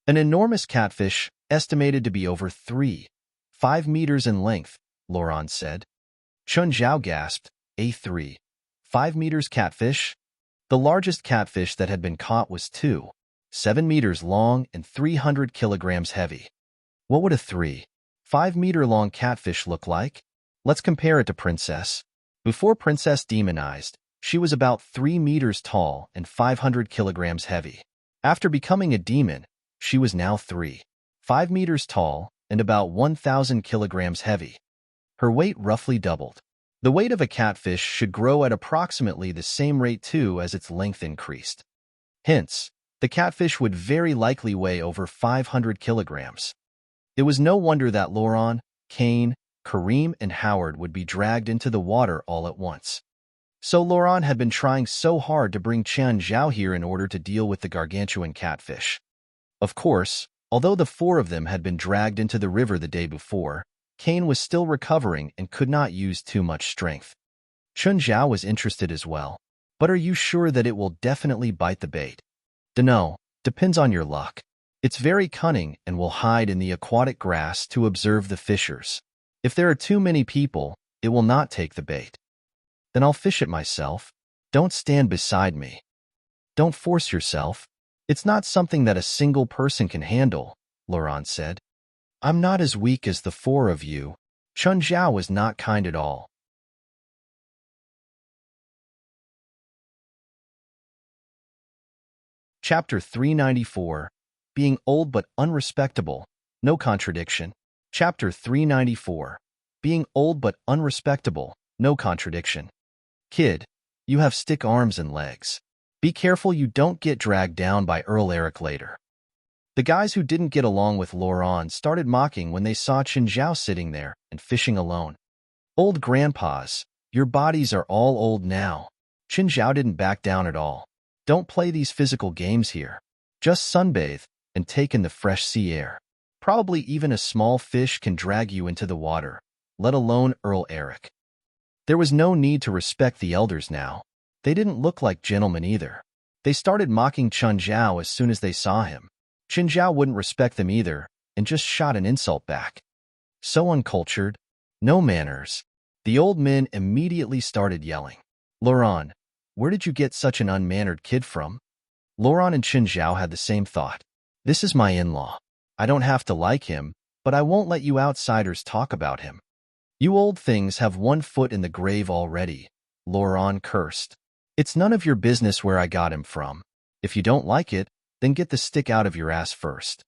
[SPEAKER 1] An enormous catfish, estimated to be over 5 meters in length, Laurent said. Chun Zhao gasped, a 5 meters catfish? The largest catfish that had been caught was 7 meters long and 300 kilograms heavy. What would a 5 meter long catfish look like? Let's compare it to Princess. Before Princess demonized, she was about 3 meters tall and 500 kilograms heavy. After becoming a demon, she was now 5 meters tall and about 1,000 kilograms heavy. Her weight roughly doubled. The weight of a catfish should grow at approximately the same rate too as its length increased. Hence, the catfish would very likely weigh over 500 kilograms. It was no wonder that Laurent, Cain, Kareem, and Howard would be dragged into the water all at once. So Laurent had been trying so hard to bring Chun Zhao here in order to deal with the gargantuan catfish. Of course, although the 4 of them had been dragged into the river the day before, Cain was still recovering and could not use too much strength. Chun Zhao was interested as well. But are you sure that it will definitely bite the bait? Dunno, depends on your luck. It's very cunning and will hide in the aquatic grass to observe the fishers. If there are too many people, it will not take the bait. Then I'll fish it myself. Don't stand beside me. Don't force yourself. It's not something that a single person can handle, Laurent said. I'm not as weak as the 4 of you. Chun Zhao was not kind at all. Chapter 394. Being old but unrespectable. No contradiction. Chapter 394. Being old but unrespectable. No contradiction. Kid, you have stick arms and legs. Be careful you don't get dragged down by Earl Eric later. The guys who didn't get along with Laurent started mocking when they saw Chun Zhao sitting there and fishing alone. Old grandpas, your bodies are all old now. Chun Zhao didn't back down at all. Don't play these physical games here. Just sunbathe and take in the fresh sea air. Probably even a small fish can drag you into the water, let alone Earl Eric. There was no need to respect the elders now. They didn't look like gentlemen either. They started mocking Chun Zhao as soon as they saw him. Chun Zhao wouldn't respect them either and just shot an insult back. So uncultured. No manners. The old men immediately started yelling. Laurent, where did you get such an unmannered kid from? Laurent and Chun Zhao had the same thought. This is my in-law. I don't have to like him, but I won't let you outsiders talk about him. You old things have 1 foot in the grave already, Laurent cursed. It's none of your business where I got him from. If you don't like it, then get the stick out of your ass first.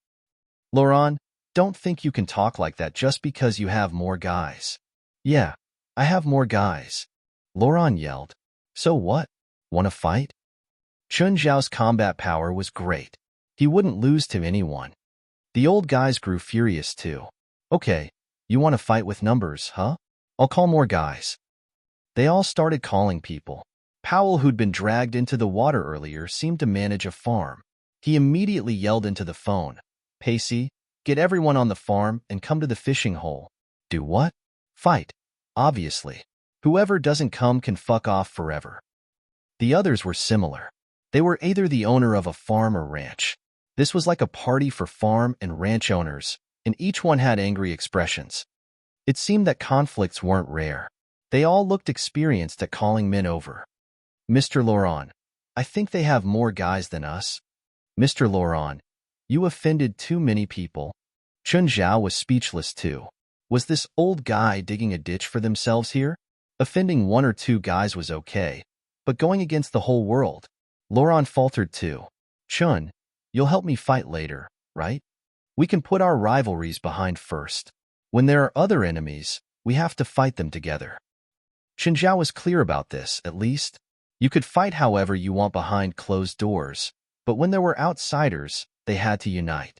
[SPEAKER 1] Laurent, don't think you can talk like that just because you have more guys. Yeah, I have more guys. Laurent yelled. So what? Want to fight? Chun Zhao's combat power was great. He wouldn't lose to anyone. The old guys grew furious too. Okay, you want to fight with numbers, huh? I'll call more guys. They all started calling people. Powell, who'd been dragged into the water earlier, seemed to manage a farm. He immediately yelled into the phone, Pacey, get everyone on the farm and come to the fishing hole. Do what? Fight. Obviously. Whoever doesn't come can fuck off forever. The others were similar. They were either the owner of a farm or ranch. This was like a party for farm and ranch owners, and each one had angry expressions. It seemed that conflicts weren't rare. They all looked experienced at calling men over. Mr. Laurent, I think they have more guys than us. Mr. Laurent, you offended too many people. Chun Zhao was speechless too. Was this old guy digging a ditch for themselves here? Offending 1 or 2 guys was okay, but going against the whole world? Laurent faltered too. Chun, you'll help me fight later, right? We can put our rivalries behind first. When there are other enemies, we have to fight them together. Chun Zhao was clear about this, at least. You could fight however you want behind closed doors, but when there were outsiders, they had to unite.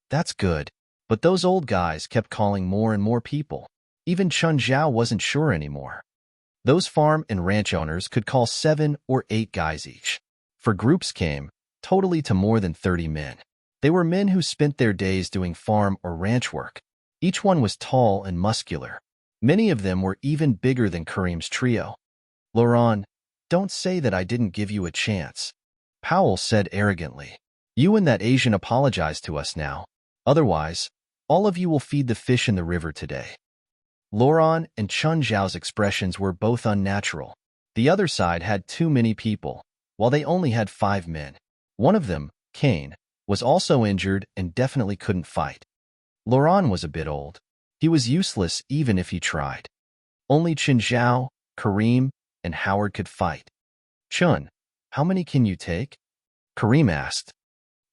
[SPEAKER 1] That's good, but those old guys kept calling more and more people. Even Chun Zhao wasn't sure anymore. Those farm and ranch owners could call 7 or 8 guys each. For groups came, totally to more than 30 men. They were men who spent their days doing farm or ranch work. Each one was tall and muscular. Many of them were even bigger than Kareem's trio. Laurent, don't say that I didn't give you a chance, Powell said arrogantly. You and that Asian apologize to us now. Otherwise, all of you will feed the fish in the river today. Laurent and Chun Zhao's expressions were both unnatural. The other side had too many people, while they only had 5 men. One of them, Kane, was also injured and definitely couldn't fight. Laurent was a bit old. He was useless even if he tried. Only Chun Zhao, Karim, and Howard could fight. Chun, how many can you take? Karim asked.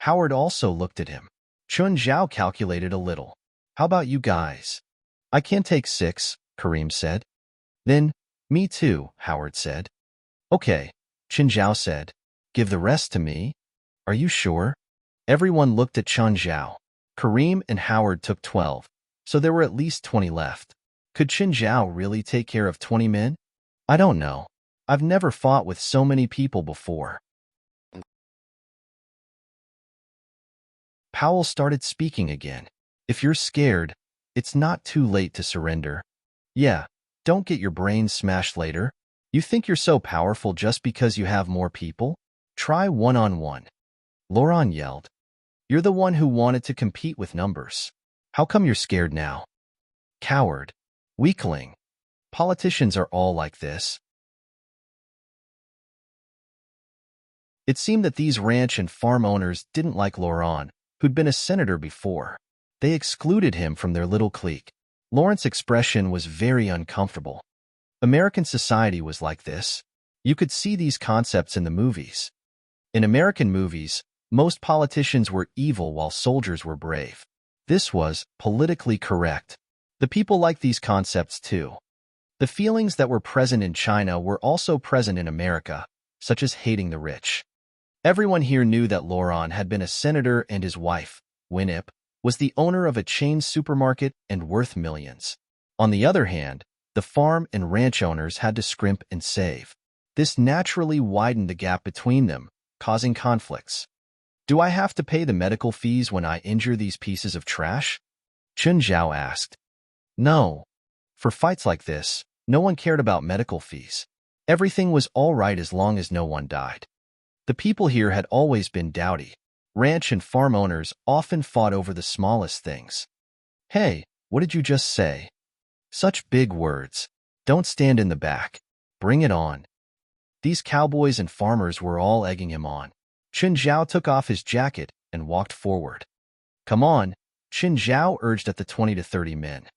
[SPEAKER 1] Howard also looked at him. Chun Zhao calculated a little. How about you guys? I can take 6, Karim said. Then, me too, Howard said. Okay, Chun Zhao said. Give the rest to me. Are you sure? Everyone looked at Chun Zhao. Karim and Howard took 12, so there were at least 20 left. Could Chun Zhao really take care of 20 men? I don't know. I've never fought with so many people before. Powell started speaking again. If you're scared, it's not too late to surrender. Yeah, don't get your brains smashed later. You think you're so powerful just because you have more people? Try one-on-one. Laurent yelled. You're the one who wanted to compete with numbers. How come you're scared now? Coward. Weakling. Politicians are all like this. It seemed that these ranch and farm owners didn't like Laurent, who'd been a senator before. They excluded him from their little clique. Laurent's expression was very uncomfortable. American society was like this. You could see these concepts in the movies. In American movies, most politicians were evil while soldiers were brave. This was politically correct. The people liked these concepts too. The feelings that were present in China were also present in America, such as hating the rich. Everyone here knew that Laurent had been a senator and his wife, Winnip, was the owner of a chain supermarket and worth millions. On the other hand, the farm and ranch owners had to scrimp and save. This naturally widened the gap between them, causing conflicts. Do I have to pay the medical fees when I injure these pieces of trash? Chun Zhao asked. No. For fights like this, no one cared about medical fees. Everything was all right as long as no one died. The people here had always been dowdy. Ranch and farm owners often fought over the smallest things. Hey, what did you just say? Such big words. Don't stand in the back. Bring it on. These cowboys and farmers were all egging him on. Chun Zhao took off his jacket and walked forward. Come on, Chun Zhao urged at the 20 to 30 men.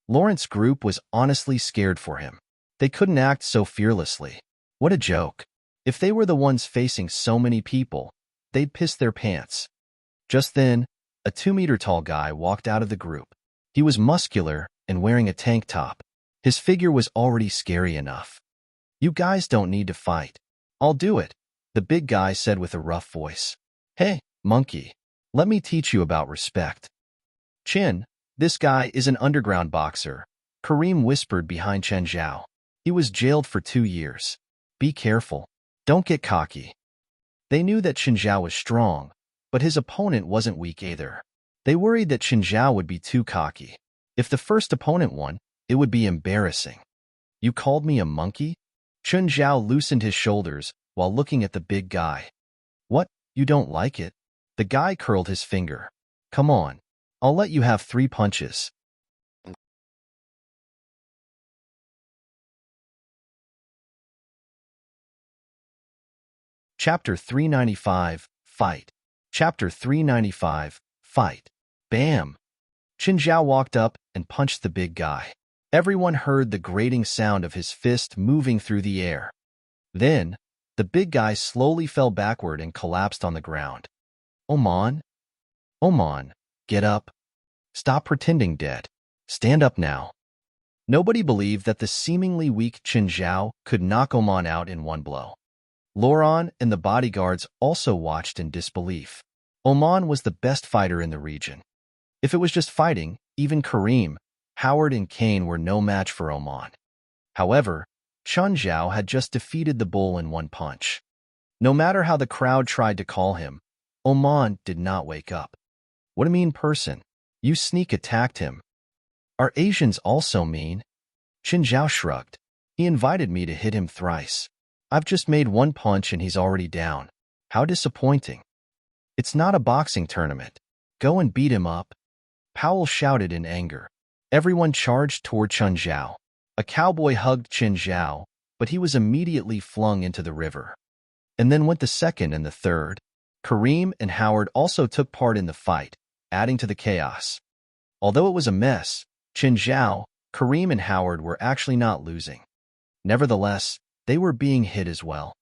[SPEAKER 1] Laurent's group was honestly scared for him. They couldn't act so fearlessly. What a joke. If they were the ones facing so many people, they'd piss their pants. Just then, a 2-meter-tall guy walked out of the group. He was muscular and wearing a tank top. His figure was already scary enough. You guys don't need to fight. I'll do it, the big guy said with a rough voice. Hey, monkey, let me teach you about respect. Chin, this guy is an underground boxer, Karim whispered behind Chun Zhao. He was jailed for 2 years. Be careful. Don't get cocky. They knew that Chun Zhao was strong, but his opponent wasn't weak either. They worried that Chun Zhao would be too cocky. If the first opponent won, it would be embarrassing. You called me a monkey? Chun Zhao loosened his shoulders while looking at the big guy. What, you don't like it? The guy curled his finger. Come on, I'll let you have 3 punches. Chapter 395, Fight. Chapter 395, Fight. Bam! Chun Zhao walked up and punched the big guy. Everyone heard the grating sound of his fist moving through the air. Then, the big guy slowly fell backward and collapsed on the ground. Oman? Oman, get up. Stop pretending dead. Stand up now. Nobody believed that the seemingly weak Chun Zhao could knock Oman out in one blow. Laurent and the bodyguards also watched in disbelief. Oman was the best fighter in the region. If it was just fighting, even Karim, Howard and Kane were no match for Oman. However, Chun Zhao had just defeated the bull in one punch. No matter how the crowd tried to call him, Oman did not wake up. What a mean person. You sneak attacked him. Are Asians also mean? Chun Zhao shrugged. He invited me to hit him thrice. I've just made one punch and he's already down. How disappointing. It's not a boxing tournament. Go and beat him up. Powell shouted in anger. Everyone charged toward Chun Zhao. A cowboy hugged Qin Zhao, but he was immediately flung into the river. And then went the second and the third. Kareem and Howard also took part in the fight, adding to the chaos. Although it was a mess, Qin Zhao, Kareem and Howard were actually not losing. Nevertheless, they were being hit as well.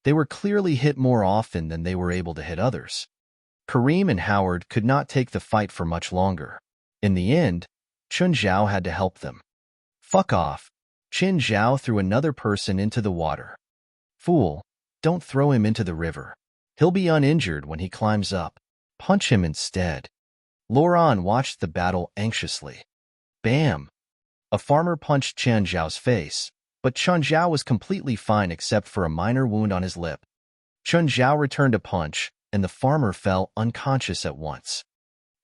[SPEAKER 1] They were clearly hit more often than they were able to hit others. Kareem and Howard could not take the fight for much longer. In the end, Chun Zhao had to help them. Fuck off. Qin Zhao threw another person into the water. Fool, don't throw him into the river. He'll be uninjured when he climbs up. Punch him instead. Laurent watched the battle anxiously. Bam! A farmer punched Chun Zhao's face, but Chun Zhao was completely fine except for a minor wound on his lip. Chun Zhao returned a punch, and the farmer fell unconscious at once.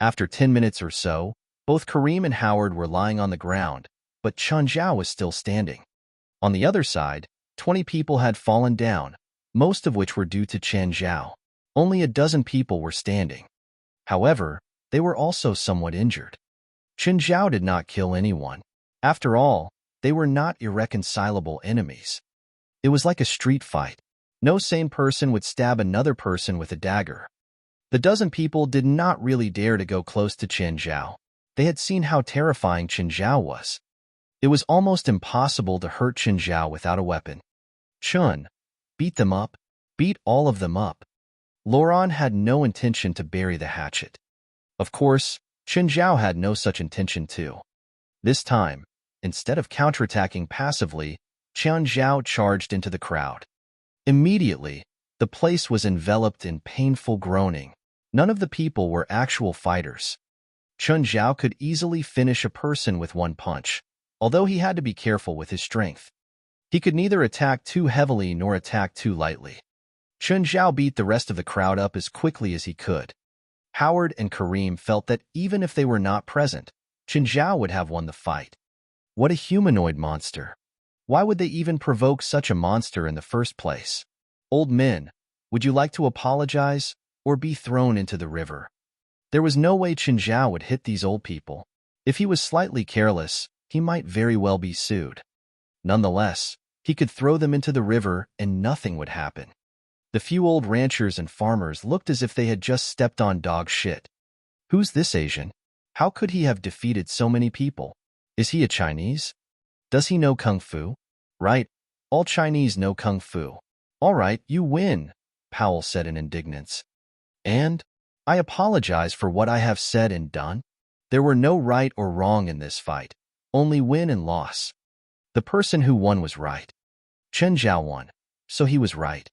[SPEAKER 1] After 10 minutes or so, both Kareem and Howard were lying on the ground, but Chun Zhao was still standing. On the other side, 20 people had fallen down, most of which were due to Chun Zhao. Only a dozen people were standing. However, they were also somewhat injured. Chun Zhao did not kill anyone. After all, they were not irreconcilable enemies. It was like a street fight. No sane person would stab another person with a dagger. The dozen people did not really dare to go close to Qin Zhao. They had seen how terrifying Qin Zhao was. It was almost impossible to hurt Qin Zhao without a weapon. Chun, beat them up. Beat all of them up. Laurent had no intention to bury the hatchet. Of course, Qin Zhao had no such intention too. This time, instead of counterattacking passively, Qin Zhao charged into the crowd. Immediately, the place was enveloped in painful groaning. None of the people were actual fighters. Qin Zhao could easily finish a person with one punch, although he had to be careful with his strength. He could neither attack too heavily nor attack too lightly. Qin Zhao beat the rest of the crowd up as quickly as he could. Howard and Kareem felt that even if they were not present, Qin Zhao would have won the fight. What a humanoid monster. Why would they even provoke such a monster in the first place? Old men, would you like to apologize or be thrown into the river? There was no way Qin Zhao would hit these old people. If he was slightly careless, he might very well be sued. Nonetheless, he could throw them into the river and nothing would happen. The few old ranchers and farmers looked as if they had just stepped on dog shit. Who's this Asian? How could he have defeated so many people? Is he a Chinese? Does he know Kung Fu? Right, all Chinese know Kung Fu. All right, you win, Powell said in indignance. And? I apologize for what I have said and done. There were no right or wrong in this fight, only win and loss. The person who won was right. Qin Zhao won, so he was right.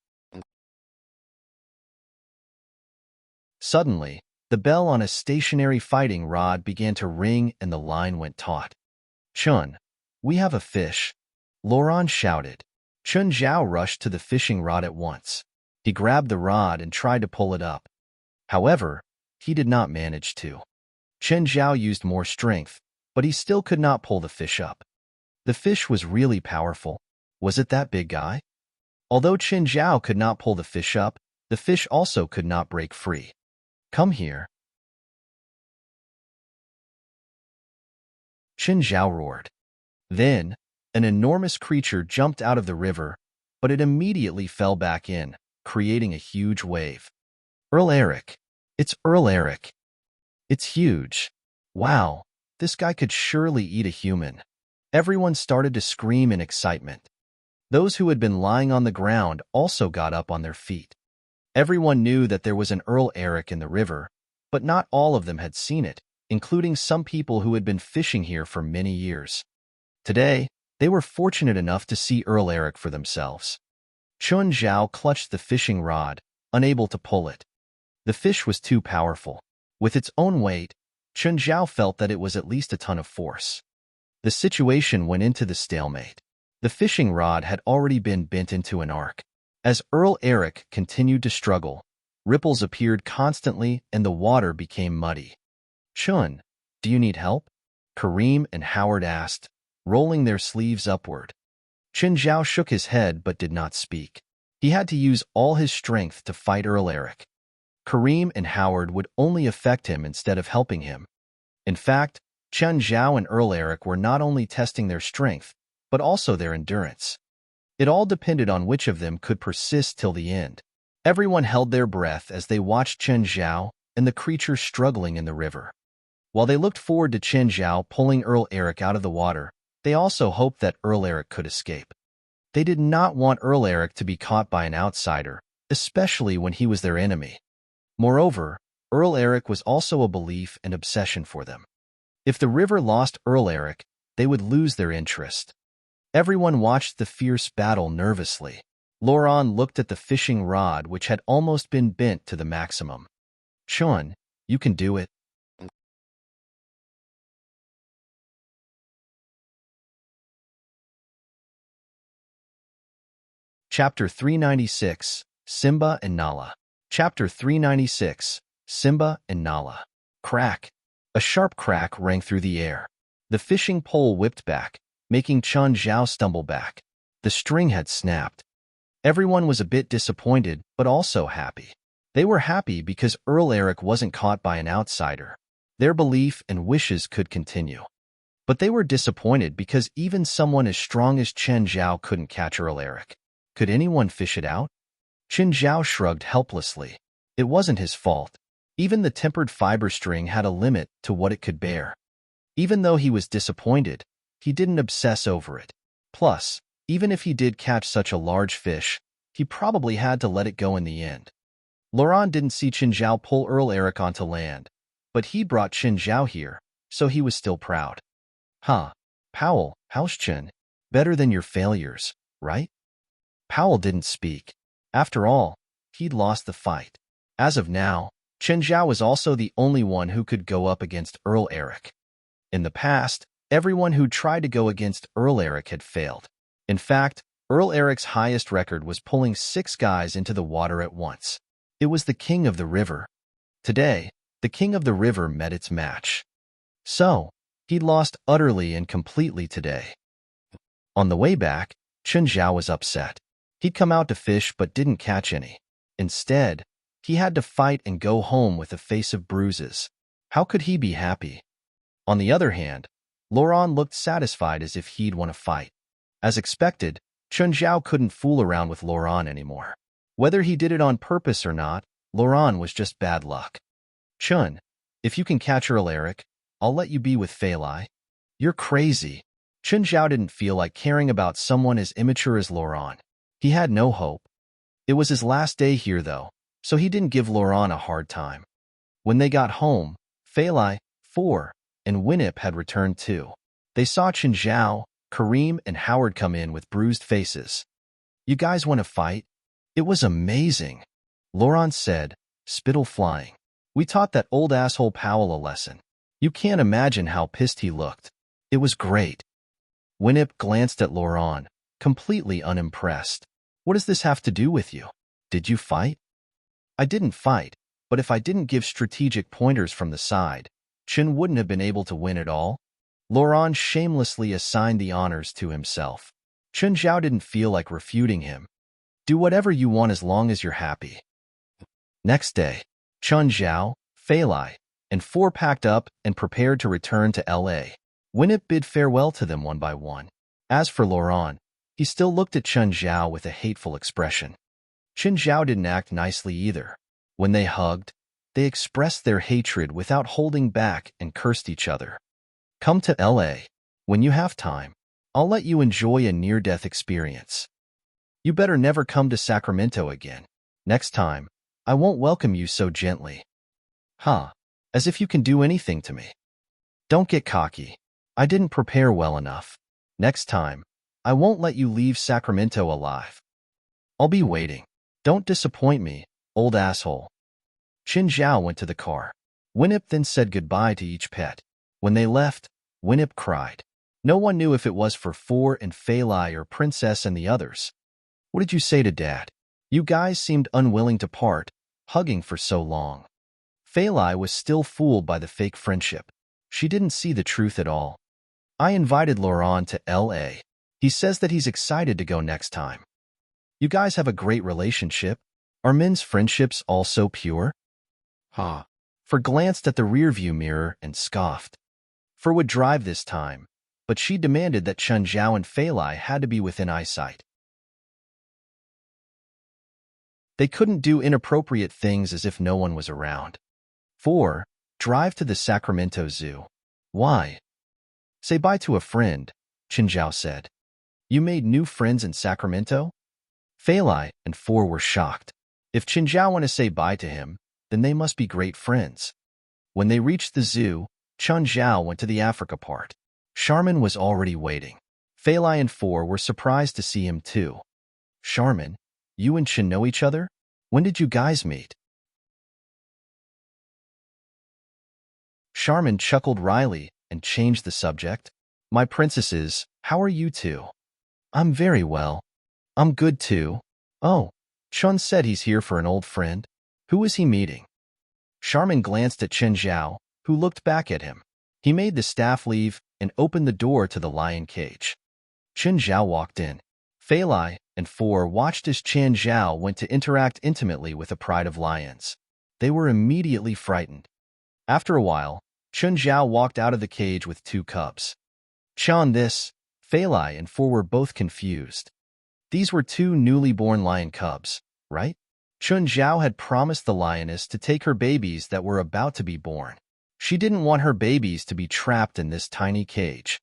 [SPEAKER 1] Suddenly, the bell on a stationary fighting rod began to ring and the line went taut. Chun, we have a fish, Laurent shouted. Qin Zhao rushed to the fishing rod at once. He grabbed the rod and tried to pull it up. However, he did not manage to. Qin Zhao used more strength, but he still could not pull the fish up. The fish was really powerful. Was it that big guy? Although Qin Zhao could not pull the fish up, the fish also could not break free. Come here. Qin Zhao roared. Then, an enormous creature jumped out of the river, but it immediately fell back in, creating a huge wave. Earl Eric. It's Earl Eric. It's huge. Wow, this guy could surely eat a human. Everyone started to scream in excitement. Those who had been lying on the ground also got up on their feet. Everyone knew that there was an Earl Eric in the river, but not all of them had seen it, including some people who had been fishing here for many years. Today, they were fortunate enough to see Earl Eric for themselves. Qin Zhao clutched the fishing rod, unable to pull it. The fish was too powerful. With its own weight, Qin Zhao felt that it was at least a ton of force. The situation went into the stalemate. The fishing rod had already been bent into an arc. As Earl Eric continued to struggle, ripples appeared constantly and the water became muddy. Chun, do you need help? Kareem and Howard asked, rolling their sleeves upward. Qin Zhao shook his head but did not speak. He had to use all his strength to fight Earl Eric. Kareem and Howard would only affect him instead of helping him. In fact, Chen Zhao and Earl Eric were not only testing their strength, but also their endurance. It all depended on which of them could persist till the end. Everyone held their breath as they watched Chen Zhao and the creature struggling in the river. While they looked forward to Chen Zhao pulling Earl Eric out of the water, they also hoped that Earl Eric could escape. They did not want Earl Eric to be caught by an outsider, especially when he was their enemy. Moreover, Earl Eric was also a belief and obsession for them. If the river lost Earl Eric, they would lose their interest. Everyone watched the fierce battle nervously. Laurent looked at the fishing rod which had almost been bent to the maximum. "Chun, you can do it." Chapter 396, Simba and Nala. Chapter 396, Simba and Nala. Crack. A sharp crack rang through the air. The fishing pole whipped back, making Chen Zhao stumble back. The string had snapped. Everyone was a bit disappointed, but also happy. They were happy because Earl Eric wasn't caught by an outsider. Their belief and wishes could continue. But they were disappointed because even someone as strong as Chen Zhao couldn't catch Earl Eric. Could anyone fish it out? Chen Zhao shrugged helplessly. It wasn't his fault. Even the tempered fiber string had a limit to what it could bear. Even though he was disappointed, he didn't obsess over it. Plus, even if he did catch such a large fish, he probably had to let it go in the end. Laurent didn't see Chen Zhao pull Earl Eric onto land, but he brought Chen Zhao here, so he was still proud. "Huh. Powell, how's Chen? Better than your failures, right?" Powell didn't speak. After all, he'd lost the fight. As of now, Chen Zhao was also the only one who could go up against Earl Eric. In the past, everyone who tried to go against Earl Eric had failed. In fact, Earl Eric's highest record was pulling 6 guys into the water at once. It was the king of the river. Today, the king of the river met its match. So, he'd lost utterly and completely today. On the way back, Chen Zhao was upset. He'd come out to fish but didn't catch any. Instead, he had to fight and go home with a face of bruises. How could he be happy? On the other hand, Laurent looked satisfied as if he'd won a fight. As expected, Chen Zhao couldn't fool around with Laurent anymore. Whether he did it on purpose or not, Laurent was just bad luck. "Chun, if you can catch Earl Eric, I'll let you be with Fei Lai." "You're crazy." Chen Zhao didn't feel like caring about someone as immature as Laurent. He had no hope. It was his last day here, though, so he didn't give Laurent a hard time. When they got home, Fei Lai, 4, and Winip had returned too. They saw Chen Zhao, Kareem, and Howard come in with bruised faces. "You guys want to fight?" "It was amazing," Laurent said, spittle flying. "We taught that old asshole Powell a lesson. You can't imagine how pissed he looked. It was great." Winip glanced at Laurent, completely unimpressed. "What does this have to do with you? Did you fight?" "I didn't fight, but if I didn't give strategic pointers from the side, Chen wouldn't have been able to win at all." Laurent shamelessly assigned the honors to himself. Chen Zhao didn't feel like refuting him. "Do whatever you want as long as you're happy." Next day, Chen Zhao, Fei Lai, and 4 packed up and prepared to return to L.A. Winip bid farewell to them one by one. As for Laurent, he still looked at Chen Zhao with a hateful expression. Chen Zhao didn't act nicely either. When they hugged, they expressed their hatred without holding back and cursed each other. "Come to L.A. when you have time. I'll let you enjoy a near-death experience. You better never come to Sacramento again. Next time, I won't welcome you so gently." "Huh, as if you can do anything to me." "Don't get cocky. I didn't prepare well enough. Next time, I won't let you leave Sacramento alive. I'll be waiting. Don't disappoint me, old asshole." Chen Zhao went to the car. Winip then said goodbye to each pet. When they left, Winip cried. No one knew if it was for 4 and Fei Lai or Princess and the others. "What did you say to Dad? You guys seemed unwilling to part, hugging for so long." Fei Lai was still fooled by the fake friendship. She didn't see the truth at all. "I invited Laurent to L.A. He says that he's excited to go next time." "You guys have a great relationship. Are men's friendships all so pure?" Ha! For glanced at the rearview mirror and scoffed. For would drive this time, but she demanded that Chun Zhao and Fei Lai had to be within eyesight. They couldn't do inappropriate things as if no one was around. 4. Drive to the Sacramento Zoo. Why? Say bye to a friend, Chun Zhao said. You made new friends in Sacramento? Fei Lai and 4 were shocked. If Chun Zhao want to say bye to him, then they must be great friends. When they reached the zoo, Chun Zhao went to the Africa part. Charmin was already waiting. Fei Lai and 4 were surprised to see him too. Charmin, you and Chen know each other? When did you guys meet? Charmin chuckled wryly and changed the subject. My princesses, how are you two? I'm very well. I'm good too. Oh, Chun said he's here for an old friend. Who is he meeting? Charmin glanced at Chen Zhao, who looked back at him. He made the staff leave and opened the door to the lion cage. Chen Zhao walked in. Fei Lai and 4 watched as Chen Zhao went to interact intimately with a pride of lions. They were immediately frightened. After a while, Chen Zhao walked out of the cage with 2 cubs. Chun this, Fei Lai and 4 were both confused. These were 2 newly born lion cubs, right? Chun Zhao had promised the lioness to take her babies that were about to be born. She didn't want her babies to be trapped in this tiny cage.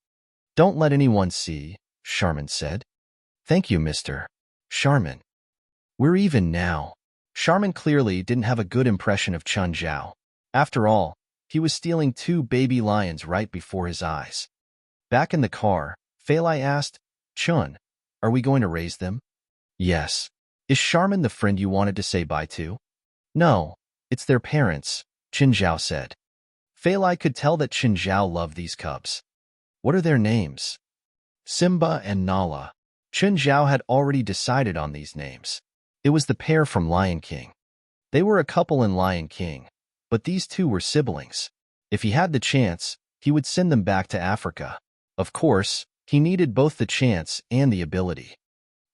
[SPEAKER 1] Don't let anyone see, Charmin said. Thank you, Mr. Charmin. We're even now. Charmin clearly didn't have a good impression of Chun Zhao. After all, he was stealing 2 baby lions right before his eyes. Back in the car, Fei Lai asked, Chun, are we going to raise them? Yes. Is Charmin the friend you wanted to say bye to? No, it's their parents, Chen Zhao said. Fei Lai could tell that Chen Zhao loved these cubs. What are their names? Simba and Nala. Chen Zhao had already decided on these names. It was the pair from Lion King. They were a couple in Lion King, but these 2 were siblings. If he had the chance, he would send them back to Africa. Of course, he needed both the chance and the ability.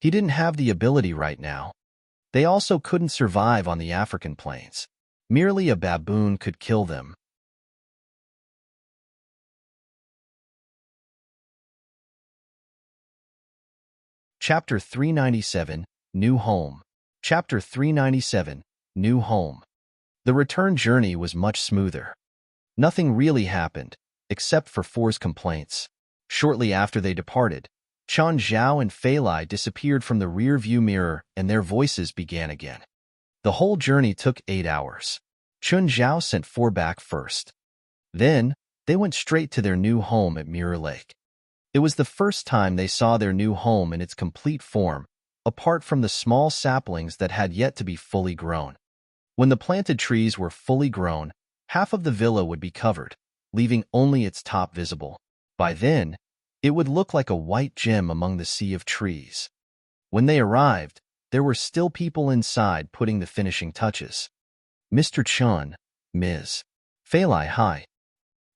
[SPEAKER 1] He didn't have the ability right now. They also couldn't survive on the African plains. Merely a baboon could kill them. Chapter 397, New Home. Chapter 397, New Home. The return journey was much smoother. Nothing really happened, except for 4's complaints. Shortly after they departed, Chun Zhao and Fei Lai disappeared from the rear-view mirror and their voices began again. The whole journey took 8 hours. Chun Zhao sent 4 back first. Then, they went straight to their new home at Mirror Lake. It was the first time they saw their new home in its complete form, apart from the small saplings that had yet to be fully grown. When the planted trees were fully grown, half of the villa would be covered, leaving only its top visible. By then, it would look like a white gem among the sea of trees. When they arrived, there were still people inside putting the finishing touches. Mr. Chun, Ms. Fei Lai, hi.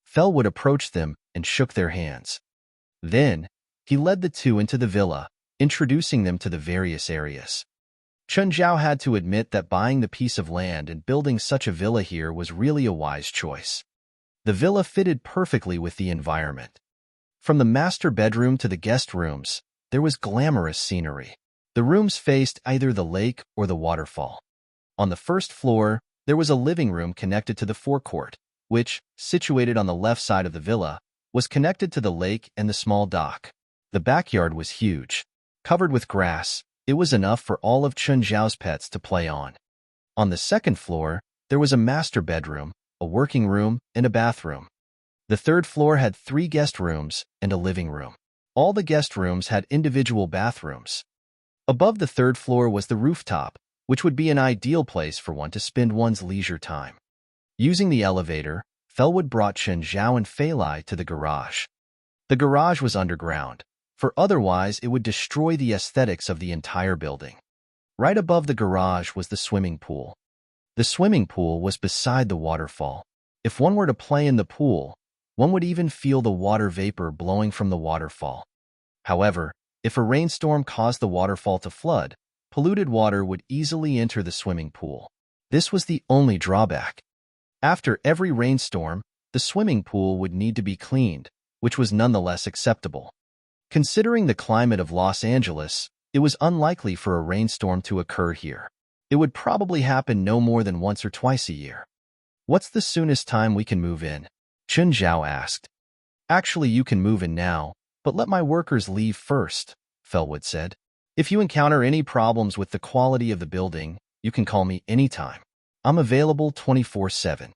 [SPEAKER 1] Fel would approach them and shook their hands. Then, he led the 2 into the villa, introducing them to the various areas. Chun Zhao had to admit that buying the piece of land and building such a villa here was really a wise choice. The villa fitted perfectly with the environment. From the master bedroom to the guest rooms, there was glamorous scenery. The rooms faced either the lake or the waterfall. On the first floor, there was a living room connected to the forecourt, which, situated on the left side of the villa, was connected to the lake and the small dock. The backyard was huge. Covered with grass, it was enough for all of Chun Zhao's pets to play on. On the second floor, there was a master bedroom, a working room, and a bathroom. The third floor had 3 guest rooms and a living room. All the guest rooms had individual bathrooms. Above the third floor was the rooftop, which would be an ideal place for one to spend one's leisure time. Using the elevator, Felwood brought Chen Zhao and Fei Lai to the garage. The garage was underground, for otherwise it would destroy the aesthetics of the entire building. Right above the garage was the swimming pool. The swimming pool was beside the waterfall. If one were to play in the pool, one would even feel the water vapor blowing from the waterfall. However, if a rainstorm caused the waterfall to flood, polluted water would easily enter the swimming pool. This was the only drawback. After every rainstorm, the swimming pool would need to be cleaned, which was nonetheless acceptable. Considering the climate of Los Angeles, it was unlikely for a rainstorm to occur here. It would probably happen no more than once or twice a year. What's the soonest time we can move in? Chun Zhao asked. Actually, you can move in now, but let my workers leave first, Fellwood said. If you encounter any problems with the quality of the building, you can call me anytime. I'm available 24/7.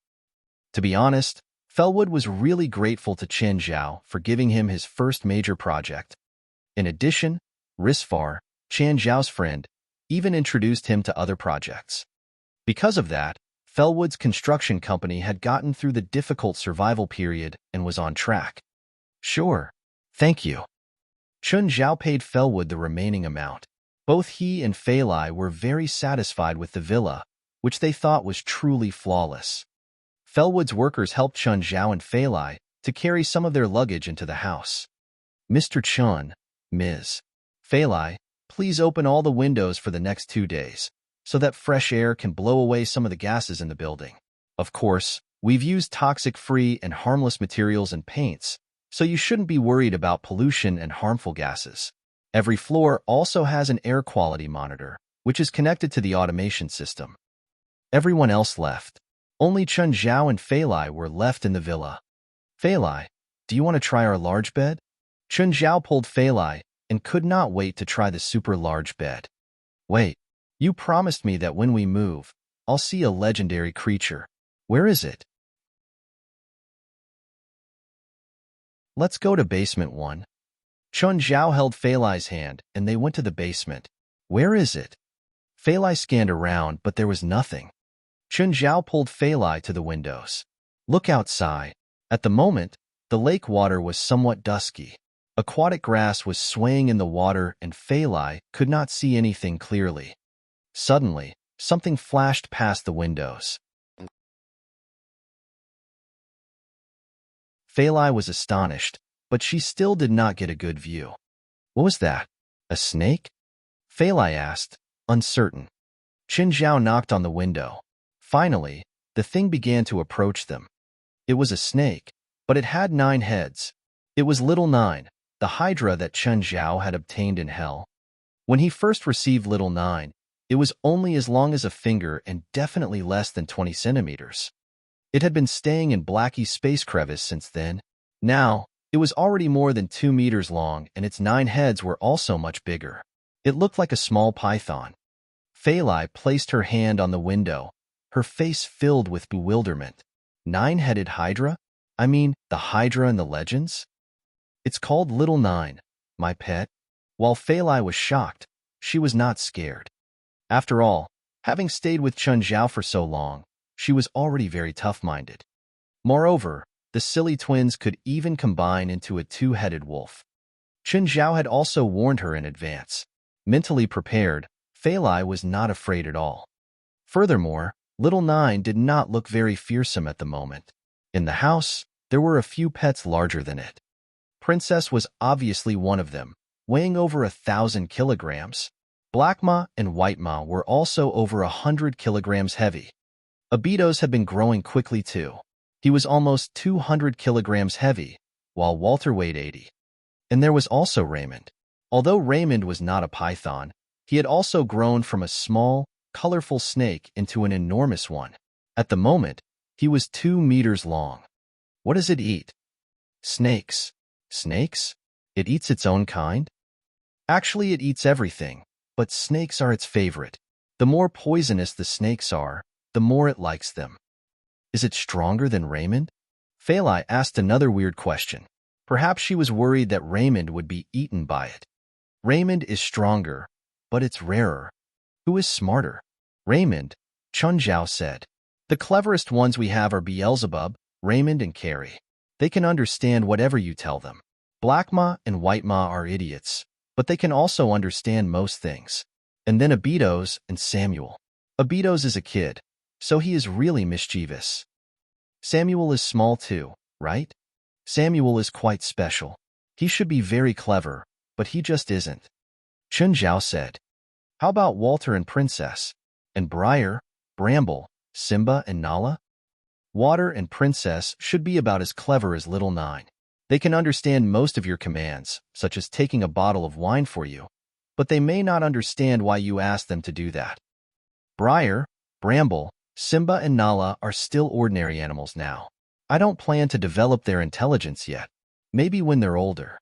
[SPEAKER 1] To be honest, Fellwood was really grateful to Chen Zhao for giving him his first major project. In addition, Risfar, Chen Zhao's friend, even introduced him to other projects. Because of that, Fellwood's construction company had gotten through the difficult survival period and was on track. Sure. Thank you. Chun Zhao paid Fellwood the remaining amount. Both he and Fei Lai were very satisfied with the villa, which they thought was truly flawless. Fellwood's workers helped Chun Zhao and Fei Lai to carry some of their luggage into the house. Mr. Chun, Ms. Fei Lai, please open all the windows for the next 2 days, so that fresh air can blow away some of the gases in the building. Of course, we've used toxic-free and harmless materials and paints, so you shouldn't be worried about pollution and harmful gases. Every floor also has an air quality monitor, which is connected to the automation system. Everyone else left. Only Chun Zhao and Fei Lai were left in the villa. Fei Lai, do you want to try our large bed? Chun Zhao pulled Fei Lai and could not wait to try the super large bed. Wait, you promised me that when we move, I'll see a legendary creature. Where is it? Let's go to basement 1. Chun Zhao held Fei Lai's hand and they went to the basement. Where is it? Fei Lai scanned around, but there was nothing. Chun Zhao pulled Fei Lai to the windows. Look outside. At the moment, the lake water was somewhat dusky. Aquatic grass was swaying in the water and Fei Lai could not see anything clearly. Suddenly, something flashed past the windows. Fei Lai was astonished, but she still did not get a good view. What was that? A snake? Fei Lai asked, uncertain. Chun Zhao knocked on the window. Finally, the thing began to approach them. It was a snake, but it had 9 heads. It was Little Nine, the hydra that Chun Zhao had obtained in hell. When he first received Little Nine, it was only as long as a finger and definitely less than 20 centimeters. It had been staying in Blackie's space crevice since then. Now, it was already more than 2 meters long and its 9 heads were also much bigger. It looked like a small python. Fei Lai placed her hand on the window, her face filled with bewilderment. 9-headed hydra? I mean, the hydra in the legends? It's called Little Nine, my pet. While Fei Lai was shocked, she was not scared. After all, having stayed with Chun Zhao for so long, she was already very tough-minded. Moreover, the silly twins could even combine into a 2-headed wolf. Chun Zhao had also warned her in advance. Mentally prepared, Fei Lai was not afraid at all. Furthermore, Little Nine did not look very fearsome at the moment. In the house, there were a few pets larger than it. Princess was obviously one of them, weighing over 1,000 kilograms. Black Ma and White Ma were also over 100 kilograms heavy. Abitos had been growing quickly too. He was almost 200 kilograms heavy, while Walter weighed 80. And there was also Raymond. Although Raymond was not a python, he had also grown from a small, colorful snake into an enormous one. At the moment, he was 2 meters long. What does it eat? Snakes. Snakes? It eats its own kind? Actually, it eats everything, but snakes are its favorite. The more poisonous the snakes are, the more it likes them. Is it stronger than Raymond? Fei Lai asked another weird question. Perhaps she was worried that Raymond would be eaten by it. Raymond is stronger, but it's rarer. Who is smarter? Raymond, Chun Zhao said. The cleverest ones we have are Beelzebub, Raymond, and Carrie. They can understand whatever you tell them. Black Ma and White Ma are idiots, but they can also understand most things. And then Abitos and Samuel. Abitos is a kid, so he is really mischievous. Samuel is small too, right? Samuel is quite special. He should be very clever, but he just isn't. Chun Zhao said. How about Walter and Princess? And Briar, Bramble, Simba and Nala? Water and Princess should be about as clever as Little Nine. They can understand most of your commands, such as taking a bottle of wine for you, but they may not understand why you asked them to do that. Briar, Bramble, Simba, and Nala are still ordinary animals now. I don't plan to develop their intelligence yet. Maybe when they're older.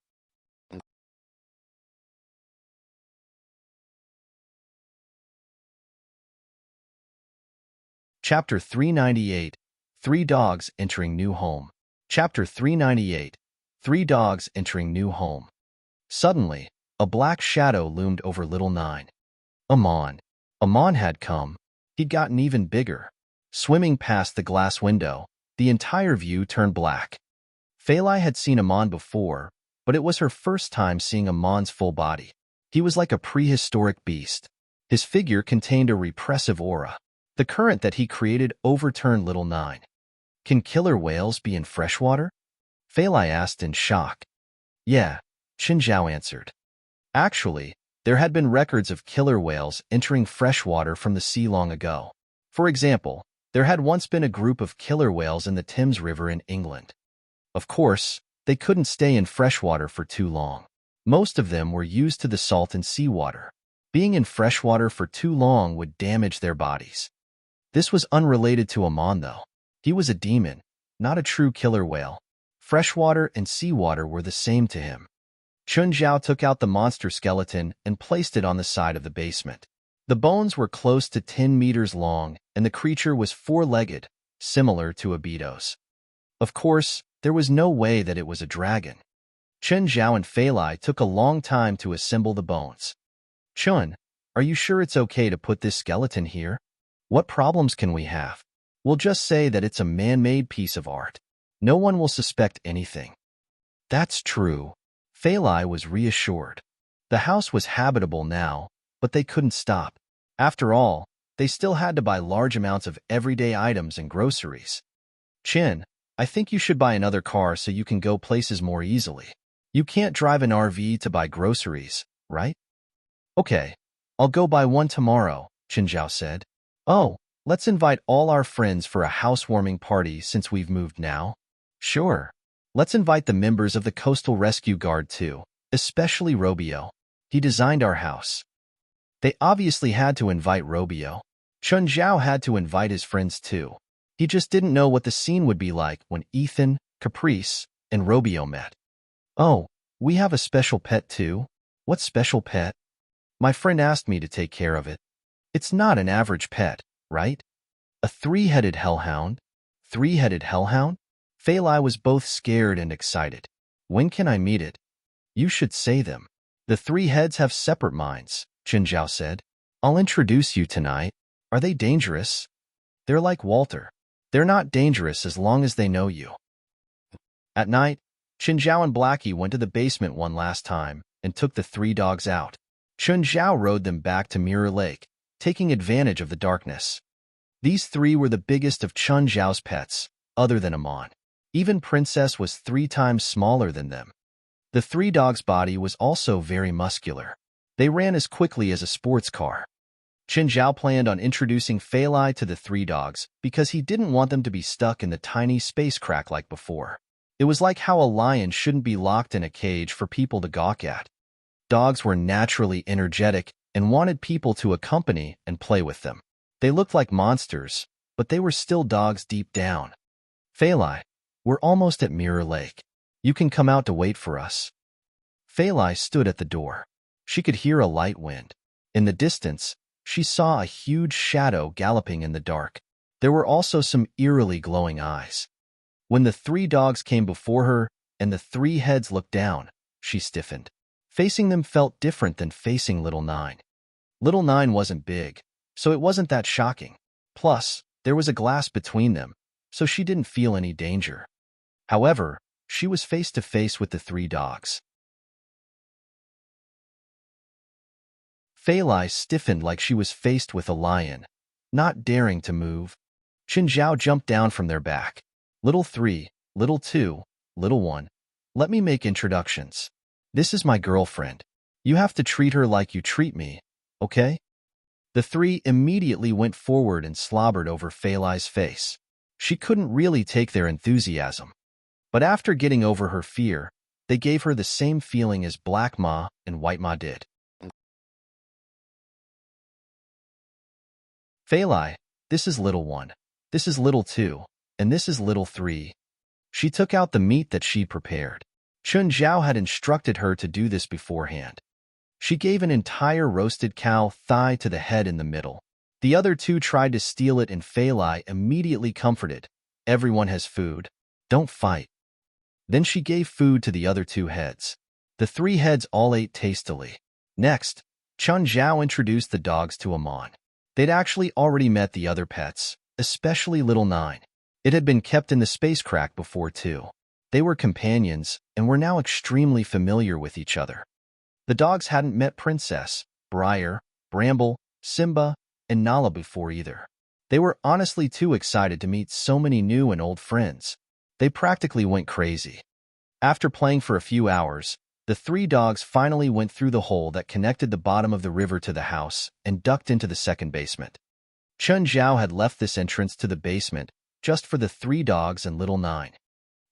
[SPEAKER 1] Chapter 398, 3 Dogs Entering New Home. Chapter 398, 3 Dogs Entering New Home. Suddenly, a black shadow loomed over Little Nine. Amon. Amon had come. He'd gotten even bigger. Swimming past the glass window, the entire view turned black. Phalai had seen Amon before, but it was her first time seeing Amon's full body. He was like a prehistoric beast. His figure contained a repressive aura. The current that he created overturned Little Nine. Can killer whales be in freshwater? Phalai asked in shock. Yeah, Qinzhao answered. Actually, there had been records of killer whales entering freshwater from the sea long ago. For example, there had once been a group of killer whales in the Thames River in England. Of course, they couldn't stay in freshwater for too long. Most of them were used to the salt and seawater. Being in freshwater for too long would damage their bodies. This was unrelated to Amon, though. He was a demon, not a true killer whale. Freshwater and seawater were the same to him. Chunzhao took out the monster skeleton and placed it on the side of the basement. The bones were close to 10 meters long, and the creature was 4-legged, similar to a beetle's. Of course, there was no way that it was a dragon. Chunzhao and Phalai took a long time to assemble the bones. Chun, are you sure it's okay to put this skeleton here? What problems can we have? We'll just say that it's a man-made piece of art. No one will suspect anything. That's true. Phalai was reassured. The house was habitable now, but they couldn't stop. After all, they still had to buy large amounts of everyday items and groceries. Chin, I think you should buy another car so you can go places more easily. You can't drive an RV to buy groceries, right? Okay, I'll go buy one tomorrow, Qinzhao said. Oh, let's invite all our friends for a housewarming party since we've moved now. Sure. Let's invite the members of the Coastal Rescue Guard too, especially Robio. He designed our house. They obviously had to invite Robio. Chunzhao had to invite his friends too. He just didn't know what the scene would be like when Ethan, Caprice, and Robio met. Oh, we have a special pet too? What special pet? My friend asked me to take care of it. It's not an average pet, right? A 3-headed hellhound? 3-headed hellhound? Phalai was both scared and excited. When can I meet it? You should say them. The 3 heads have separate minds, Qinzhao said. I'll introduce you tonight. Are they dangerous? They're like Walter. They're not dangerous as long as they know you. At night, Qinzhao and Blackie went to the basement one last time and took the 3 dogs out. Qinzhao rode them back to Mirror Lake, taking advantage of the darkness. These 3 were the biggest of Chunzhao's pets, other than Amon. Even Princess was 3 times smaller than them. The 3 dogs' body was also very muscular. They ran as quickly as a sports car. Qinzhao planned on introducing Phalai to the 3 dogs because he didn't want them to be stuck in the tiny space crack like before. It was like how a lion shouldn't be locked in a cage for people to gawk at. Dogs were naturally energetic and wanted people to accompany and play with them. They looked like monsters, but they were still dogs deep down. Phalai, we're almost at Mirror Lake. You can come out to wait for us. Phalai stood at the door. She could hear a light wind. In the distance, she saw a huge shadow galloping in the dark. There were also some eerily glowing eyes. When the 3 dogs came before her and the 3 heads looked down, she stiffened. Facing them felt different than facing Little Nine. Little Nine wasn't big, so it wasn't that shocking. Plus, there was a glass between them, so she didn't feel any danger. However, she was face to face with the 3 dogs. Phalai stiffened like she was faced with a lion, not daring to move. Qinzhao jumped down from their back. Little 3, Little 2, Little 1, let me make introductions. This is my girlfriend. You have to treat her like you treat me, okay? The 3 immediately went forward and slobbered over Phalai's face. She couldn't really take their enthusiasm. But after getting over her fear, they gave her the same feeling as Black Ma and White Ma did. Failai, this is little one, this is little two, and this is little three. She took out the meat that she prepared. Chun Zhao had instructed her to do this beforehand. She gave an entire roasted cow thigh to the head in the middle. The other two tried to steal it and Failai immediately comforted. Everyone has food. Don't fight. Then she gave food to the other two heads. The three heads all ate tastily. Next, Chun Zhao introduced the dogs to Amon. They'd actually already met the other pets, especially Little Nine. It had been kept in the space crack before too. They were companions and were now extremely familiar with each other. The dogs hadn't met Princess, Briar, Bramble, Simba, and Nala before either. They were honestly too excited to meet so many new and old friends. They practically went crazy. After playing for a few hours, the three dogs finally went through the hole that connected the bottom of the river to the house and ducked into the second basement. Chun Zhao had left this entrance to the basement just for the three dogs and Little Nine.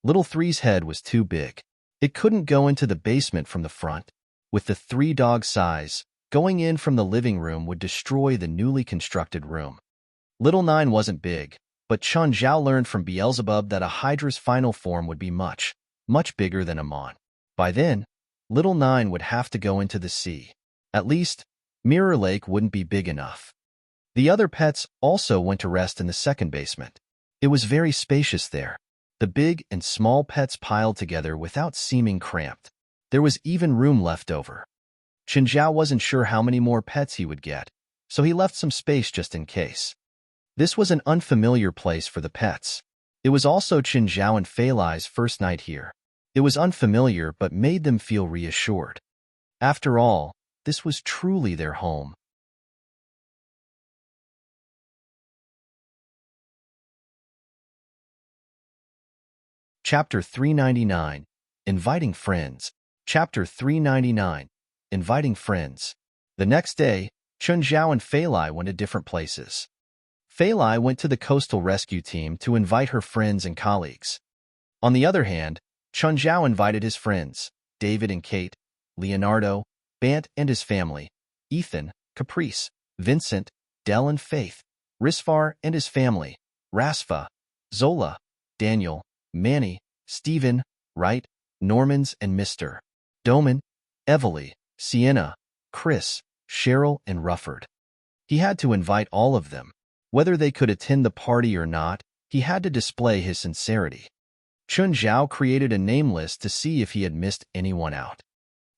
[SPEAKER 1] Little Three's head was too big. It couldn't go into the basement from the front. With the three dogs' size, going in from the living room would destroy the newly constructed room. Little Nine wasn't big, but Chun Zhao learned from Beelzebub that a Hydra's final form would be much, much bigger than Amon. By then, Little Nine would have to go into the sea. At least, Mirror Lake wouldn't be big enough. The other pets also went to rest in the second basement. It was very spacious there. The big and small pets piled together without seeming cramped. There was even room left over. Chun Zhao wasn't sure how many more pets he would get, so he left some space just in case. This was an unfamiliar place for the pets. It was also Chun Zhao and Failai's first night here. It was unfamiliar but made them feel reassured. After all, this was truly their home. Chapter 399, Inviting Friends. Chapter 399, Inviting Friends. The next day, Chun Zhao and Failai went to different places. Failai went to the coastal rescue team to invite her friends and colleagues. On the other hand, Chun Zhao invited his friends, David and Kate, Leonardo, Bant and his family, Ethan, Caprice, Vincent, Dell and Faith, Risfar and his family, Rasfa, Zola, Daniel, Manny, Stephen, Wright, Normans and Mr. Doman, Evely, Sienna, Chris, Cheryl and Rufford. He had to invite all of them. Whether they could attend the party or not, he had to display his sincerity. Chun Zhao created a name list to see if he had missed anyone out.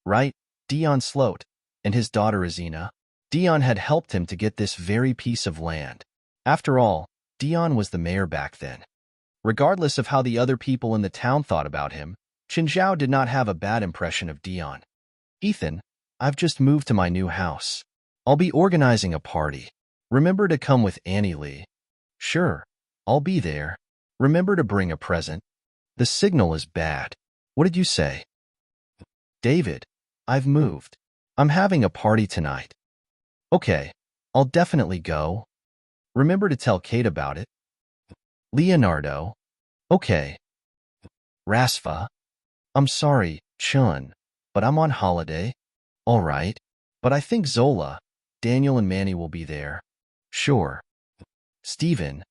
[SPEAKER 1] Right, Dion Sloat, and his daughter Azina. Dion had helped him to get this very piece of land. After all, Dion was the mayor back then. Regardless of how the other people in the town thought about him, Chun Zhao did not have a bad impression of Dion. Ethan, I've just moved to my new house. I'll be organizing a party. Remember to come with Annie Lee. Sure, I'll be there. Remember to bring a present. The signal is bad. What did you say? David, I've moved. I'm having a party tonight. Okay, I'll definitely go. Remember to tell Kate about it. Leonardo. Okay. Rasfa. I'm sorry, Chun, but I'm on holiday. All right. But I think Zola, Daniel and Manny will be there. Sure. Stephen.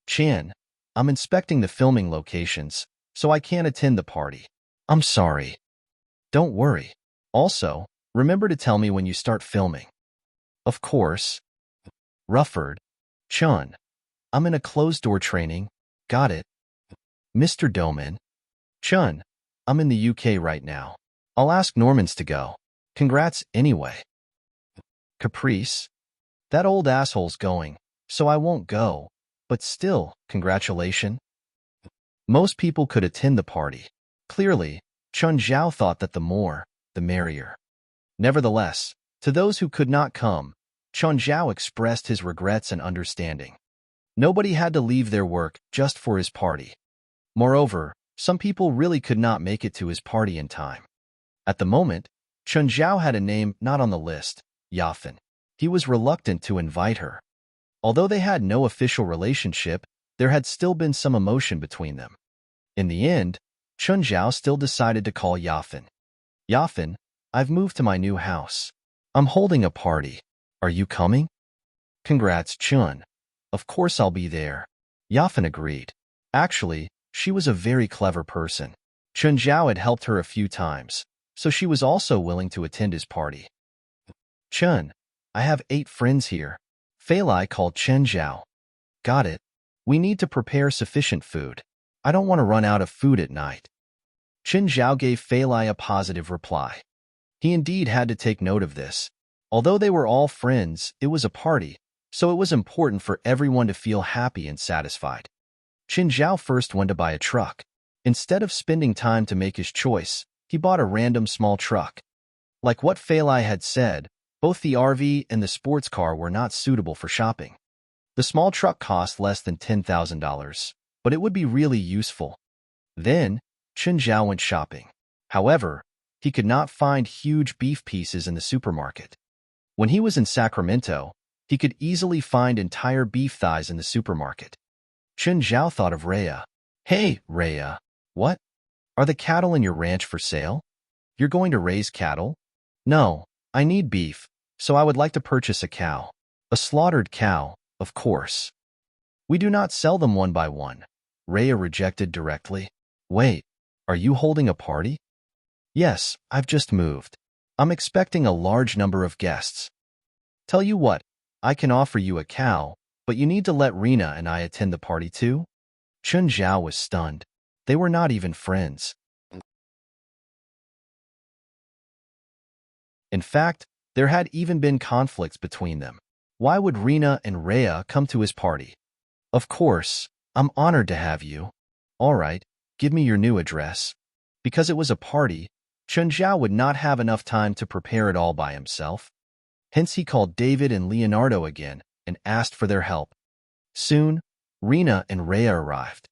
[SPEAKER 1] Chan. I'm inspecting the filming locations, so I can't attend the party. I'm sorry. Don't worry. Also, remember to tell me when you start filming. Of course. Rufford. Chun. I'm in a closed-door training. Got it. Mr. Doman. Chun. I'm in the UK right now. I'll ask Normans to go. Congrats anyway. Caprice. That old asshole's going, so I won't go. But still, congratulations. Most people could attend the party. Clearly, Chun Zhao thought that the more, the merrier. Nevertheless, to those who could not come, Chun Zhao expressed his regrets and understanding. Nobody had to leave their work just for his party. Moreover, some people really could not make it to his party in time. At the moment, Chun Zhao had a name not on the list, Yafan. He was reluctant to invite her. Although they had no official relationship, there had still been some emotion between them. In the end, Chun Zhao still decided to call Yafan. Yafan, I've moved to my new house. I'm holding a party. Are you coming? Congrats, Chun. Of course I'll be there. Yafan agreed. Actually, she was a very clever person. Chun Zhao had helped her a few times, so she was also willing to attend his party. Chun, I have 8 friends here. Fei Lai called Chun Zhao. Got it. We need to prepare sufficient food. I don't want to run out of food at night. Chun Zhao gave Fei Lai a positive reply. He indeed had to take note of this. Although they were all friends, it was a party, so it was important for everyone to feel happy and satisfied. Chun Zhao first went to buy a truck. Instead of spending time to make his choice, he bought a random small truck. Like what Fei Lai had said, both the RV and the sports car were not suitable for shopping. The small truck cost less than $10,000, but it would be really useful. Then, Chun Zhao went shopping. However, he could not find huge beef pieces in the supermarket. When he was in Sacramento, he could easily find entire beef thighs in the supermarket. Chun Zhao thought of Rhea. Hey, Rhea. What? Are the cattle in your ranch for sale? You're going to raise cattle? No, I need beef, so I would like to purchase a cow. A slaughtered cow, of course. We do not sell them one by one. Rhea rejected directly. Wait, are you holding a party? Yes, I've just moved. I'm expecting a large number of guests. Tell you what, I can offer you a cow, but you need to let Rena and I attend the party too? Chun Zhao was stunned. They were not even friends. In fact, there had even been conflicts between them. Why would Rena and Rhea come to his party? Of course, I'm honored to have you. All right, give me your new address. Because it was a party, Chun Zhao would not have enough time to prepare it all by himself. Hence he called David and Leonardo again and asked for their help. Soon, Rena and Rhea arrived.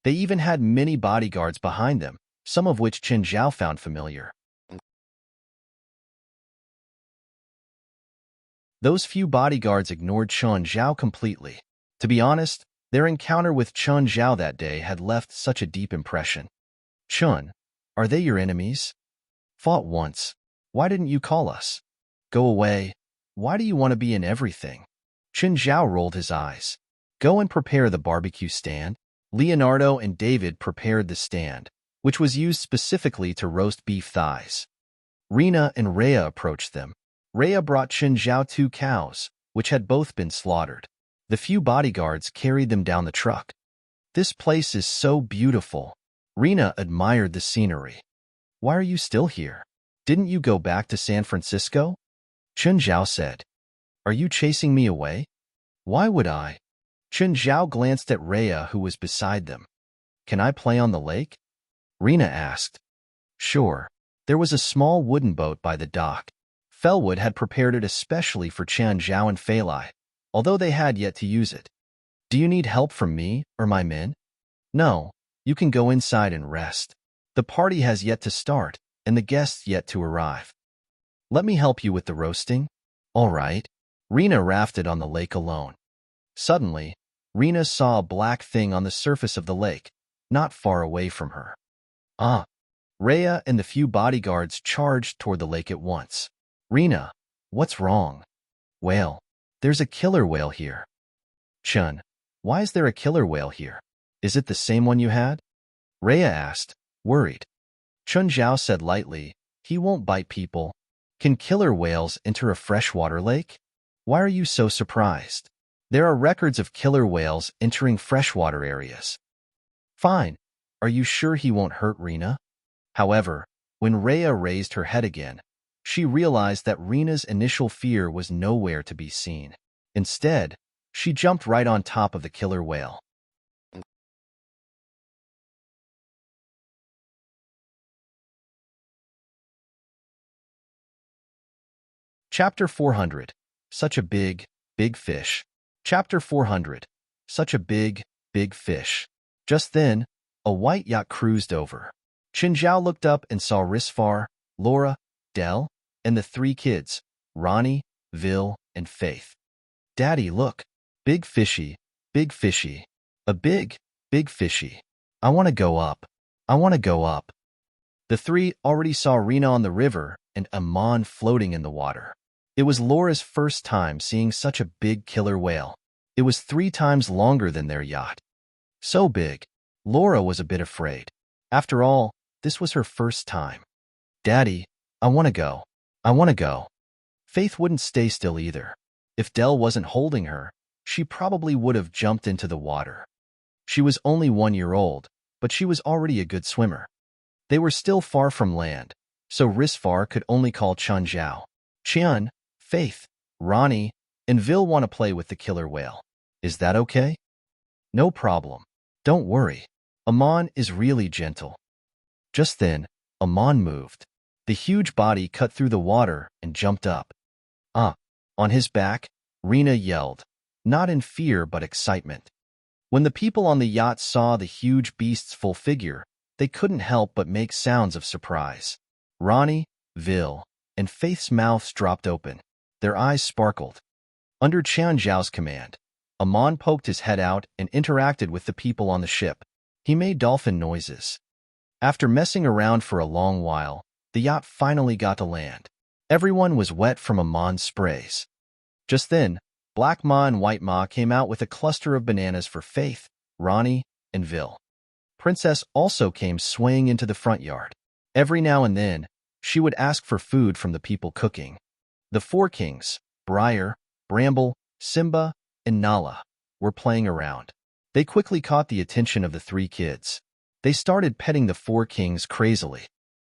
[SPEAKER 1] They even had many bodyguards behind them, some of which Chun Zhao found familiar. Those few bodyguards ignored Chun Zhao completely. To be honest, their encounter with Chun Zhao that day had left such a deep impression. Chun, are they your enemies? Fought once. Why didn't you call us? Go away. Why do you want to be in everything? Chun Zhao rolled his eyes. Go and prepare the barbecue stand. Leonardo and David prepared the stand, which was used specifically to roast beef thighs. Rena and Rhea approached them. Rhea brought Chun Zhao 2 cows, which had both been slaughtered. The few bodyguards carried them down the truck. This place is so beautiful. Rena admired the scenery. Why are you still here? Didn't you go back to San Francisco? Chun Zhao said. Are you chasing me away? Why would I? Chun Zhao glanced at Rhea, who was beside them. Can I play on the lake? Rena asked. Sure. There was a small wooden boat by the dock. Felwood had prepared it especially for Chun Zhao and Fei Lai, although they had yet to use it. Do you need help from me or my men? No, you can go inside and rest. The party has yet to start, and the guests yet to arrive. Let me help you with the roasting. All right. Rena rafted on the lake alone. Suddenly, Rena saw a black thing on the surface of the lake, not far away from her. Ah! Rhea and the few bodyguards charged toward the lake at once. Rena, what's wrong? Whale. There's a killer whale here. Chun, why is there a killer whale here? Is it the same one you had? Rhea asked, worried. Chun Zhao said lightly, he won't bite people. Can killer whales enter a freshwater lake? Why are you so surprised? There are records of killer whales entering freshwater areas. Fine. Are you sure he won't hurt Rena? However, when Rhea raised her head again, she realized that Rena's initial fear was nowhere to be seen. Instead, she jumped right on top of the killer whale. Chapter 400. Such a big, big fish. Chapter 400. Such a big, big fish. Just then, a white yacht cruised over. Chun Zhao looked up and saw Risfar, Laura, Dell, and the 3 kids, Ronnie, Vil, and Faith. Daddy, look. Big fishy, A big, big fishy. I want to go up. I want to go up. The three already saw Rena on the river and Amon floating in the water. It was Laura's first time seeing such a big killer whale. It was 3 times longer than their yacht. So big, Laura was a bit afraid. After all, this was her first time. Daddy, I want to go. I want to go. Faith wouldn't stay still either. If Dell wasn't holding her, she probably would have jumped into the water. She was only 1 year old, but she was already a good swimmer. They were still far from land, so Risfar could only call Chun Zhao. Chun, Faith, Ronnie, and Vil want to play with the killer whale. Is that okay? No problem. Don't worry. Amon is really gentle. Just then, Amon moved. The huge body cut through the water and jumped up. On his back, Rena yelled, not in fear but excitement. When the people on the yacht saw the huge beast's full figure, they couldn't help but make sounds of surprise. Ronnie, Vil, and Faith's mouths dropped open. Their eyes sparkled. Under Chun Zhao's command, Amon poked his head out and interacted with the people on the ship. He made dolphin noises. After messing around for a long while, the yacht finally got to land. Everyone was wet from Amon's sprays. Just then, Black Ma and White Ma came out with a cluster of bananas for Faith, Ronnie, and Vil. Princess also came swaying into the front yard. Every now and then, she would ask for food from the people cooking. The 4 kings, Briar, Bramble, Simba, and Nala, were playing around. They quickly caught the attention of the 3 kids. They started petting the 4 kings crazily.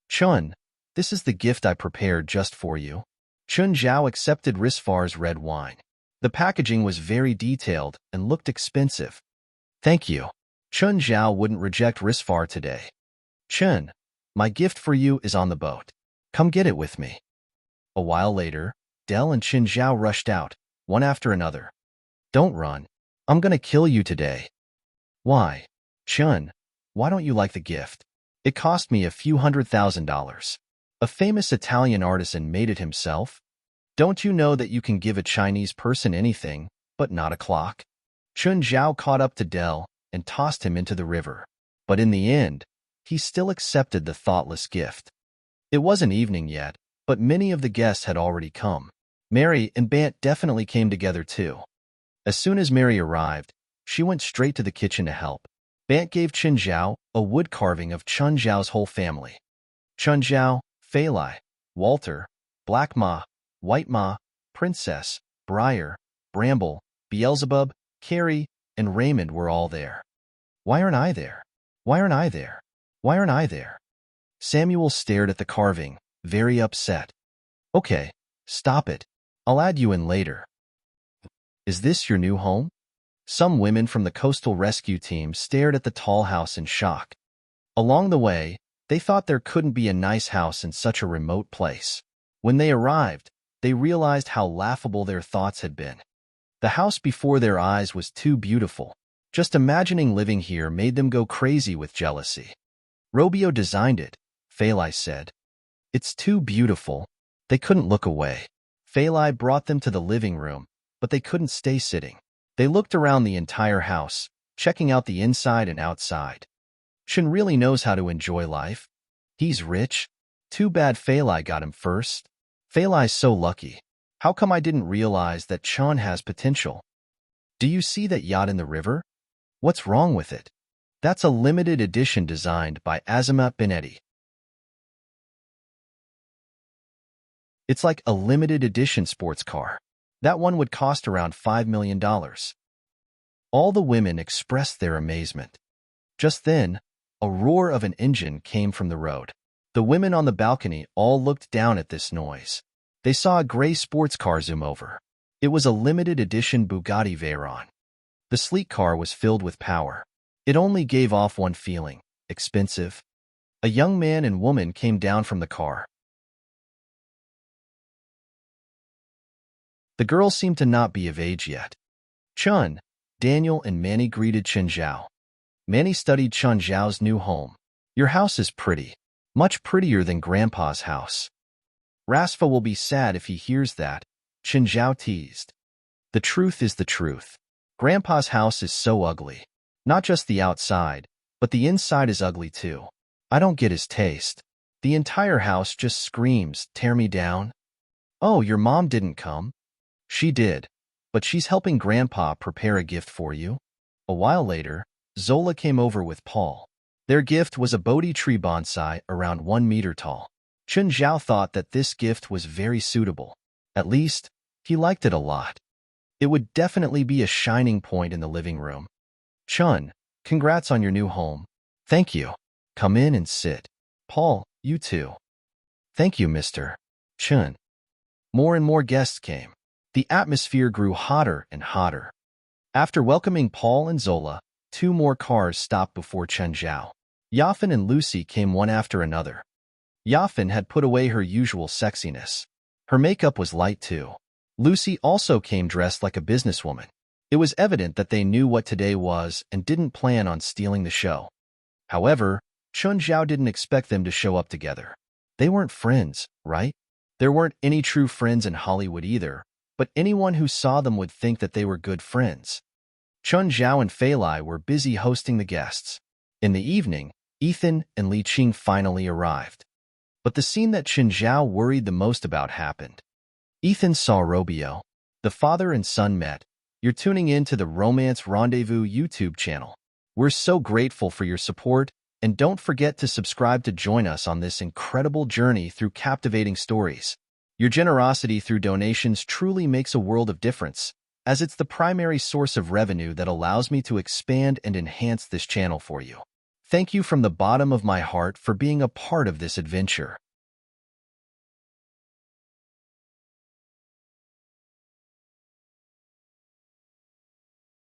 [SPEAKER 1] Chun, this is the gift I prepared just for you. Chun Zhao accepted Risfar's red wine. The packaging was very detailed and looked expensive. Thank you. Chun Zhao wouldn't reject Risfar today. Chun, my gift for you is on the boat. Come get it with me. A while later, Dell and Chin Zhao rushed out, one after another. Don't run. I'm gonna kill you today. Why? Chun, why don't you like the gift? It cost me a few $100,000. A famous Italian artisan made it himself. Don't you know that you can give a Chinese person anything, but not a clock? Chun Zhao caught up to Dell and tossed him into the river. But in the end, he still accepted the thoughtless gift. It wasn't evening yet, but many of the guests had already come. Mary and Bant definitely came together too. As soon as Mary arrived, she went straight to the kitchen to help. Bant gave Chun Zhao a wood carving of Chun Zhao's whole family. Chun Zhao, Fei Lai, Walter, Black Ma, White Ma, Princess, Briar, Bramble, Beelzebub, Carrie, and Raymond were all there. Why aren't I there? Why aren't I there? Why aren't I there? Samuel stared at the carving, very upset. Okay, stop it. I'll add you in later. Is this your new home? Some women from the coastal rescue team stared at the tall house in shock. Along the way, they thought there couldn't be a nice house in such a remote place. When they arrived, they realized how laughable their thoughts had been. The house before their eyes was too beautiful. Just imagining living here made them go crazy with jealousy. Robio designed it, Fei Lai said. It's too beautiful. They couldn't look away. Fei Lai brought them to the living room, but they couldn't stay sitting. They looked around the entire house, checking out the inside and outside. Chun really knows how to enjoy life. He's rich. Too bad Fei Lai got him first. Fei Lai's so lucky. How come I didn't realize that Chun has potential? Do you see that yacht in the river? What's wrong with it? That's a limited edition designed by Azamat Benetti. It's like a limited edition sports car. That one would cost around $5 million. All the women expressed their amazement. Just then, a roar of an engine came from the road. The women on the balcony all looked down at this noise. They saw a gray sports car zoom over. It was a limited edition Bugatti Veyron. The sleek car was filled with power. It only gave off one feeling: expensive. A young man and woman came down from the car. The girls seemed to not be of age yet. Chun, Daniel, and Manny greeted Chun Zhao. Manny studied Chun Zhao's new home. Your house is pretty. Much prettier than Grandpa's house. Rasfa will be sad if he hears that, Chun Zhao teased. The truth is the truth. Grandpa's house is so ugly. Not just the outside, but the inside is ugly too. I don't get his taste. The entire house just screams, tear me down. Oh, your mom didn't come? She did, but she's helping Grandpa prepare a gift for you. A while later, Zola came over with Paul. Their gift was a Bodhi tree bonsai around 1 meter tall. Chun Zhao thought that this gift was very suitable. At least, he liked it a lot. It would definitely be a shining point in the living room. Chun, congrats on your new home. Thank you. Come in and sit. Paul, you too. Thank you, Mr. Chun. More and more guests came. The atmosphere grew hotter and hotter. After welcoming Paul and Zola, 2 more cars stopped before Chun Zhao. Yafin and Lucy came one after another. Yafin had put away her usual sexiness. Her makeup was light too. Lucy also came dressed like a businesswoman. It was evident that they knew what today was and didn't plan on stealing the show. However, Chun Zhao didn't expect them to show up together. They weren't friends, right? There weren't any true friends in Hollywood either, but anyone who saw them would think that they were good friends. Chun Zhao and Fei Lai were busy hosting the guests. In the evening, Ethan and Li Qing finally arrived. But the scene that Chun Zhao worried the most about happened. Ethan saw Robio. The father and son met. You're tuning in to the Romance Rendezvous YouTube channel. We're so grateful for your support, and don't forget to subscribe to join us on this incredible journey through captivating stories. Your generosity through donations truly makes a world of difference, as it's the primary source of revenue that allows me to expand and enhance this channel for you. Thank you from the bottom of my heart for being a part of this adventure.